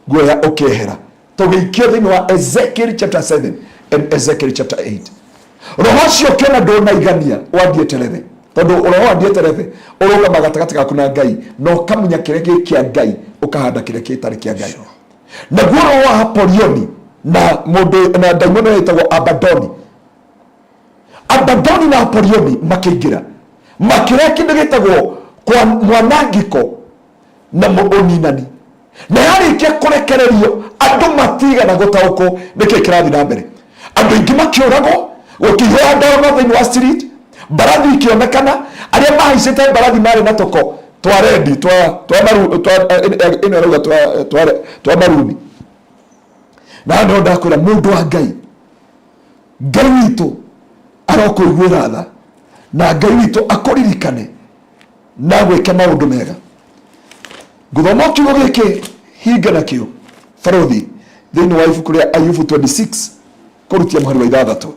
guoya ũkĩehera tũgĩikio thĩinĩ wa Ezekiel chapter 7 and Ezekiel chapter 8 roho ũcio kĩona ndũnaigania wa Dietereve tondũ roho wa Dietereve ũrũgama gatagatĩ gaku na Ngai no ũkamunya kĩrĩa gĩ kĩa Ngai ũkahanda kĩrĩa gĩtarĩ kĩa Ngai naguo roho wa Apolioni na mũndũ na ndaimono wĩtagwo Abadoni na Apolioni makĩingĩra makĩrĩa kĩndũ gĩtagwo kwa mwanangĩko na mũũninani na yarĩkia kũrekererio andũ matigana gũtaũkwo nĩkĩĩ kĩrathiĩ na mbere andũ aingĩ makĩũragwo gũkĩihũra ndawa thĩinĩ wa street mbarathi ikĩonekana arĩa mahaicĩte mbarathi marĩ na toko twa rendi twa maruni na no ndakwĩra mũndũ wa Ngai Ngai witũ arokũiguĩra tha na Ngai witũ akũririkane na gwĩka maũndũ mega gũthoma kiugo gĩkĩ hinga nakĩo barothi thĩinĩ wa ibuku rĩa Ayubu 26 kũrutia mũhari wa 6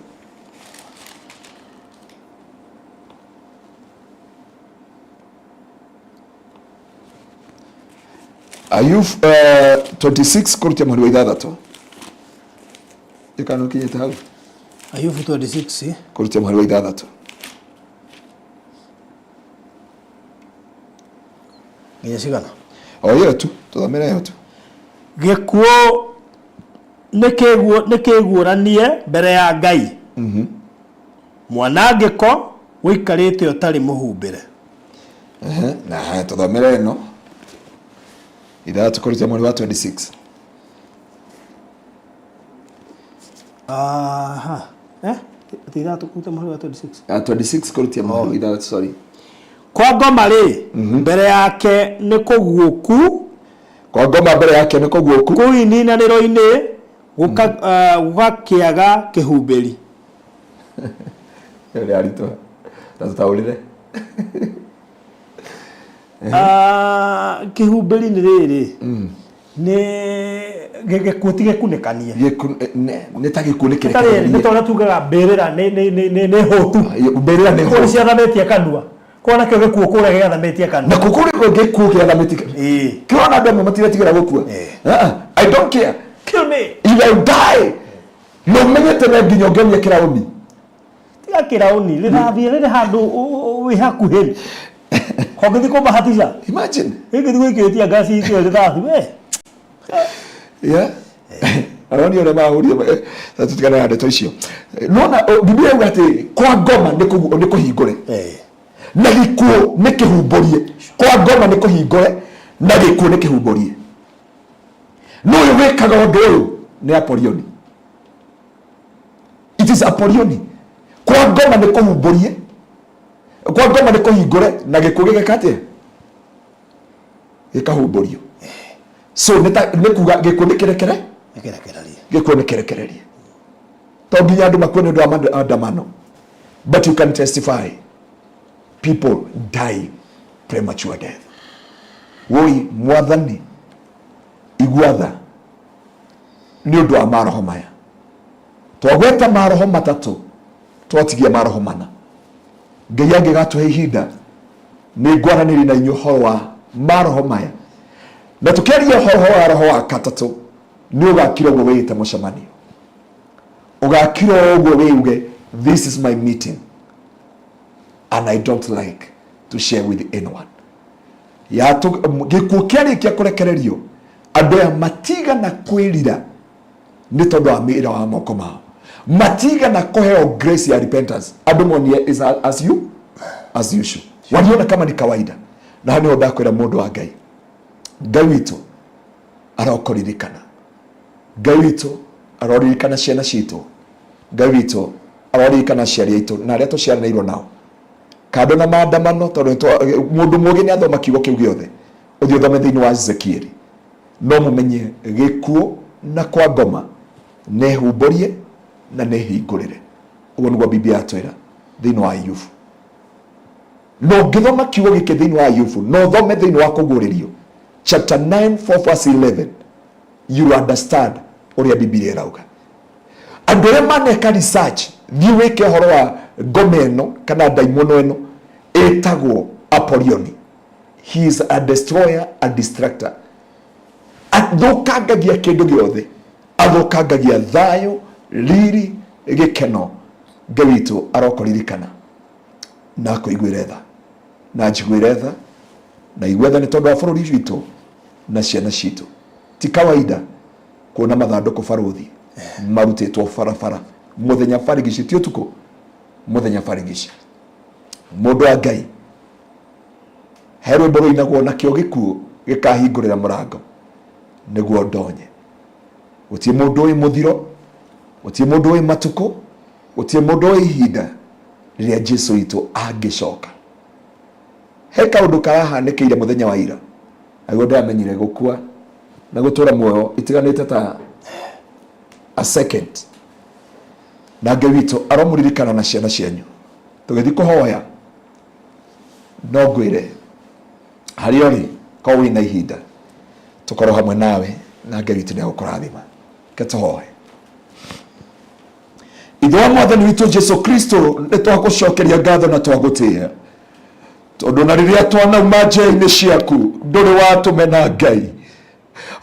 Ayubu 26 kũrutia mũhari wa 6 ĩkanukinyĩte hau
Ayubu 26
kũrutia mũhari wa 6
nginya cigana
oyo tu tũthomere yo tu
gĩkuũ nĩkĩguũranie mbere ya Ngai mwanangĩko wĩikarĩte ũtarĩ mũhumbĩre
na tũthomere ĩno 6 kũrutia mũhari wa 26
Tithatu kurutia mũhari wa 26
26 kũrutia mũhari wa 6 sorry
kwa ngoma rĩ mbere yake nĩ kũguũku
kwa ngoma mbere yake nĩ kũguũku
kũininanĩro-inĩ gũgakĩaga kĩhumbĩri
nĩ aritũ na tũtaũrire
kĩhumbĩri nĩ rĩrĩ nĩ gĩkuũ ti gĩkunĩkanie
nĩ ta gĩkuũ nĩ
nĩ tondũ tugaga mbĩrĩra nĩ hũtu
mbĩrĩra nĩ hũtu
ciathamĩtie kanua kwana kĩo gĩkuũ kũrĩa gĩathamĩtie kanua
na kũkũrĩ gĩkuũ gĩathamĩtie kĩrona andũ amwe matiretigĩra gũkua I don't care
kill me
if I die no menyete na nginya ũngĩonia kĩraũni
tiga kĩraũni rĩrathiĩ rĩrĩ handũ wĩ hakuhĩ hongĩthi kũmahatica
imagine
gĩkĩthi gwĩkĩrĩtia ngasi icio rĩrathiĩ
Aroni ole mahuria tutikana na ndeto icio. Nona Biblia yuga ati kwa ngoma ni kuhingure. Na gikuo ni kihumburie. Kwa ngoma ni kuhingure na gikuo ni kihumburie. No yo wekaga undu uyu ni Apolioni. It is Apolioni. Kwa ngoma ni kuhumburie. Kwa ngoma ni kuhingure na gikuo gigekate. Gikahumburio. So nikuga gikuo ni kirekere. Gikuo ni kirekererie. To nginya andu makwene ndu andamano. But you can testify. People die premature death. Woi mwathani igwatha ni undu wa maroho maya. Twagweta maroho matatu twatigia maroho mana. Ngai angigatuhe ihinda ni ngwaraniri na inyu horo wa maroho maya. Na tukiaria horo wa roho wa katatu ni ugakira uguo wite mucemanio. Ugakira uguo wiuge this is my meeting and I don't like to share with anyone. Ya tu gikuo kiarikia kurekererio andu ya matiga na kwirira ni tondu wa mira wa moko mao. Matiga na kuheo grace ya repentance. Andu monie is as usual. Waliona kama ni kawaida. Na hani odakwira mundu wa Ngai. Ngai witu arokoririkana. Ngai witu aroririkana ciana citu. Ngai witu aroririkana ciari itu na aria tuciaranirwo nao. Kando na maandamano tondu mundu mugi ni athoma kiugo kiu giothe. Uthio thome thiini wa Ezekiel. No mumenye gikuo na kwa ngoma ne humburie na ne hingurire. Uguo niguo Biblia yatwira thiini wa Ayubu. No ngithoma kiugo giki thiini wa Ayubu, no thome thiini wa kuguririo. Chapter 9 4 verse 11. You will understand uria Biblia irauga. Andu aria maneka research thiĩ wĩke horo wa ngoma ĩno kana daimono ĩno ĩtagwo Apolioni. He is a destroyer, a distractor. Athukangagia kĩndũ gĩothe. Athukangagia thayũ, riri, gĩkeno. Ngai witũ arokoririkana na kũiguĩre tha. Na njiguĩre tha na igwetha nĩ tondũ wa bũrũri witũ na ciana citũ. Ti kawaida kuona mathandũkũ baruthi marutĩtwo barabara muthenya barigici ti utuko muthenya barigici. Mundu wa Ngai herwe mboro inagwo na kĩo gĩkuo gĩkahingũrĩra mũrango nĩguo ndonye. Gũtirĩ mũndũ ũĩ mũthiro, gũtirĩ mũndũ ũĩ matukũ, gũtirĩ mũndũ ũĩ ihinda rĩrĩa Jesũ witũ angĩcoka. He kaũndũ karahanĩkĩire mũthenya wa ira. Aguo ndamenyire gũkua na gũtũra muoyo itiganĩte ta a second. Na Ngai witũ aromuririkana na ciana cianyu. Tũgĩthiĩ kũhoya no ngwĩre harĩa ũrĩ ko wĩna ihinda tũkorwo hamwe nawe na Ngai witũ nĩagũkũrathima. Ke tũhoye. Ithe wa Mwathani witũ Jesũ Kristo nĩtwagũcokeria ngatho na twagũtĩĩa tondũ na rĩrĩa twanauma njĩra-inĩ ciaku ndũrĩ watũmena Ngai.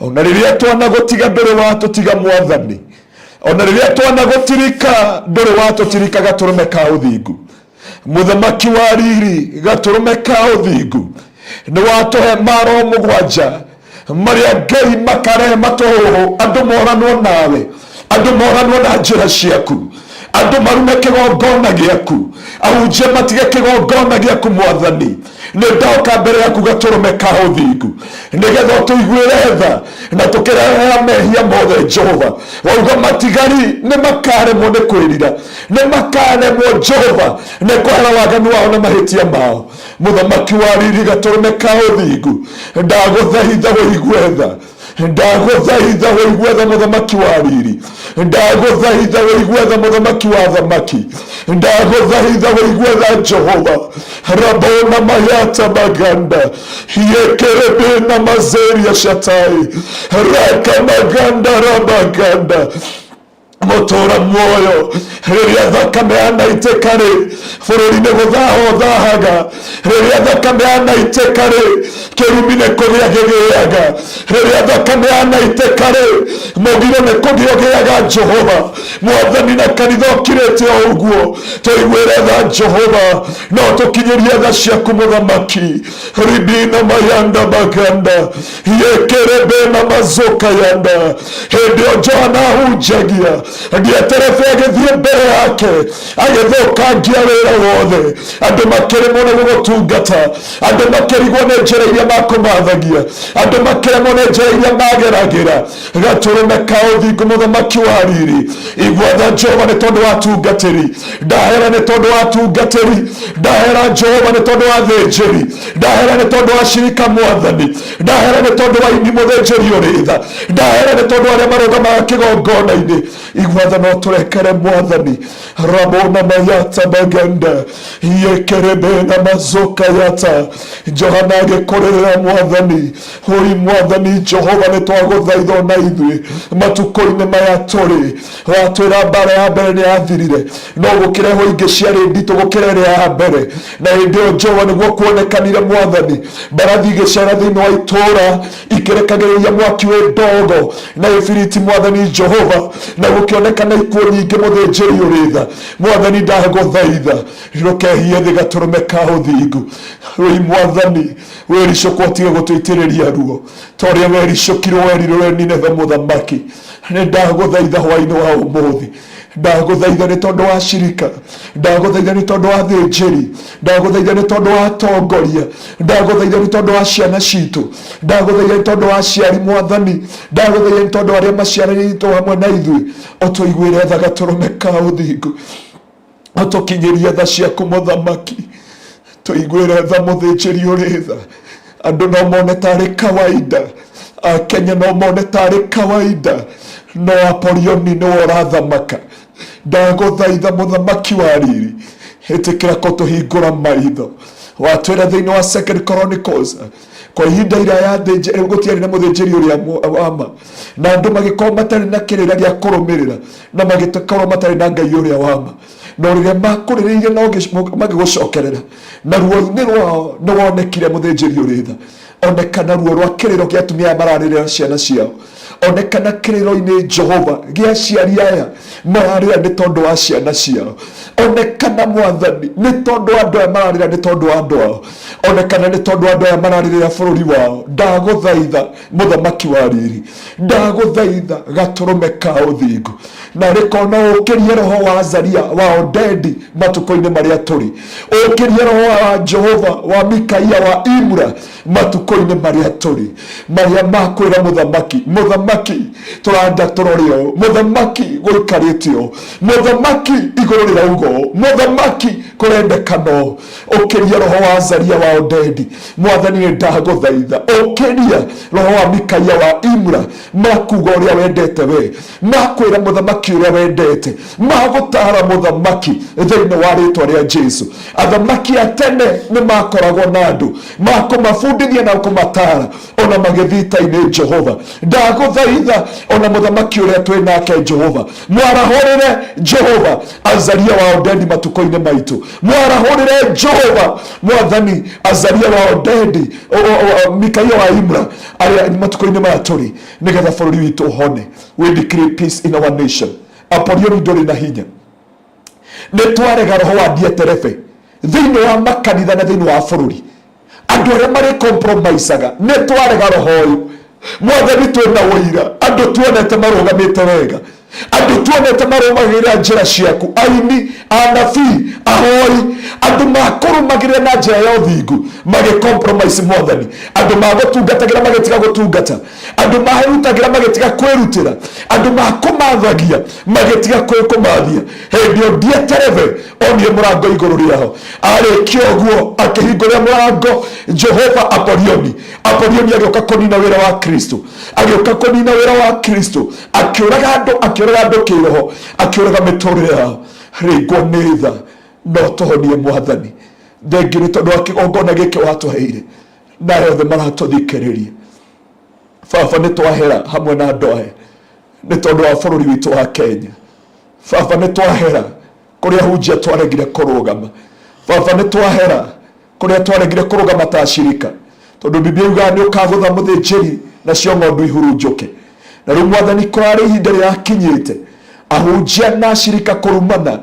Ona rĩrĩa twanagũtiga ndũrĩ watũtiga Mwathani. Ona rĩrĩa twanagũtirika ndũrĩ watũtirika gatũrũme ka ũthingu. Mũthamaki wa riri gatũrũme ka ũthingu nĩ watũhe maroho mũgwanja marĩa Ngai makarehe matũhũhũ andũ moranwo nawe, andũ moranwo na njĩra ciaku, andũ marume kĩgongona gĩaku, ahunjia matige kĩgongona gĩaku Mwathani. Nĩ ndoka mbere yaku gatũrũme ka ũthingu nĩgetha tũiguĩre tha na tũkĩrehe mehia mothe Jehova. Wauga matigari nĩ makaremwo nĩ kwĩrira, nĩ makaremwo Jehova nĩ kwara waganu wao na mahĩtia mao. Mũthamaki wa riri gatũrũme ka ũthingu ndagũthaitha wĩigue tha, ndagũthaitha wĩigue tha mũthamaki wa riri, ndagũthaitha wĩigue tha mũthamaki wa thamaki, ndagũthaitha wĩigue tha Jehova. Rabona mayata maganda yekerebe na mazeri ya shatai raka maganda rabaganda mutura muoyo riria thakame anaitĩka rĩ bũrũri-inĩ gũthahothahaga riria thakame anaitĩka rĩ kĩrumi nĩ kũgĩa gĩgĩaga riria thakame anaitĩka rĩ mũgiro nĩ kũgĩa gĩaga Jehova Mwathani na kanitha ũkirĩte o ũguo tũiguĩre tha Jehova no tũkinyĩrie tha ciaku mũthamaki ribina mayanda baganda yekerebena mazoka yanda hĩndĩ ĩyo Johana ahunjagia ndieterefe agĩthiĩ mbere yake agĩthũkangia wĩra wothe andũ makĩremwo nĩ gũgũtungata andũ makĩrigwo nĩ njĩra iria makũmathagia andũ makĩremwo nĩ njĩra iria mageragĩra gatũrũme ka ũthingu mũthamaki wa riri igwatha Jehova nĩ tondũ wa tungatĩri ndahera nĩ tondũ wa tungatĩri ndahera Jehova nĩ tondũ wa thĩnjĩri ndahera nĩ tondũ wa shirika Mwathani ndahera nĩ tondũ wa ini mũthĩnjĩri ũrĩ tha ndahera nĩ tondũ arĩa marũgamaga kĩgongona-inĩ igwatha no tũrekere Mwathani rabona mayata baganda yekerebena mazoka yata Johana agĩkũrĩrĩra Mwathani hũri Mwathani Jehova nĩ twagũthaitha na ithuĩ matukũ-inĩ maya tũrĩ watwĩra mbara ya mbere nĩ yathirire no gũkĩrehwo ingĩ ciarĩ nditũ gũkĩra ĩrĩa ya mbere na hĩndĩ ĩyo Jehova nĩguo kuonekanire Mwathani mbarathi igĩcera thĩinĩ wa itũũra ikĩrekagĩrĩria mwaki wĩ ndogo na ibiriti Mwathani Jehova na gũkĩonekana ikuũ nyingĩ mũthĩnjĩri ũrĩ tha Mwathani ndagũthaitha rũkehie thĩ gatũrũme ka ũthingu wĩ Mwathani wĩricũkwo ũtige gũtũitĩrĩria ruo ta ũrĩa wericũkirwo werirwo Nineve mũthamaki nĩ ndagũthaitha hwaĩ-inĩ wa ũmũthĩ ndagũthaitha nĩ tondũ wa shirika ndagũthaitha nĩ tondũ wa thĩnjĩri ndagũthaitha nĩ tondũ wa atongoria ndagũthaitha nĩ tondũ wa ciana citũ ndagũthaitha nĩ tondũ wa aciari Mwathani ndagũthaitha nĩ tondũ arĩa maciarĩtwo hamwe na ithuĩ ũtũiguĩre tha gatũrũme ka ũthingu ũtũkinyĩrie tha ciaku mũthamaki tũiguĩre tha mũthĩnjĩri ũrĩ tha andũ no mone tarĩ kawaida Kenya no mone tarĩ kawaida no Aporioni nĩwe ũrathamaka ndagũthaitha mũthamaki wa riri ĩtĩkĩra kũtũhingũra maitho watwĩra thĩinĩ wa 2 Chronicles kwa ihinda iraya gũtiarĩ na mũthĩnjĩri ũrĩa wa ma na andũ magĩkorwo matarĩ na kĩrĩra gĩa kũrũmĩrĩra na magĩkorwo matarĩ na Ngai ũrĩa wa ma no rĩrĩa makũrĩrĩire no magĩgũcokerera na ruo-inĩ rwao nĩ wonekire mũthĩnjĩri ũrĩ tha onekana ruo rwa kĩrĩro gĩa atumia mararĩrĩra ciana ciao onekana kĩrĩro-inĩ Jehova gĩa aciari aya mararĩra nĩ tondũ wa ciana ciao onekana Mwathani nĩ tondũ andũ aya mararĩra nĩ tondũ wa andũ ao onekana nĩ tondũ andũ aya mararĩrĩra bũrũri wao ndagũthaitha mũthamaki wa riri ndagũthaitha gatũrũme ka ũthingu na rĩkona ũkĩrie roho wa Azaria wa Odedi matukũ-inĩ marĩa tũrĩ ũkĩrie roho wa Jehova wa Mikaia wa Imra matukũ-inĩ marĩa tũrĩ marĩa makwĩra mũthamaki tũranda tũrorĩo mũthamaki gũikarĩtio mũthamaki igũrũ rĩraugo mũthamaki kũrendekano ũkĩria roho wa Azaria wa Odedi Mwathani nĩ ndagũthaitha ũkĩria roho wa Mikaia wa Imra makuga ũrĩa wendete we makwĩra mũthamaki ũrĩa wendete magũtara mũthamaki thĩinĩ wa rĩtwa rĩa Jesu athamaki a tene nĩ makoragwo na andũ makũmabundithia na kũmatara ona magĩthita-inĩ Jehova ndagũthaitha ona mũthamaki ũrĩa twĩ nake Jehova mwarahũrĩre Jehova Azaria wa Odedi matukũ-inĩ maitũ mwarahũrĩre Jehova Mwathani Azaria wa Odedi Mikaia wa Imra arĩa matukũ-inĩ maya tũrĩ nĩgetha bũrũri witũ ũhone we decree peace in our nation Aporioni ndũrĩ na hinya nĩ twarega roho wa ndieterefe thĩinĩ wa makanitha na thĩinĩ wa bũrũri andũ arĩa marĩ compromisaga nĩ twarega roho ũyũ Mwathani twĩna ũira andũ tuonete marũgamĩte wega andũ tuonete marũmagĩrĩra njĩra ciaku aini anabii ahoi andũ makũrũmagĩrĩra na njĩra ya ũthingu magĩcompromise Mwathani andũ magũtungatagĩra magĩtiga gũtungata andũ marutagĩra magĩtiga kwĩrutĩra andũ makũmathagia magĩtiga kwĩkũmathia hĩndĩ ĩyo ndietereve onie mũrango igũrũ rĩao arĩkia ũguo akĩhingũrĩra mũrango Jehova Aporioni agĩũka kũnina wĩra wa Kristo agĩũka kũnina wĩra wa Kristo akĩũraga andũ kĩroho akĩũraga mĩtũrĩre yao rĩngwo nĩ tha no tũhonie Mwathani thengiũ nĩ tondũ wa kĩgongona gĩkĩ watũheire na yothe maratũthikĩrĩria Baba nĩ twahera hamwe na andũ aya nĩ tondũ wa bũrũri witũ wa Kenya Baba nĩ twahera kũrĩa hunjia twaregire kũrũgama. Baba nĩ twahera kũrĩa twaregire kũrũgama ta acirika, tondũ Biblia yugaga nĩ ũkagũtha mũthĩnjĩri nacio ng'ondu ihurunjũke. Na rĩu Mwathani kũrarĩ ihinda rĩrakinyĩte ahunjia na acirika kũrumana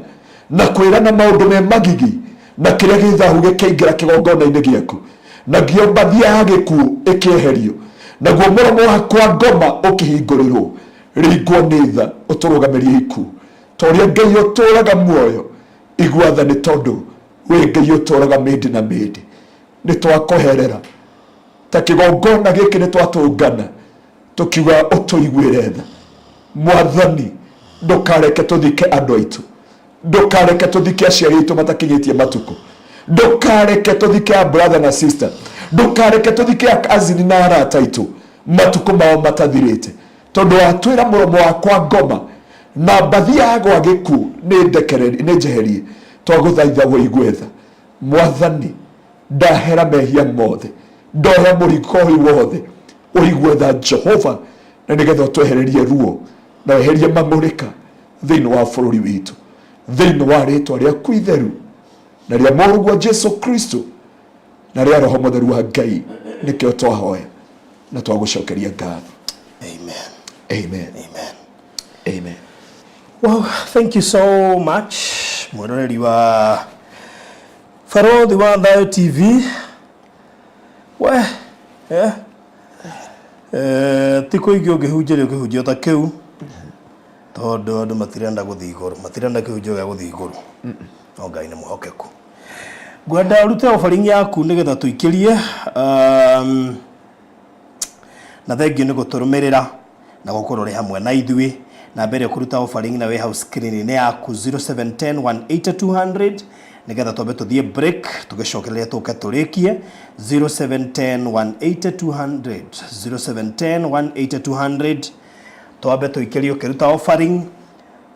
na kwĩrana maũndũ me magigi na kĩrĩa gĩthahu gĩkĩingĩra kĩgongona-inĩ gĩaku, na ngĩo mbathia ya gĩkuũ ĩkĩeherio, naguo mũromo wakwa ngoma ũkĩhingũrĩrwo. Ringwo nĩ tha ũtũrũgamĩrie ikuũ, ta ũrĩa Ngai ũtũũraga muoyo. Igua tha nĩ tondũ wĩ Ngai ũtũũraga mĩndĩ na mĩndĩ. Nĩ twakũherera ta kĩgongona gĩkĩ nĩ twatũngana tũkiuga ũtũiguĩre tha. Mwathani ndũkareke tũthike andũ aitũ, ndũkareke tũthike aciari aitũ matakinyĩtie matukũ, ndũkareke tũthike a brother na sister, ndũkareke tũthike a cousin na arata aitũ matukũ mao matathirĩte, tondũ watwĩra mũromo wakwa ngoma na mbathi ya gwa gĩkuũ nĩ njeherie. Twagũthaitha wĩigue tha. Mwathani ndahera mehia mothe, ndoya mũrigo ũyũ wothe, ũigue tha Jehova, na nĩgetha ũtwehererie ruo na weherie mang'ũrĩka thĩinĩ wa bũrũri witũ, thĩinĩ wa rĩtwa rĩaku itheru na rĩa mũrũguo Jesu Kristo na rĩa Roho Mũtheru wa Ngai nĩkĩo twahoya na twagũcokeria ngatho.
Amen.
Amen.
Amen.
Amen.
Well, thank you so much mwĩroreri wa Barothi wa Thayo TV. Tiko igĩ ũngĩhunjio ta kĩu, tondũ andũ matirenda gũthiĩ igũrũ, matirenda kĩhunjio gĩa gũthiĩ igũrũ. No Ngai nĩ mũhokeku. Ngwenda ũrute offering yaku nĩgetha tũikĩrie, na thengiũ nĩ gũtũrũmĩrĩra na gũkorwo rĩ hamwe na ithuĩ. Na mbere kũruta offering na wĩ hau screen-inĩ yaku 0710 180 200 nĩgetha twambe tũthiĩ break, tũgĩcokereria tũke tũrĩkie. 0710 180 200 0710 180 200 twambe tũikĩrie ũkĩruta offering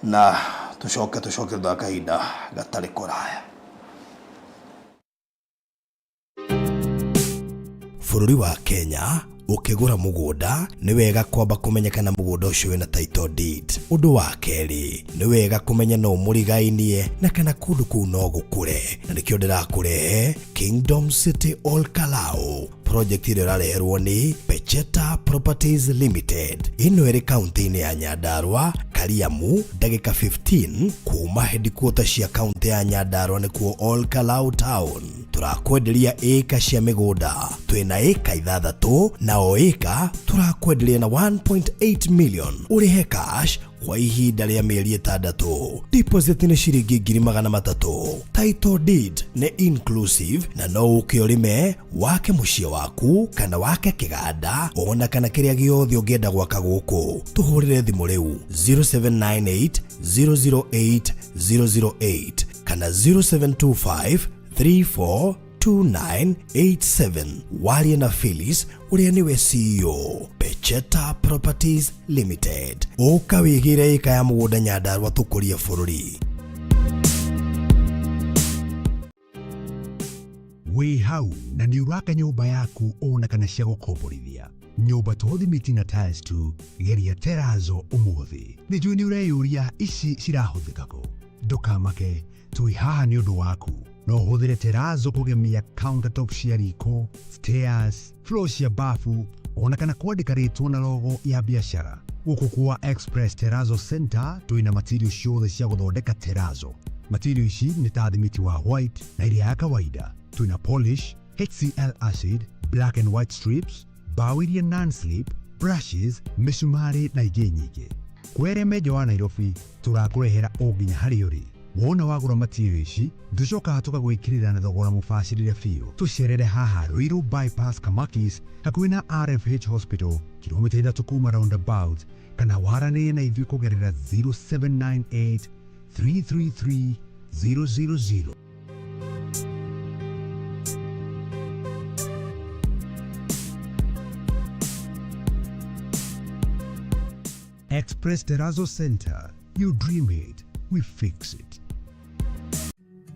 na tũcoke thutha kahinda gatarĩ kũraya.
Bũrũri wa Kenya ukigura mugunda ni wega kwamba kumenyekana mugunda ucio wina title deed. Undu wa keri ni wega kumenya no murigainie na kana kundu kuu no gukure, na nikio ndirakurehe Kingdom City Ol Kalou project ile rareherwo ni Pecheta Properties Limited. Ino eri kaunti-ini ya Nyandarua, Kariamu, ndagika 15 kuma headquarter cia kaunti ya Nyandarua nikuo Ol Kalou Town. Turakwenderia eka cia migunda, twina eka 6 na o eka turakwenderia na 1.8 million. Urihe cash kwa ihinda rĩa mĩeri 6. Deposit ni ciringi 300,000. Title deed ni inclusive na no ukiorime wake muciĩ waku kana wake kĩganda ona kana kĩrĩa gĩothe ũngĩenda gwaka gũkũ. Tuhũrĩre thimũ rĩu 0798 008 008 kana 0725 342987. warie na Phyllis uria niwe CEO Pecheta Properties Limited. Uka wigire eka ya mugunda Nyandarua tukurie bũrũri.
Wĩ hau na nĩ ũraka nyũmba yaku ona kana cia gũkomborithia. Nyũmba to thimiti na tiles tu, geria Terrazzo ũmũthĩ. Nĩ njũĩ nĩ ũreyũria ici cirahũthĩka kũ. Ndũkamake, tũi haha nĩ ũndũ waku. No ũhũthĩre Terrazzo kũgemia countertop cia riko, stairs, floor cia bafu, ona kana kwandĩka rĩtwa na logo ya biashara. Gũkũ kwa Express Terrazzo Center twĩna material ciothe cia gũthondeka Terrazzo. Material ici nĩ ta thimiti wa white na iria ya kawaida. Twĩna polish, HCl acid, black and white strips, bao iria non-slip, brushes, misumari na ingĩ nyingĩ. Kwere meja wa Nairobi turakũrehera o nginya harĩa ũrĩ. Wona wagũra material ici, tũcokaga tũgagwĩkĩrĩra na thogora mũbacĩrĩre biũ. Tũcerere haha Ruiru bypass Kamakis hakuhĩ na RFH Hospital, kilomita 3 kuma roundabout, kana waranĩrie na ithuĩ kũgerera 0798 333 000. Express Terrazzo Center. You dream it, we fix it.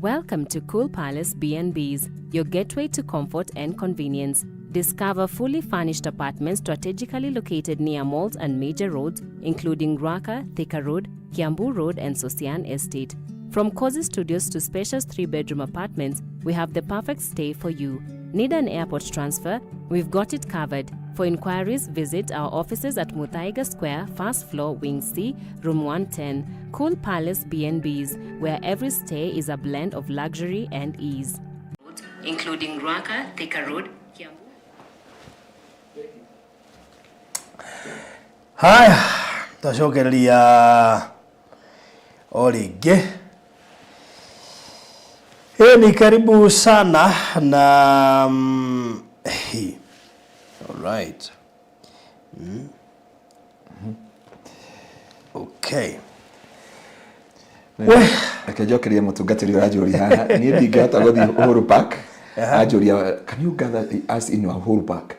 Welcome to Cool Palace B&Bs, your gateway to comfort and convenience. Discover fully furnished apartments strategically located near malls and major roads, including Ruaka, Thika Road, Kiambu Road and Sosian Estate. From cozy studios to spacious 3-bedroom apartments, we have the perfect stay for you. Need an airport transfer? We've got it covered. For inquiries, visit our offices at Muthaiga Square, first floor, Wing C, room 110. Cool Palace B&Bs, where every stay is a blend of luxury and ease. Including Ruaka, Thika Road, Kiambu.
Haya, tashokereria oringi. Ni karibu sana na all right. Okay.
Akejokeria mutungatiri urajuri haha ni ndingehota guthi Uhuru Park ajuria can you gather us in your Uhuru Park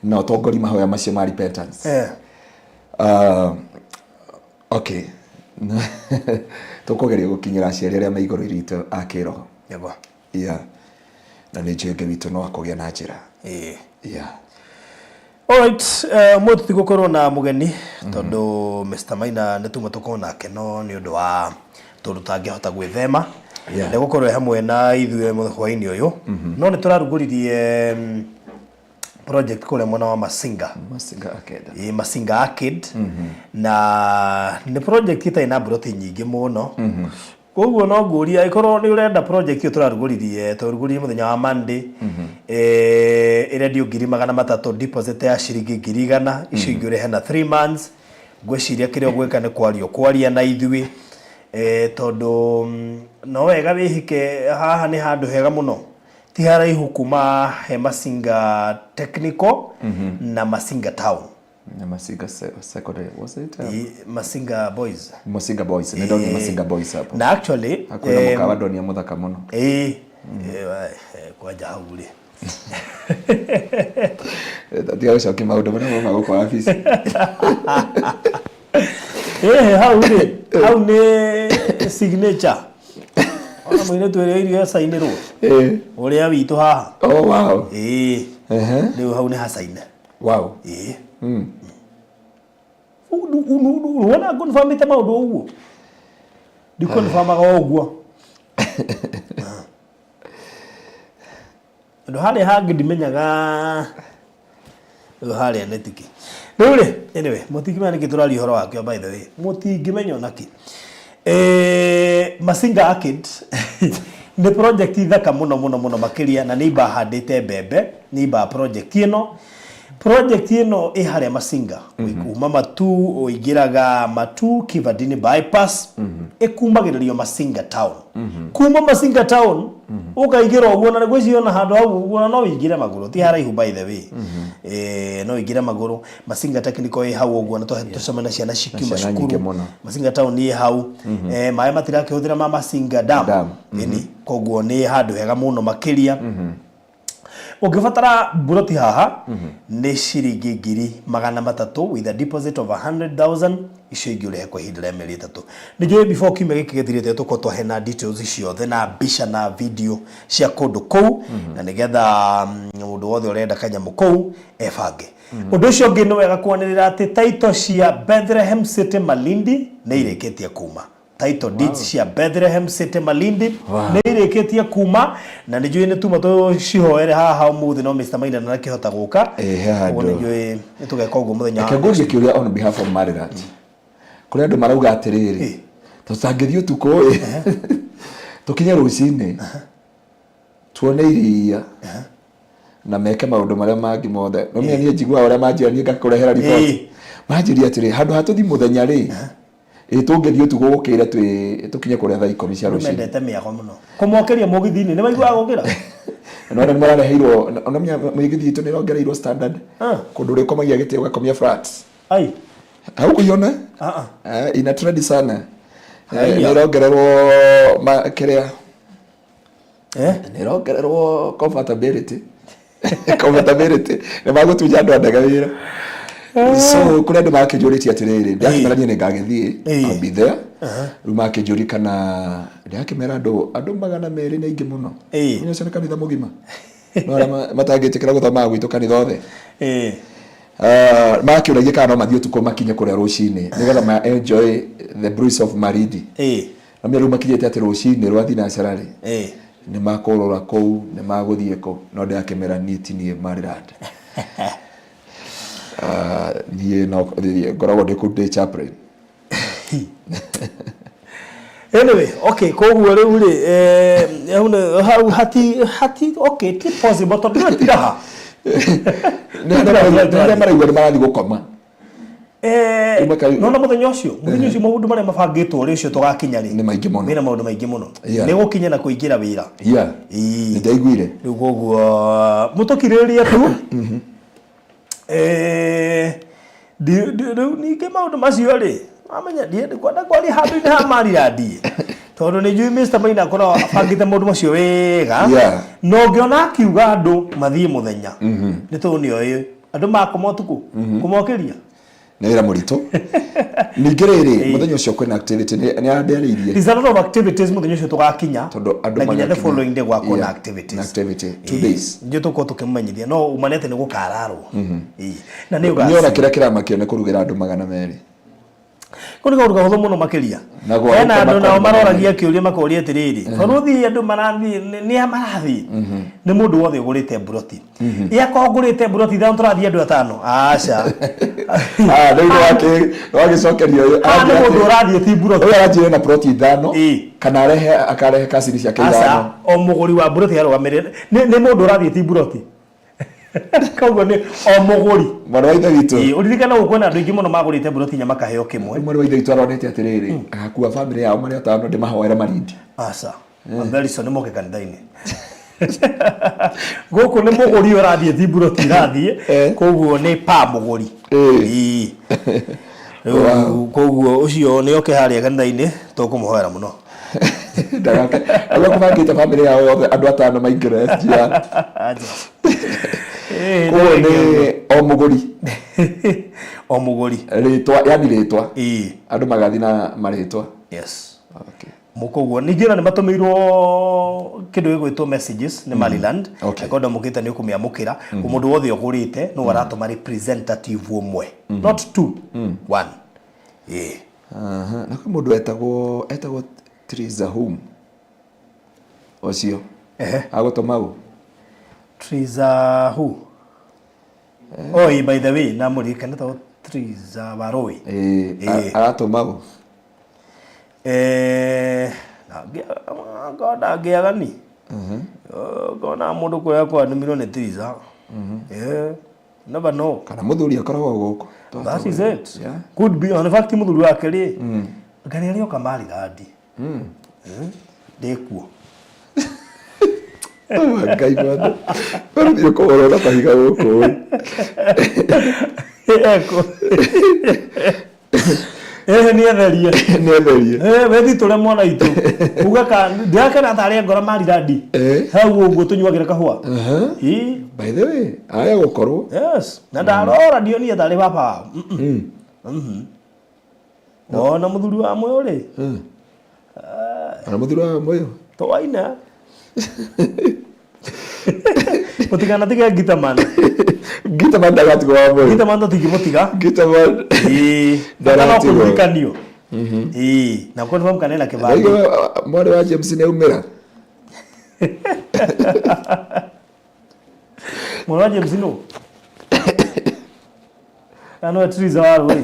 na utongori mahoya macio ma repentance okay tukugeria gukinyira aciari aria me iguru rito akiroho
yego
na ni njenge witu no akugia na njira
alright mutu tigukorwo na mugeni tondu Mr. Maina nituma tukona keno ni undu wa tondu tangihota gwithema ne gukorwo hamwe na ithuĩ mũthwaini uyu no ni turaruguririe project kule mwana wa Masinga Arcade Masinga Arcade na ni project itaina broti nyingi muno koguo no nguria ikorwo ni urenda project iyo turaruguririe muthenya wa Monday ire ndio 300 deposit ya shiringi 100 icio ingĩ urehe na 3 months ngweciria kirio gwika ni kwaria na ithuĩ tondu no wega wihike haha ni handu hega muno ti haraihu kuma he Masinga Technical na Masinga Town
na Masinga Secondary was it
Masinga Boys
ni ndoni Masinga Boys hapo
na actually
hakuna mukawa ndoni ya muthaka muno
kwa jahauli
ndio shoki maundu mana magukwa office
how ni signature ona mwine twere irio sainirwo uria witu haha
oh wow
leo hau ni hasaina
wow
wana confirm ita maundu uguo di confirm aga uguo ndo hali hangi ndimenyaga hali anetiki rĩu anyway mutingimenya kiturali horo wakio by the way mutingimenya naki Masinga Arcade ni project ithaka muno makiria na niba handite bebe niba project ino iharia Masinga kuma matu oigiraga matu Kivandini bypass ikumagiririo Masinga Town kuma Masinga Town ukaigira uguo na gwiciona handu hau uguo no igire maguru ti haraihu by the way no igire maguru Masinga Technical i hau uguo na tucemana ciana cikiuma cukuru Masinga Town ni hau maĩ matirakihũthĩra ma Masinga Dam ni koguo ni handu hega muno makiria ukifatara buroti haha ni shiringi 300 with a deposit of 100,000 icio ingĩ urehe kwa ihinda rĩa mĩeri 3 nĩnjũĩ before kiumia gĩkĩ gĩthirĩte tũkorwo twahena details ciothe na mbica na video cia kũndũ kũu na nĩgetha mũndũ wothe ũrenda kanyamũ kũu ebange ũndũ ũcio ũngĩ nĩ wega kwanĩrĩra atĩ title cia Bethlehem City Malindi nĩ irĩkĩtie kuma title deeds cia Bethlehem City Malindi nĩ irĩkĩtie kuma na nĩnjũĩ nĩ tuma tũcihoere haha ũmũthĩ no Mr. Maina na kĩhota gũka ũguo nĩnjũĩ nĩtũgeka ũguo mũthenya
akĩngũria kĩũria on behalf of Marigat kũrĩ andũ marauga atĩrĩrĩ tũtangĩthiĩ ũtukũ tũkinye rũcinĩ tuone iria na meke maũndũ marĩa mangĩ mothe no mĩeni njiguaga ũrĩa manjĩrania ngakũrehera report manjĩria atĩrĩ handũ hatũthi mũthenya rĩ tũngĩthiĩ ũtukũ gũkĩra tũkinye kũrĩa thaa 10 cia rũcinĩ
mendete mĩago mũno kũmokeria mũgithiinĩ nĩ maiguaga gũkĩra
no nĩ marareheirwo ona mũgithi itũ nĩ rongereirwo standard kũndũ ũrĩ komagia gĩtĩ ũgakomia flats haukuiona ina trend sana nĩ rongererwo kĩrĩa nĩ rongererwo comfortability nĩ magũtunya andũ a ndege wĩra so kũrĩ andũ makĩnjũrĩtie atĩrĩrĩ ndakimerania nĩ ngagĩthiĩ I'll be there rĩu makĩnjũri kana ndakĩmera andũ magana merĩ na ingĩ mũno nĩ cio kanitha mũgima no arĩa matangĩtĩkĩra gũthoma gwitũ kanitha othe makiuragia kana no mathie tuko makinye kuria rucini nigetha ma enjoy the breeze of Maridi na mimi makinyete ati rucini rwa thinacara ri ni makorora kou ni maguthie ko no ndakemera niti ni Maryland nie no ngoragwo ndi kundi chaplain.
Anyway, okay, koguo riu ri hati okay, ti possible to do it ha.
Nĩ maraigua nĩ marathi gũkoma.
No mũthenya ũcio maũndũ marĩa mabangĩtwo rĩ ũcio tũgakinya rĩ.
Nĩ maingĩ mũno.
Mena maũndũ maingĩ mũno. Nĩ gũkinya na kũingĩra wĩra.
Nĩ ndaiguire.
Rĩu koguo mũtũkirĩrĩria tu. Rĩu ningĩ maũndũ macio rĩ. Amenya ndiye kwenda kwari handũ-inĩ ha Maryland. Tondũ nĩ njui Mr. Maina korwo abangĩte maũndũ macio wega. No ngĩona akiuga andũ mathiĩ mũthenya. Nĩ tondũ nĩoĩ andũ makoma ũtukũ kũmokĩria.
Nĩ wĩra mũritũ. Ningĩ rĩrĩ mũthenya ũcio kwĩna activity nĩ andereirie.
There's a lot of activities mũthenya ũcio tũgakinya.
Tondũ andũ
magakinya the following day gwakwo na activities.
Activity 2 days.
Ndio tũkorwo tũkĩmenyithia no umanete nĩ gũkararwo. Na nĩ ũgasi.
Niona kĩrĩa kĩramakio nĩ kũrugĩra andũ 200.
Kuni kaundu kahuthu muno makiria ena andu nao maroragia kiuria makoria atiriri baruthi andu marathi ni amarathi ni mundu wothe ugurite buroti yakongurite buroti tha turathi andu atano aca
ndio wagicokerio
ni mundu urathi ti buroti
uyu aranjire na buroti ithano kana akarehe kasiri ciake ithano
o muguri wa buroti arugamirire ni mundu urathi ti buroti Kaugo ni o muguri
mwana wa ithe witũ
uririkana ukwona andu ingi muno magurite buroti nyama kaheo kimwe
mwana wa ithe witũ aronete atiriri akua family yao mari atano ndimahoera Marindi
aca Belson ni moke kanitha-ini guku ni muguri urathie ti buroti irathie koguo ni pa muguri koguo ucio ni oke haria kanitha-ini tukumuhoera muno
ndagake agakubangite family yao yothe andu atano maingire njia ni o muguri ritwa yani ritwa andu magathi na maritwa
yes okay mukoguo ningira ni matumirwo kindu gigwitwo messages ni Maryland akoda mukita ni ukumiamukira umundu wothe ugurite no waratuma representative umwe not two one
na kwa mundu etagwo Triza home ocio agotoma u
Triza who oi by the way na muri kana to Triza Waroi
agatoma u
goda giagani gona mundu ko yakwa ni milioni Triza never know
kana muthuri akoragwo guko
that is it could be on fact muthuri wake ri ngari ari okamari gadi ndekuo
ngai bado pero dio ko ora pahiga guko
eko ni atheria wethi tule mwana itu uga ka ndiaka na tari ngora Maryland hau uguo tunyuagira kahua
by the way aya gukorwo
yes na ndarora ndio ni tari papa ona muthuri wa moyo ri
ana muthuri wa moyo
to waina Mutigana tiga Gitaman
ndagatigwo wa moyo
Gitaman tigimutiga
Gitaman
ndagatigwo ndikanio na confirm kanena kibali
mwana wa James ne umera
mwana wa James no ano Triza Waroi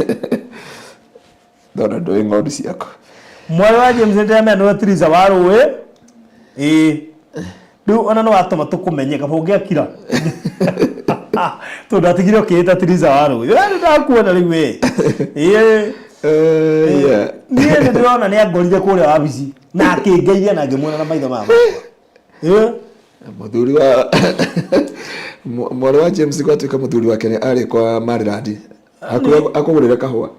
dona doing ng'ondu ciako
mwana wa James ndame no Triza Waroi riu ona no atoma tukumenyeka bungiakira to ndatigire okita Triza Waroi ndakuona riu niĩ ndĩrona nĩ angorire kũrĩa wabici na akĩngeithia na ngĩmuona na maitho mama
muthuri wa mwana wa James gwatuĩka muthuri wake arĩ kwa Maryland akũgũrĩre kahũa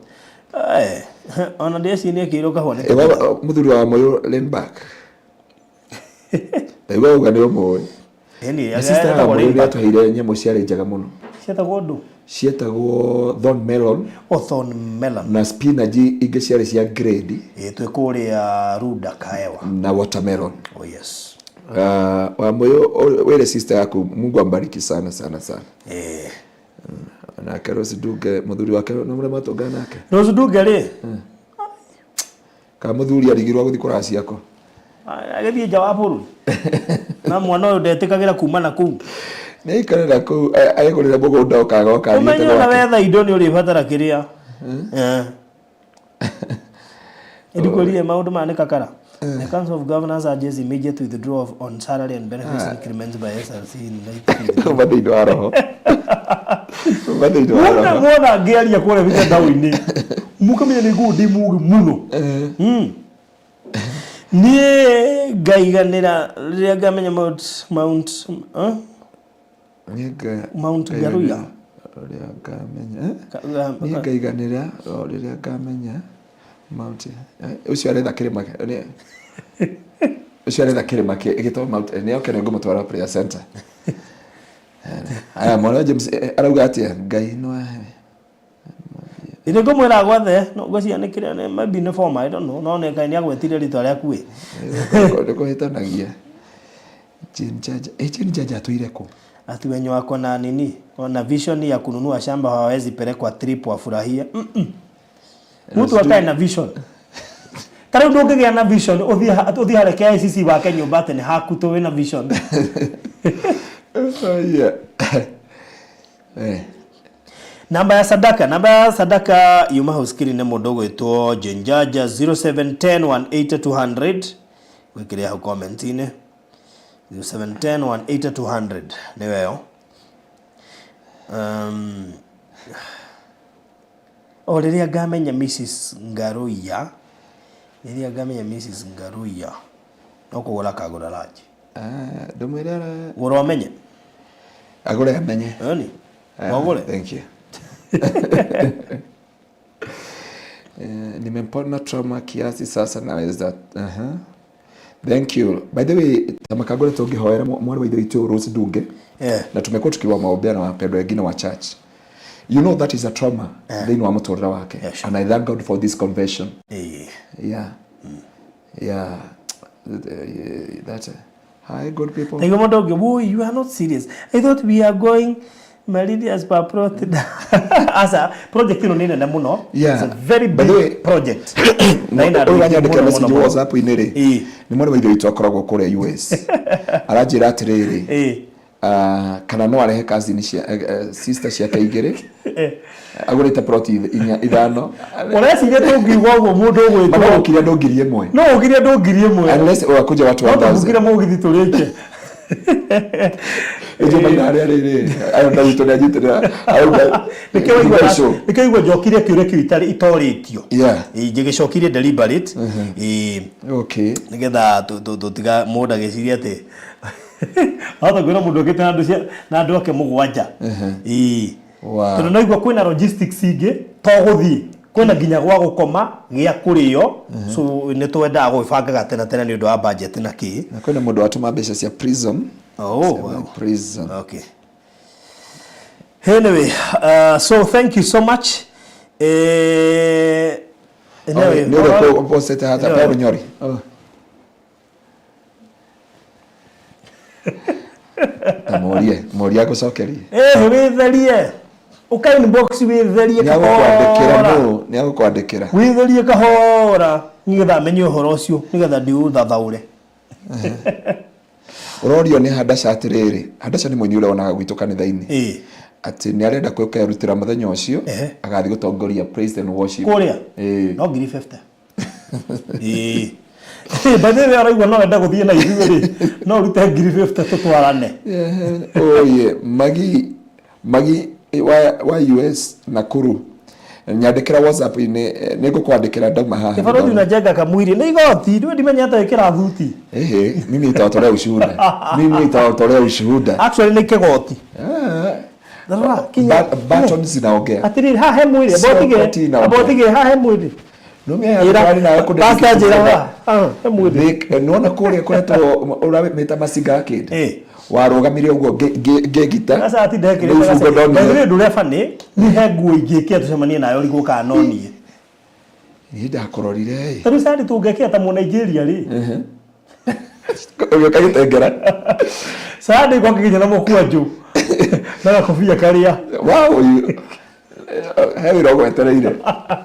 ona ndĩcinie kĩirwo kahũa
muthuri wa moyo Lenback Ewa uga nĩ ũmwe sister ya moyo nĩ atũheire nyamũ ciarĩ njega mũno
cietagwo ndũ
cietagwo thorn melon
thorn melon
na spinach ingĩ ciarĩ cia grade
twĩ kũrĩa Ruda Kaewa
na watermelon
yes
wa moyo wele sister yako Mungu ambariki sana na Rose Ndunge muthuri wake no mure matongana nake
Rose Ndunge ri
ka muthuri arigirwa guthi kuracia ko
agithie nja wa buru na mwana uyu ndetikagira kuma na kuu
ni ikarira ku ayigurira mugunda ukaga ukari
umenye na wetha indo ni uri batara kiria edikurie maundu manika kara. The Council of Governors urges immediate withdrawal on salary and benefits increments by SRC in late.
Madindo araho. Madindo araho.
Mwana ngearia kore vita dawi-ini. Mukamenya ni ngudi muno. Nie ngaiganira riria ngamenya Mount Garuya.
Riria ngamenya. Nie ngaiganira riria ngamenya Mount ucio aretha kirima ucio aretha kirima gitwa Mount ni okene ngumutwara prayer center aya mwana James arauga atia ngai no
ine ngumwira gwathe no gwacianikire ne maybe ne form I don't know no ne kai ni agwetire ritwa ria kuwe
ndiko hitanagia Jane Jaja tuire ko
ati wenye wako na nini wana vision ya kununua shamba hawawezi pelekwa trip wafurahia mtu akae na vision tare ndungigia na vision uthi hareke ICC wake nyumba tene hakuto we na vision
yeah
namba ya sadaka yuma hoskiri ne mundu gwitwo Jenjaja 0710180200 wikiria ho comment ine 0710180200 niweo riria ngamenya Mrs Ngaruya no kugura kagura laji
ndumwira
gura umenye
agure amenye
ani wagure
thank you nimempona trauma kiasi sasa naweza thank you by the way tamakagura tungihoera mwana wa ithu Rose Ndunge na tumekuwa tukiwa maombeano na wapendwa wengine wa church. You know that is a trauma thini wa muturira wake and I thank God for this conversion. That's hi good people.
Like boy, you are not serious. I thought we are going Malidi as per project as a project nene muno. It's a very big project.
Uranyandika message WhatsApp inere ni mwana wa ithu akoragwo kure US arajira atiriri kana no arehe kazi ni sister ciake igere agurite proti ithano
ureciria ndungigwa uguo mundu ugwitwo
baba ukiria ndungirie mwe
no ukiria ndungirie mwe
unless wakuja watu wa
ndazi ukira mugithi turike
ejo baina riri ayo ndagito ni ajitira auga
nikigwa jokire kiure kiitari itoritio njigicokire deliberate
okay
nigetha tutiga mundu agiciria ati hata gwira mundu okite na andu ake mugwanja tondå no igua kwina logistics ingi to guthii kwina nginya gwa gukoma gia kurio so ni twendaga gwibangaga tena ni undu wa budget na ki
na kwina mundu watuma mbeca cia prison prison
okay anyway so thank you so much
anyway no posete hata pa Nyori Moria gucokerie
witherie uka inbox witherie
ni agukwandikira
witherie kahora nigetha menye uhoro ucio nigetha ndiuthathaure
urorio ni Hadasha atiriri Hadasha ni mwenye ule onaga gwitu kanitha-ini ati ni arenda kwirutira muthenya ucio agathi gutongoria praise and worship
kuria no ngiri 50 bade we araigwa no enda guthie na ithuĩ no rute ngiri 50 tutwarane
magi wa US Nakuru nyandikira WhatsApp ni ngukwandikira ndauma haha
Barodi na Jenga kamwiri ni igoti ndio ndimenya hata ikira thuti
mimi nitawatolea ushuhuda actually
ni kigoti
Baton zinaongea
atiri hahe mwiri abotige hahe mwiri
nona kuria kuretwo urameta masinga kinde warugamirie uguo ngegita
sasa ati ndekire ndio nduria fani ni he nguo ingikia tucemanie nayo rigo kanonie
ni ndakororire
tari sadi tungekia ta mu Nigeria ri
uyo kagitengera
sadi kwa kinya na mukua juu Na kofia karia.
Wow, heavy rogo etereire.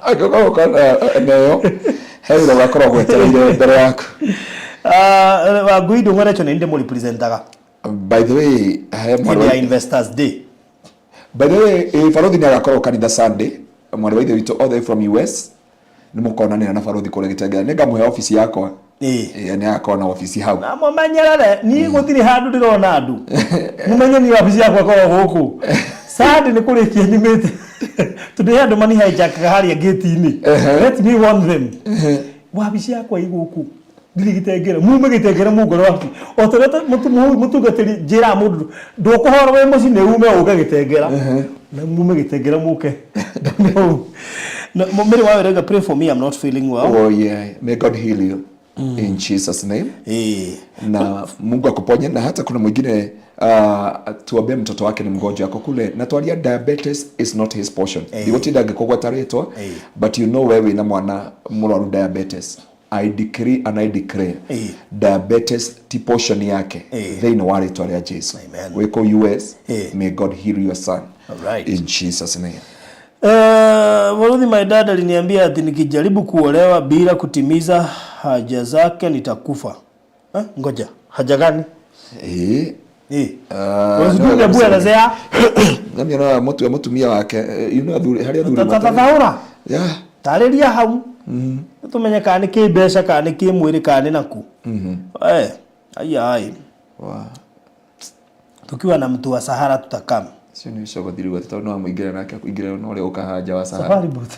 Akoko kana nayo. Heavy rogo akoro gwetereire mbere yaku.
Wa guido ngore inde mo representaga.
By the way,
Media Investors Day.
By the way, Farothi ni agakoro kanitha Sunday, mwana waithe wito all the way from US. Ni mukonanira na Farothi kule Gitengera. Nega muhe office yakwa. Ni akona na office hau. Na
mumanyerere ni gutiri handu ndirona andu. Mumenye ni office yakwa kwa guku. Sunday ni kurikia nimete. Today andu mani hijack haria gate-ini. Let me warn them. Office yakwa iguku. Gitengera mume Gitengera mugoro waku otoreta mutugatiri jira mundu ndukuhora we muci ne ume uga Gitengera na mume Gitengera muke no meri wa rega pray for me, I'm not feeling well.
Oh yeah, may God heal you in Jesus name. Na Mungu akuponye. Na hata kuna mwingine tuambie mtoto wake ni mgonjwa yako kule na twalia diabetes is not his portion. Digotida ngekogwa taretwa but you know wewe na mwana murwaru diabetes. I decree and I declare diabetes ti portion yake they know wale twalia Jesus. Weko US, may God heal your son.
Alright.
In Jesus name.
Waruthi my dad aliniambia ati nikijaribu kuolewa bila kutimiza haja zake nitakufa. Ngoja, haja gani? Wazungu bua lazea.
Ngami na mutumia wake, you know haria thuri
mata. Tataura.
Yeah.
Tareria hau. Tumenye kana ki besha kana ki mwiri kana naku. Ai.
Wow.
Tukiwa na mtu wa Sahara tutakam.
Sio ni shogo diriwa tutaona no muingira nake kuingira no ule ukahaja wa Sahara.
Safari boat.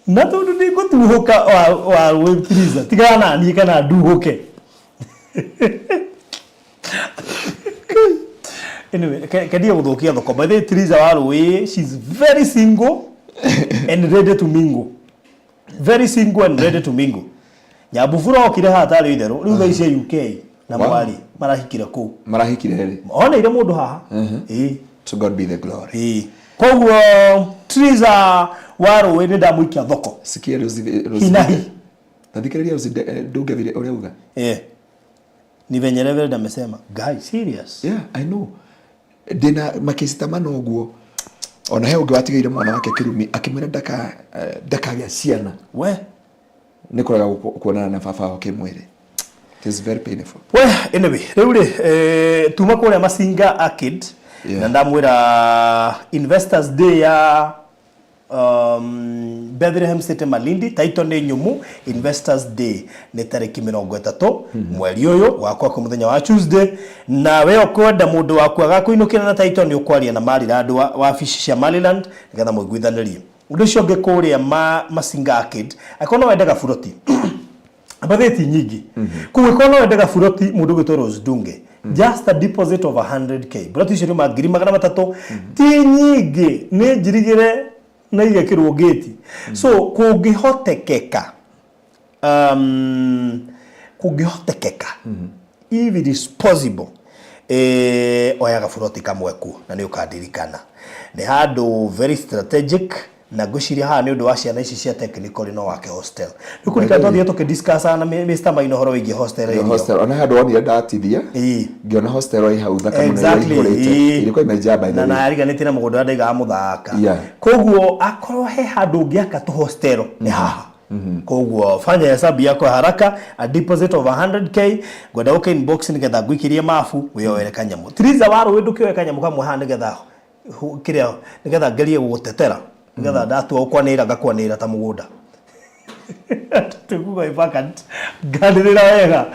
Na tundu ni gutuhoka wa web freezer. Tigana ni kana duhoke. Anyway, kadia guthokia thoko. By the way, Teresa Waruwe, she's very single and ready to mingle. Very single and ready to mingle. Nyabufura okire hatari itherũ riu thaici UK na mwari marahikira ku.
Marahikire ri.
Ona ire mundu haha.
To God be the glory.
Koguo Teresa Waruwe ni ndamuikia thoko.
Sikia Rosie.
Hinahi.
Nadhikiriria Rosie nduge vile ule uga.
Ni venye Reverend amesema, guys, serious.
Yeah, I know. Dina makesita mano guo. Ona he ugwatigeire mwana wake Kirumi akimwira daka ya ciana.
We
nikoraga kuonana na baba wake mwiri. It is very painful.
Well, anyway, reure tuma kule Masinga Arcade na ndamwira Investors Day ya Bethlehem City Malindi title ni nyumu. Investors Day ni tariki 30 mweri uyu wakwa ku muthenya wa Tuesday, na we okwenda mundu wakwa gakuinukira na title ni ukwaria na Maryland wa office cia Maryland ngetha muiguithanirie undu cio ngikuria Masinga Arcade akona wendaga furoti abatheti nyingi kuwikona wendaga furoti mundu gwitwo Rose Dunge just a deposit of 100k buroti cio ni magiri 300 ti nyingi ni njirigire na igekirwo gate. So kugihotekeka if it is possible oyaga furoti kamwe ku na ni ukadirikana ni handu very strategic na guciria ha ni undu wa ciana ici cia technical no wake hostel nikurika twathie tukidiscuss na Mr. Maino horo wigi hostel
ona handu woni ndatithia ngiona hostel oi hau thaka muno ilikuwa imejaa by the way
na ariganite na mugondo ndaiga muthaka koguo akorwo he handu ngiaka tu hostel ni haha koguo fanya hesabu yako haraka, a deposit of 100k gwenda uke inbox nigetha ngwikirie mafu wiyoere kanyamu Teresa Waruwe ndukiwe kanyamu kamwe ha nigetha kiria nigetha ngerie gutetera nigetha ndatua ukwanira ngakwanira ta mugunda tukuga vacant gandirira wega.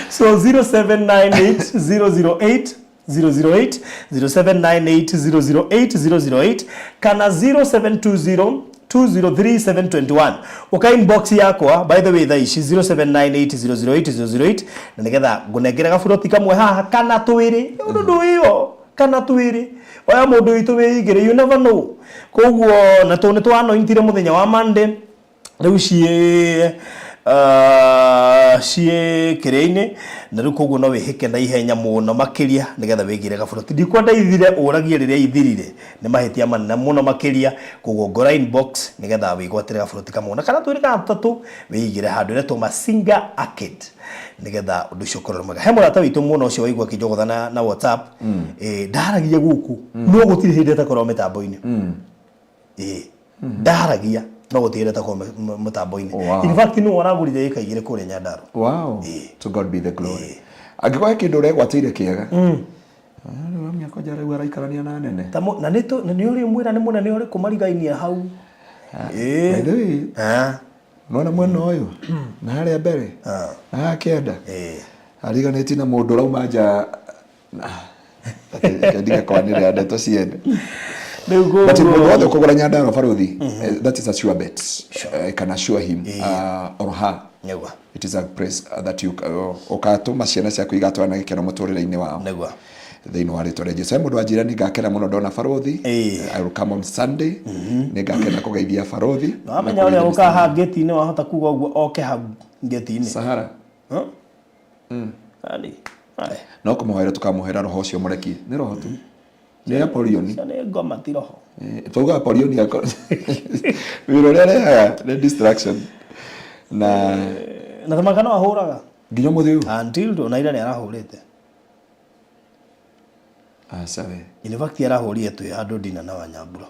So 0798008008 0798008008 kana 0720203721 uka inbox yakwa by the way thaici 0798008008 na nigetha ngunengera gafuroti kamwe haha kana twiri undu iyo kana twiri oya mundu witu wigire you never know koguo na tone twanointire muthenya wa Monday riu cie cie kirene na riu koguo no wihike na ihenya muno makiria nigetha wigire gaburuti ndikwenda ithire uragie riria ithirire ni mahitia manene muno makiria koguo ngora inbox nigetha wigwatire gaburuti kamwe na kana twiri kana tutatu wigire handu ire to Masinga Arcade nigetha undu ucio korwo mwega he murata witu muno ucio waigua kijogothana na WhatsApp ndaragia guku no gutire hindi ta korwo mitambo-ini ndaragia no gutire ta korwo mitambo-ini in fact no waragurire ikaigire kure Nyandarua.
Wow. To God be the glory. Angĩkorwo kindu uregwatĩire kiega miaka jara araikarania na nene
na nĩ uri mwira nĩ munene uri kumarigainia hau
nona mwena uyu na haria mbere na kenda ariganĩtie na mũndũ rauma nja ndiga kwanĩrĩra ndeto ciene but mũndũ wothe kũgũra Nyandarua baruthi that is a sure bet. I can assure him or her it is a place that you ukatuma ciana ciaku igatwana gĩkeno mũtũrĩre-inĩ wao thĩinĩ wa rĩtwa rĩa Jesũ. Mũndũ wa njirani ngakena mũno ndona baruthi. I will come on Sunday nĩngakena kũgeithia baruthi
amenya ũrĩa ũkaha ngeti-inĩ wahota kuga ũguo oke hau ngeti-inĩ
Sahara no kũmũhoera tũkamũhera roho ũcio mũreki nĩ roho tu nĩ ya polioni
nĩ ngoma ti roho
tuga polioni yako wĩra ũrĩa rehaga nĩ distraction na
tamaka no ahũraga
nginya mũthĩ
until Donaira nĩ arahũrĩte
sawa
in fact arahũrire twĩ handũ ndina na Wanyambura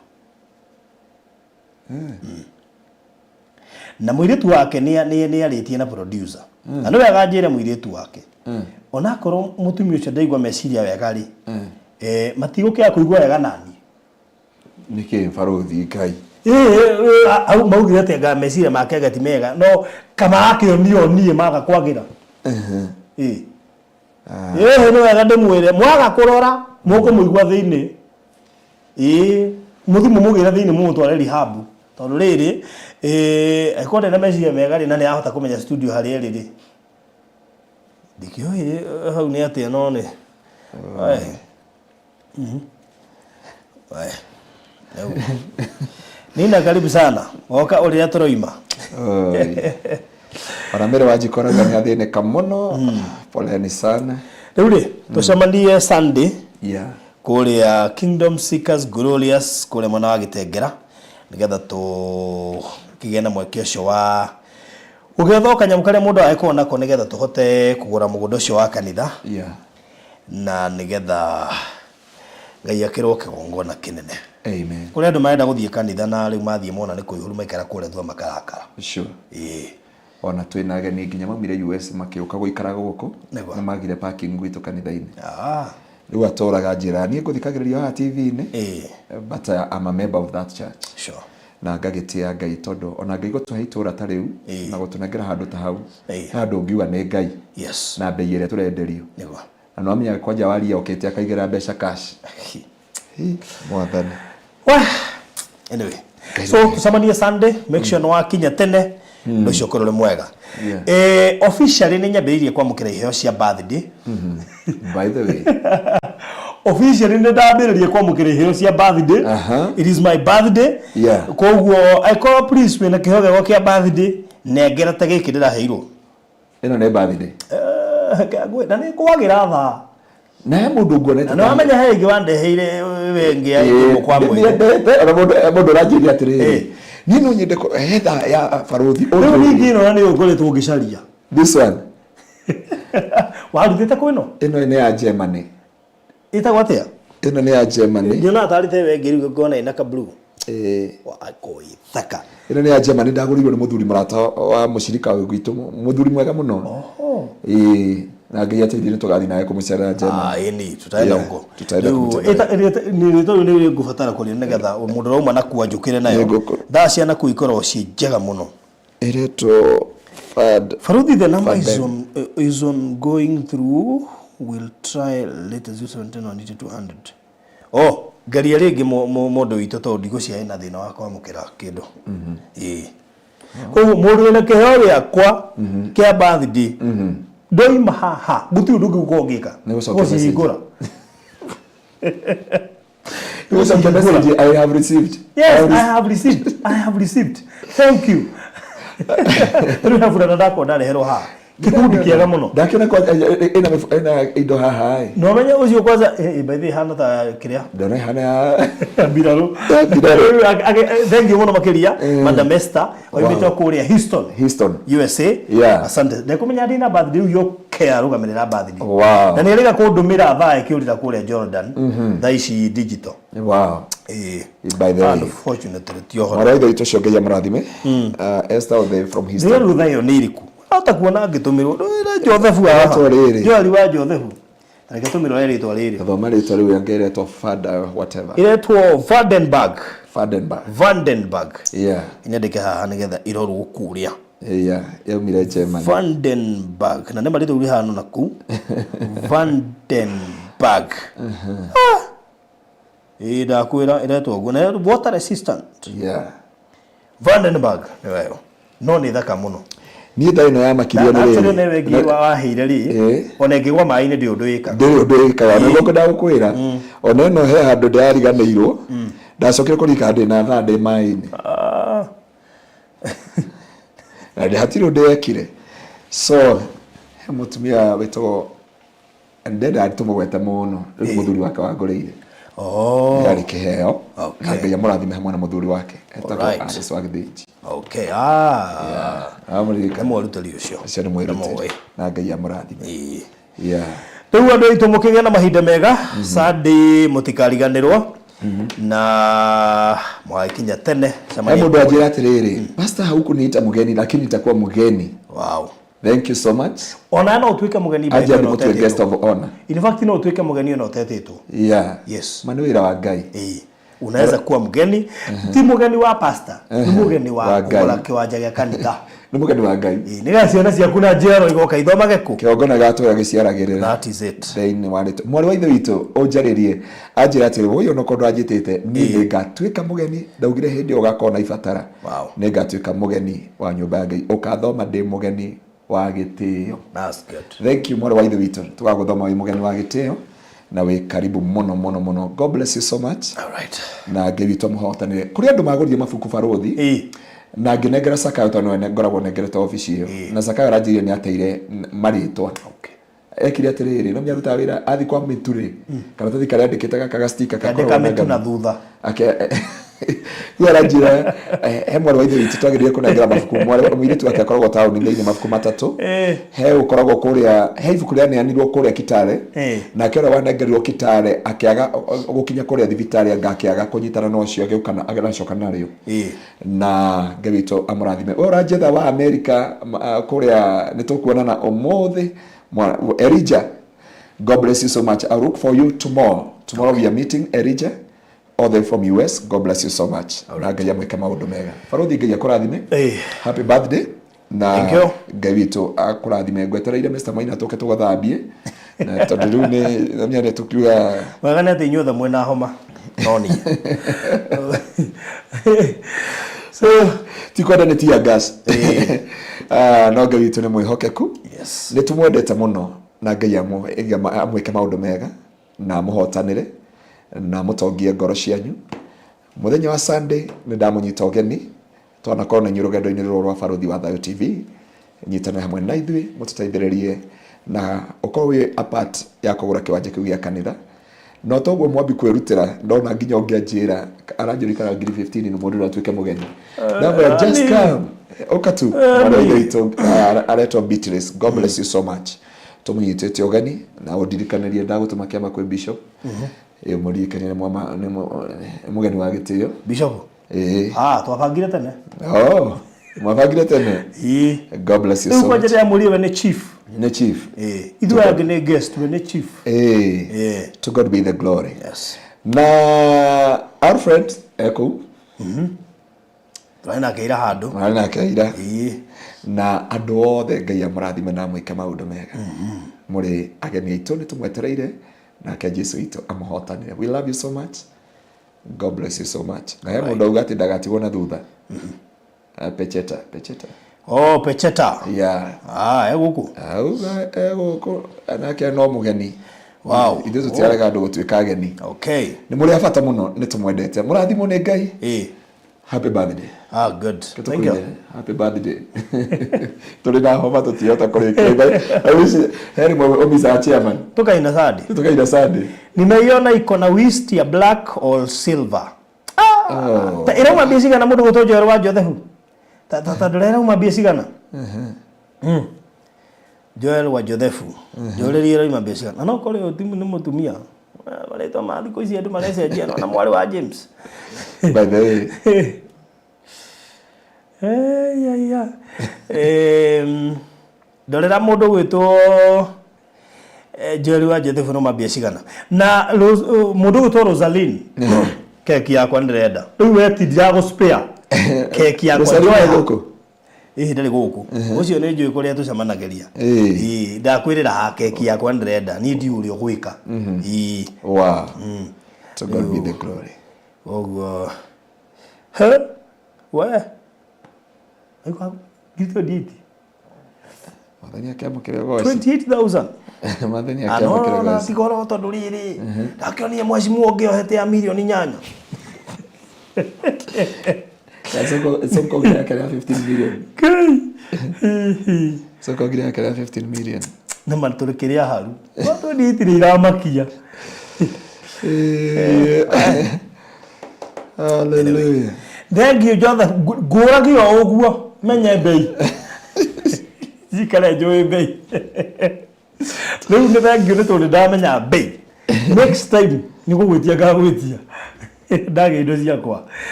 na mũirĩtu wake nĩ arĩtie na producer na nĩ wega njĩre mũirĩtu wake ona korwo mũtumia ũcio ndaigua meciria wega rĩ matigũkĩra kũigua wega nani
nĩkĩ baruthi Ngai
au maugire atĩ anga meciria make gati mega no kama akĩonio niĩ maga kwagĩra nĩ wega ndĩmwĩre mwaga kũrora mũkũmũigua thĩinĩ mũthimũ mũgĩra thĩinĩ mũmũtware rehab tondũ rĩrĩ akorwo na meciria mega rĩ na nĩ ahota kũmenya studio harĩa rĩrĩ ndikĩoĩ hau nĩ atĩa no nĩ Nina karibu sana oka ũrĩa tũroima
Oramere wajikora nĩ athĩnĩka mũno poleni sana
rĩu rĩ tũcemanie Sunday kũrĩa Kingdom Seekers Glorious kũrĩa mwena wa Gĩtengera nĩgetha tũkĩgĩa na mweke ũcio wa gũgetha kanyamũ karĩa mũndũ agĩkorwo nako nĩgetha tũhote kũgũra mũgũnda ũcio wa kanitha na nĩgetha Ngai akĩrwo kĩgongona kĩnene.
Amen.
Kũrĩa andũ marenda gũthiĩ kanitha na rĩu mathiĩ mona nĩ kũihũru maikara kũrĩa thua makarakara.
Sure. Ona twĩna ageni nginya maumire US makĩũka gũikara gũkũ na magire parking gwitũ kanitha-inĩ. Rĩu atũraga njĩra niĩ ngũthikagĩrĩria haha TV-inĩ but I'm a member of that church.
Sure.
Na ngagĩtĩa Ngai tondũ ona Ngai gũtũhe itũra ta rĩu na gũtũnengera handũ ta hau handũ ngiuga nĩ Ngai na mbei ĩrĩa tũrenderio. Na no amenya kwanja waria okete akaigĩra mbeca cash mwathani
anyway so tucemanie Sunday make sure no wakinya tene ndio korore mwega officially nĩ nyambĩrĩirie kwamũkĩra iheo cia birthday
by the way
officially nĩ ndambĩrĩirie kwamũkĩra iheo cia birthday it is my birthday koguo I call please wena kĩheo gĩakwa kĩa birthday nengera ta gĩkĩ ndĩraheirwo
ĩno nĩ birthday
na nĩ kwagĩra thaa
na mũndũ nguonete
na amenya he ĩngĩ wandeheire wengi ya kwa mwĩrĩ
ona mũndũ ranjĩria atĩrĩrĩ niĩ no nyende hetha ya baruthi
rĩu ningĩ ĩno nĩ ũkoretwo ũgĩcaria
this one
warutĩte kwĩno
ĩno nĩ ya Germany
ĩtagwo atĩa
ĩno nĩ ya Germany
ndĩona atarĩte wengi rĩu ngona ĩna ka blue akoi thaka
ĩno nĩ ya Germany ndagũrirwo nĩ mũthuri mũrata wa mũcirika witũ mũthuri mwega mũno na Ngai ateithie tũgathi nawe kũmũcerera Germany
ni tutaenda huko ni nĩ ngũbatara kũrĩa nĩgetha mũndũ rauma na kuwa njũkĩre nayo thaa cia na kuikorwo ci njega mũno
iretwo
Faruthi the number is on going through will try latest 200 ngaria rĩngĩ mũndũ witũ tondũ ndigũcia na thĩna wa kwamũkĩra kĩndũ koguo mũndũ wĩna kĩheo gĩakwa kĩa birthday doima haha buti udugu ukogeka
gũcihingũra It was a message I have received.
Yes, I have received. Thank you. Rĩu burana ndako ndareherwo haha. Kikundi kiega muno.
Ndakiona kwa ina indo haha ai.
No menye ucio kwanza by the hana ta kiria.
Ndona hana
Biraru. Thank you muno makiria Madam Esther oimite kuria Houston USA. Asante. Ndekumenya ndina birthday yo care rugamirira birthday.
Wow.
Na ni rega kundumira thaa ikiurira kuria Jordan. Thaa ici digital.
Wow. By the way,
unfortunately tio horo.
Mara ito shogeya marathime. Esther from Houston.
Ndio rutha yo niriku. Hata kuona ngitumirwo Josefu haha. Jori wa Josefu. Ngitumirwo ritwa riri.
Kathoma ritwa riu yangeretwo Fada whatever.
Iretwo Vandenberg.
Yeah.
Inyandike haha nigetha irorwo kuria.
Yeah, yaumire Germany.
Vandenberg. Na nema ritwa uri hano naku. Vandenberg. Ndakwira iretwo guo na water resistant.
Yeah.
Vandenberg niyo. No ni thaka muno.
Ni ndai no ya makiria ni
riri. Na wengi wa hire ri. Ona ngigwa mai ni ndi undu ika.
Na goko ndagukwira. Ona no he handu ndariganirwo. Ndacokire kurika ndi na thaa ndi mai ni. Na ndi hatiro ndekire. So mutumia wetwo ndenda atumugweta muno. Muthuri wake wangorire. Yari kiheo. Ngai amurathime hamwe na muthuri wake. Etagwo Alice Wagithiji.
Okay.
Amurika
mwarutari ucio.
Acio ni mwirutari. Na Ngai amurathime. Yeah.
Riu andu aitu mukigea na mahinda mega. Sunday mutikariganirwo. Na mwakinya tene.
Mundu ajira atiriri. Pastor hauku niita mugeni lakini nitakuwa mugeni.
Wow.
Thank you so much.
Ona no utwike mugeni
by the way. Guest of honor.
In fact no utwike mugeni ona utetitwo.
Yeah.
Yes.
Manuira wa Ngai.
Unaweza kuwa mgeni, ti mugeni wa pastor, ni mugeni wa kugora kiwanja gya kanitha.
Ni mugeni wa Ngai.
Niga ciana cia kuna jero igoka ithoma geku.
Kiongona gatwa giciaragirira.
That is it.
Then wanito. Mwari wa ithe witu onjaririe. Anjira atiri uyu no kondo ajitite ni ngatwika mugeni ndaugire hindi ugakona ibatara.
Wow.
Ni ngatwika mugeni wa nyumba ya Ngai. Ukathoma ndi mugeni wa gitio.
That's good.
Thank you mwari wa ithe witu. Tugaguthoma wi mugeni wa gitio. Na we karibu muno. God bless you so much.
All right.
Na ngewitwa muhotanire kuri andu magurire mabuku barothi na nginengera Sakayo tano ngoragwo nengerete office iyo na Sakayo ranjire ni ateire maritwa.
Okay.
Ekire atiriri no myaruta wira athi kwa mituri kana tathi kare andikite gaka sticker
kakoro na thutha
yaranjira hemwe wa ithe witu twagirire kunengera mabuku mwiritu wake akoragwo tauni ni mabuku matatu he ukoragwo kuria he ibuku ria neanirwo kuria Kitale na kera wanengerirwo Kitale akiaga gukinya kuria thibitari ngakiaga kunyitana no cio agikana agacoka nario na ngewito amurathime uranjetha wa America kuria nitukuonana umuthi Elijah. God bless you so much. I look for you tomorrow. Tomorrow we are meeting Elijah all the way from US. God bless you so much. Ngai amweke maundu mega. Farothi Ngai akurathime. Happy birthday. Na Ngai witu akurathime ngwetereire Mr. Maina toke tugathambie. Na tondu ni namya tukiuga
wagane ati nyothe mwena homa. Noni.
So tikwenda ni tia gas. No Ngai witu ni mwihokeku.
Yes.
Ni tumwendete muno na Ngai amweke maundu mega na muhotanire na mutongie ngoro cianyu. Muthenya wa Sunday ni ndamunyita ugeni twana kona nyurugendo-ini rwa Farothi wa Thayo TV nyitana hamwe na ithui mututaithiririe na ukorwe apart ya kugura kiwanja kiu gya kanitha no togwo mwambi kwirutira ndona nginya ungianjira aranjurikana 15 ni mundu ratwike mugeni na just come okatu mwana areto Beatrice. God bless you so much. Tumunyitete ugeni na udirikanirie ndagutuma kiama kwi bishop murikane ni mugeni wa gitio
bishop twabangire tene
mwabangire tene God bless you so much.
Kwa jere ya muri ni chief ithu yange ni guest we ni chief
to God be the glory.
Yes.
Na our friend Eko
Twana keira handu
na andu othe Ngai amurathime na mwike maundu mega muri ageni aitu ni tumwetereire na ke Jesu itu amuhotanire. We love you so much. God bless you so much. Na mundu ugati ndagatigwo na thutha. Pecheta
Pecheta eguku
anake no mugeni.
Wow.
Ithu tutiraga andu gutwika ageni.
Okay.
Ni muri afata muno ni tumwendete. Murathimo ni Ngai. Happy birthday.
Good. Thank you.
Happy birthday. Tuli na homa tutiyota kureke. I wish heri omisa chairman.
Tukaina sadi.
Tukaina sadi.
Nimeiona iko na wrist ya black or silver. Ta ira uma bisiga na mudu gotojo rwa Jothefu. Ta ndorera uma bisiga na. Joel wa Jothefu. Joel ira uma bisiga. Na no kore otimu ni mutumia. Wale to ma thiko ici andu marecenjia na mwari wa James.
By the way.
Ndorera mundu gwitwo Joel wa Jothefu no mambia cigana na mundu gwitwo Rosaline keki yakwa ndirenda riu wetindira go spare keki yakwa
guku
ndari guku ucio ni njui kuria tucamanagiria ndakwirira ha keki yakwa ndirenda ni ndiurio gwika
wow to God be the glory
oguo we aiko gito diti
mathani akiamo kirego
28,000
mathani akiamo kirego
na tigoro tondu riri ndakionie mwacimu onge ohete ya milioni 8
soko gira kaya 15 million soko gira kaya 15 million
na maturikiria haru watu diti ni ramakia
hallelujah
thengio jothe nguragio uguo menye bei zikale joe bei riu ni thengio ni tondu ndamenya bei next time ni gugwitia ngagwitia ndage indo ciakwa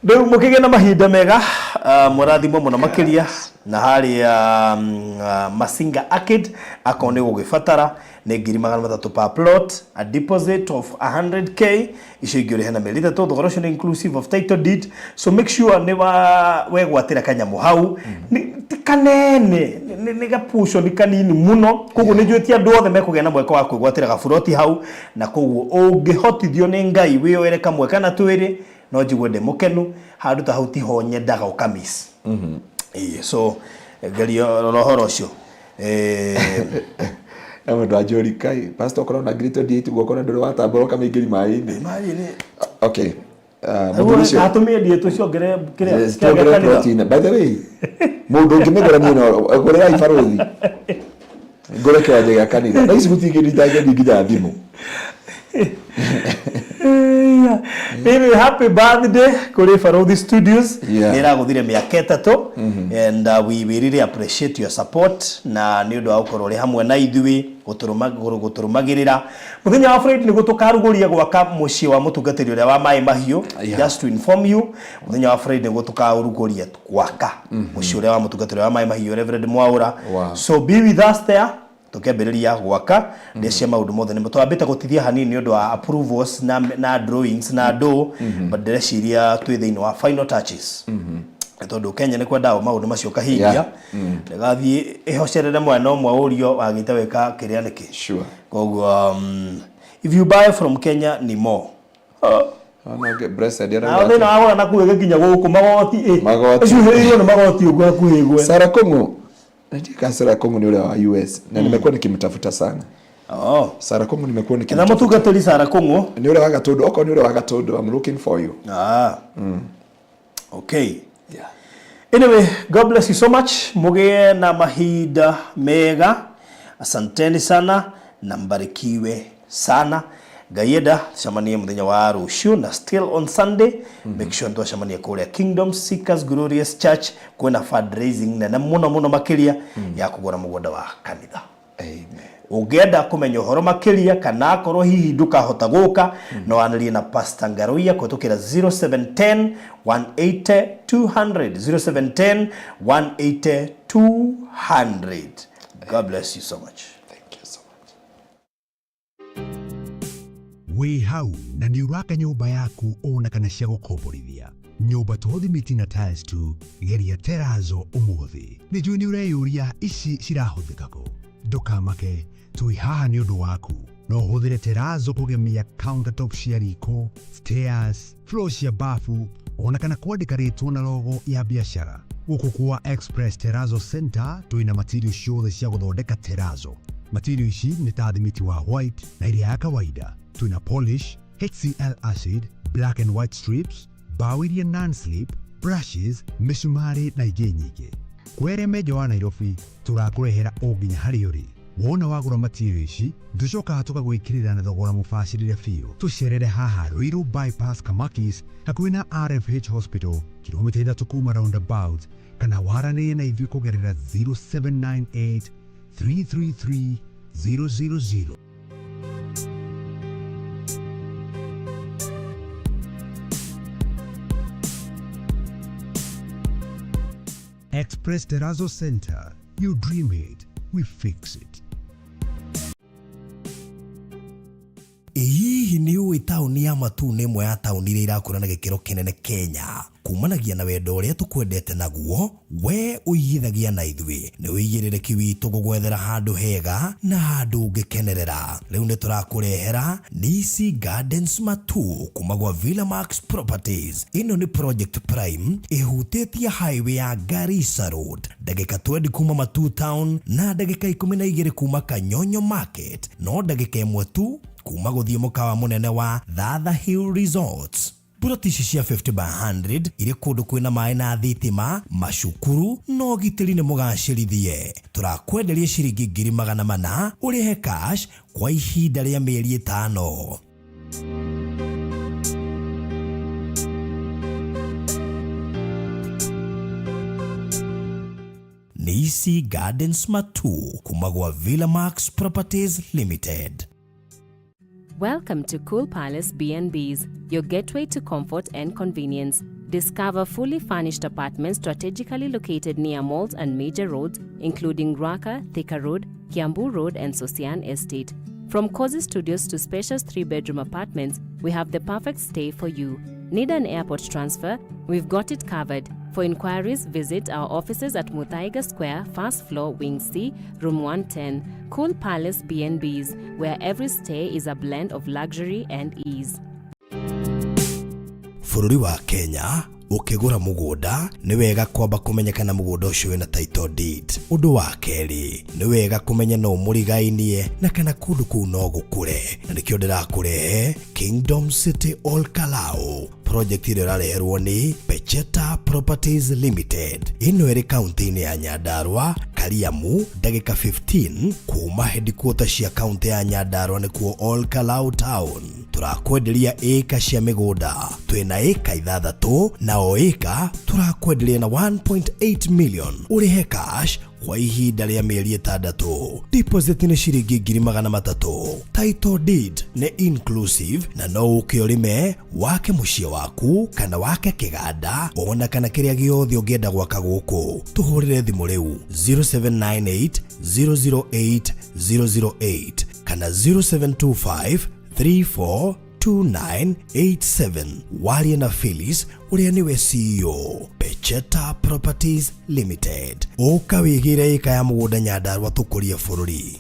riu mukige na mahinda mega murathimo muno makiria na hari Masinga Arcade akone gugifatara ne ngiri 300 per plot, a deposit of 100k icio ingĩ ũrĩhe na mĩeri 3 thogora ũcio nĩ inclusive of title deed, so make sure nĩ wegwatĩra kanyamũ hau ti kanene nĩ gapuco nĩ kanini mũno koguo nĩ njũĩtie andũ othe mekũgĩa na mweke wa kwĩgwatĩra gaburoti hau na koguo ũngĩhotithio nĩ Ngai wĩyoere kamwe kana twĩrĩ no njigwe ndĩ mũkenu handũ ta hau tiho nyendaga ũkamis so gerio rohoro ũcio
ndo ajori kai pastor corona grito dieti gukora ndoro watamboroka mingiri mai-ini okay
mudurisho atumie dietu ciongere kiria
protein by the way mundu ngimegora niyo gorera ifarothi gore kwa jega kanitha na ici gutigiri ndage nginya thimu
Anyway, happy birthday kuri Farothi Studios. Nira guthire miaka 3 and we really appreciate your support na ni undu wa gukorwo ri hamwe na ithui guturumagirira muthenya wa Friday ni gutukaruguria gwaka mucii wa mutungatiri uria wa mai mahiu just to inform you muthenya wa Friday gutukaruguria gwaka mucii uria wa mutungatiri wa mai mahiu Reverend Mwaura so be with us there tukemberiria gwaka ndecia maundu mothe ni mutwambite gutithia hanini undu wa approvals na drawings na do but ndeciria twi thiini wa final touches tondu Kenya ni kwenda maundu macio kahingia ndagathie ihocerere mwana omwe urio wagite weka kiria niki
sure
koguo if you buy from Kenya ni more
no get blessed era
na thina wagora na kuwe ginya guku magoti ucio hiyo ni magoti ugu kuhigwe
Sarah Kongo Najika Sarah Kongo ni ule wa US na nimekuwa nikimtafuta sana. Sarah Kongo nimekuwa nikimtafuta.
Na mutungatiri Sarah Kongo
ni ule wa Gatondo, oko ni ule wa Gatondo. I'm looking for you.
Okay. Yeah. Anyway, God bless you so much. Muge na mahinda mega. Asanteni sana na mbarikiwe sana. Gayeda shamania muthenya wa rucio na still on Sunday make sure ndo shamania kule Kingdom Seekers Glorious Church kuna fundraising na muno makiria ya kugura mugunda wa kanitha.
Amen.
Ugenda kumenya horo makiria kana akoro hihi ndukahota guka no anali na Pastor Ngaruya kutukira 0710 180 200 0710 180 200. God bless you so much.
Wĩ hau na nĩ ũraka nyũmba yaku ona kana cia gũkomborithia nyũmba to thimiti na tiles tu geria Terrazzo ũmũthĩ nĩ njũĩ nĩ ũreyũria ici cirahũthĩka kũ ndũkamake tũi haha nĩ ũndũ waku no ũhũthĩre Terrazzo kũgemia countertop cia riko stairs floor cia bafu ona kana kwandĩka rĩtwa na logo ya biashara gũkũ kwa Express Terrazzo Center twĩna material ciothe cia gũthondeka Terrazzo material ici nĩ ta thimiti wa white na iria ya kawaida Tuna polish, HCl acid, black and white strips, bao iria non-slip, brushes, misumari na ingĩ nyingĩ. Kwere Meja wa Nairobi tũrakũrehera o nginya harĩa ũrĩ. Wona wagũra material ici, tũcokaga tũgagwĩkĩrĩra na thogora mũbacĩrĩre biũ. Tũcerere haha Ruiru Bypass Kamakis hakuhĩ na RFH Hospital, kilomita 3 kuma roundabout, kana waranĩrie na ithuĩ kũgerera 0798 333 000. Express Terrazzo Center. You dream it, we fix it.
Hihi nĩ ũĩ taũni ya Matu nĩ ĩmwe ya taũni iria irakũra na gĩkĩro kĩnene Kenya? Kumanagia na wendo ũrĩa tũkwendete naguo, we ũigithagia na ithuĩ. Nĩ wĩigĩrĩrĩki witũ gũgwethera handũ hega na handũ ũngĩkenerera. Rĩu nĩ tũrakũrehera Nisi Gardens Matu kuma gwa Villa Max Properties. Ĩno nĩ Project Prime ĩhutĩtie highway ya Garissa Road, ndagĩka 20 kuma Matu Town na ndagĩka 12 kuma Kanyonyo Market, no ndagĩka 1 tu kuma gũthiĩ mũkawa mũnene wa Thatha Hill Resorts. Buroti ici cia 50 by 100 irĩ kũndũ kwĩna maĩ na thitima, macukuru no gitĩri nĩ mũgacĩrithie. Tũrakwenderia ciringi 400,000 ũrĩhe cash kwa ihinda rĩa mĩeri 5. Nisi Gardens Matu kuma gwa Villa Max Properties Limited.
Welcome to Cool Palace B&Bs, your gateway to comfort and convenience. Discover fully furnished apartments strategically located near malls and major roads, including Ruaka, Thika Road, Kiambu Road, and Sosian Estate. From cozy studios to spacious 3-bedroom apartments, we have the perfect stay for you. Need an airport transfer? We've got it covered. For inquiries, visit our offices at Muthaiga Square, first floor, Wing C, room 110. Cool Palace B&Bs, where every stay is a blend of luxury and ease.
Bũrũri wa Kenya, ukigura mũgũnda nĩ wega kwamba kũmenya kana mũgũnda ũcio wĩna title deed. Ũndũ wa kerĩ, nĩ wega kũmenya no mũrigainie na kana kũndũ kũu no gũkũre. Na nĩkĩo ndĩrakũrehe Kingdom City All Kalau. Project ĩrĩa ĩrareherwo nĩ Pecheta Properties Limited. Ĩno ĩrĩ kaunti-inĩ ya Nyandarua, Kariamu, ndagĩka 15 kuma headquarters cia kaunti ya Nyandarua nĩkuo All Kalau Town. Turakwenderia ĩka cia mĩgũnda. Twĩna ĩka 6 na o ĩka turakwenderia na 1.8 million. Ũrĩhe cash kwa ihinda rĩa mĩeri 6. Deposit nĩ ciringi 300,000. Title deed nĩ inclusive na no ũkĩorime wake mũciĩ waku kana wake kĩganda ona kana kĩrĩa gĩothe ũngĩenda gwaka gũkũ. Tũhũrĩre thimũ rĩu 0798 008 008 kana 0725 342987. Warie na Phyllis ũrĩa nĩwe CEO Pecheta Properties Limited. Ũka wĩgĩre ĩka ya mũgũnda Nyandarua tũkũrie bũrũri.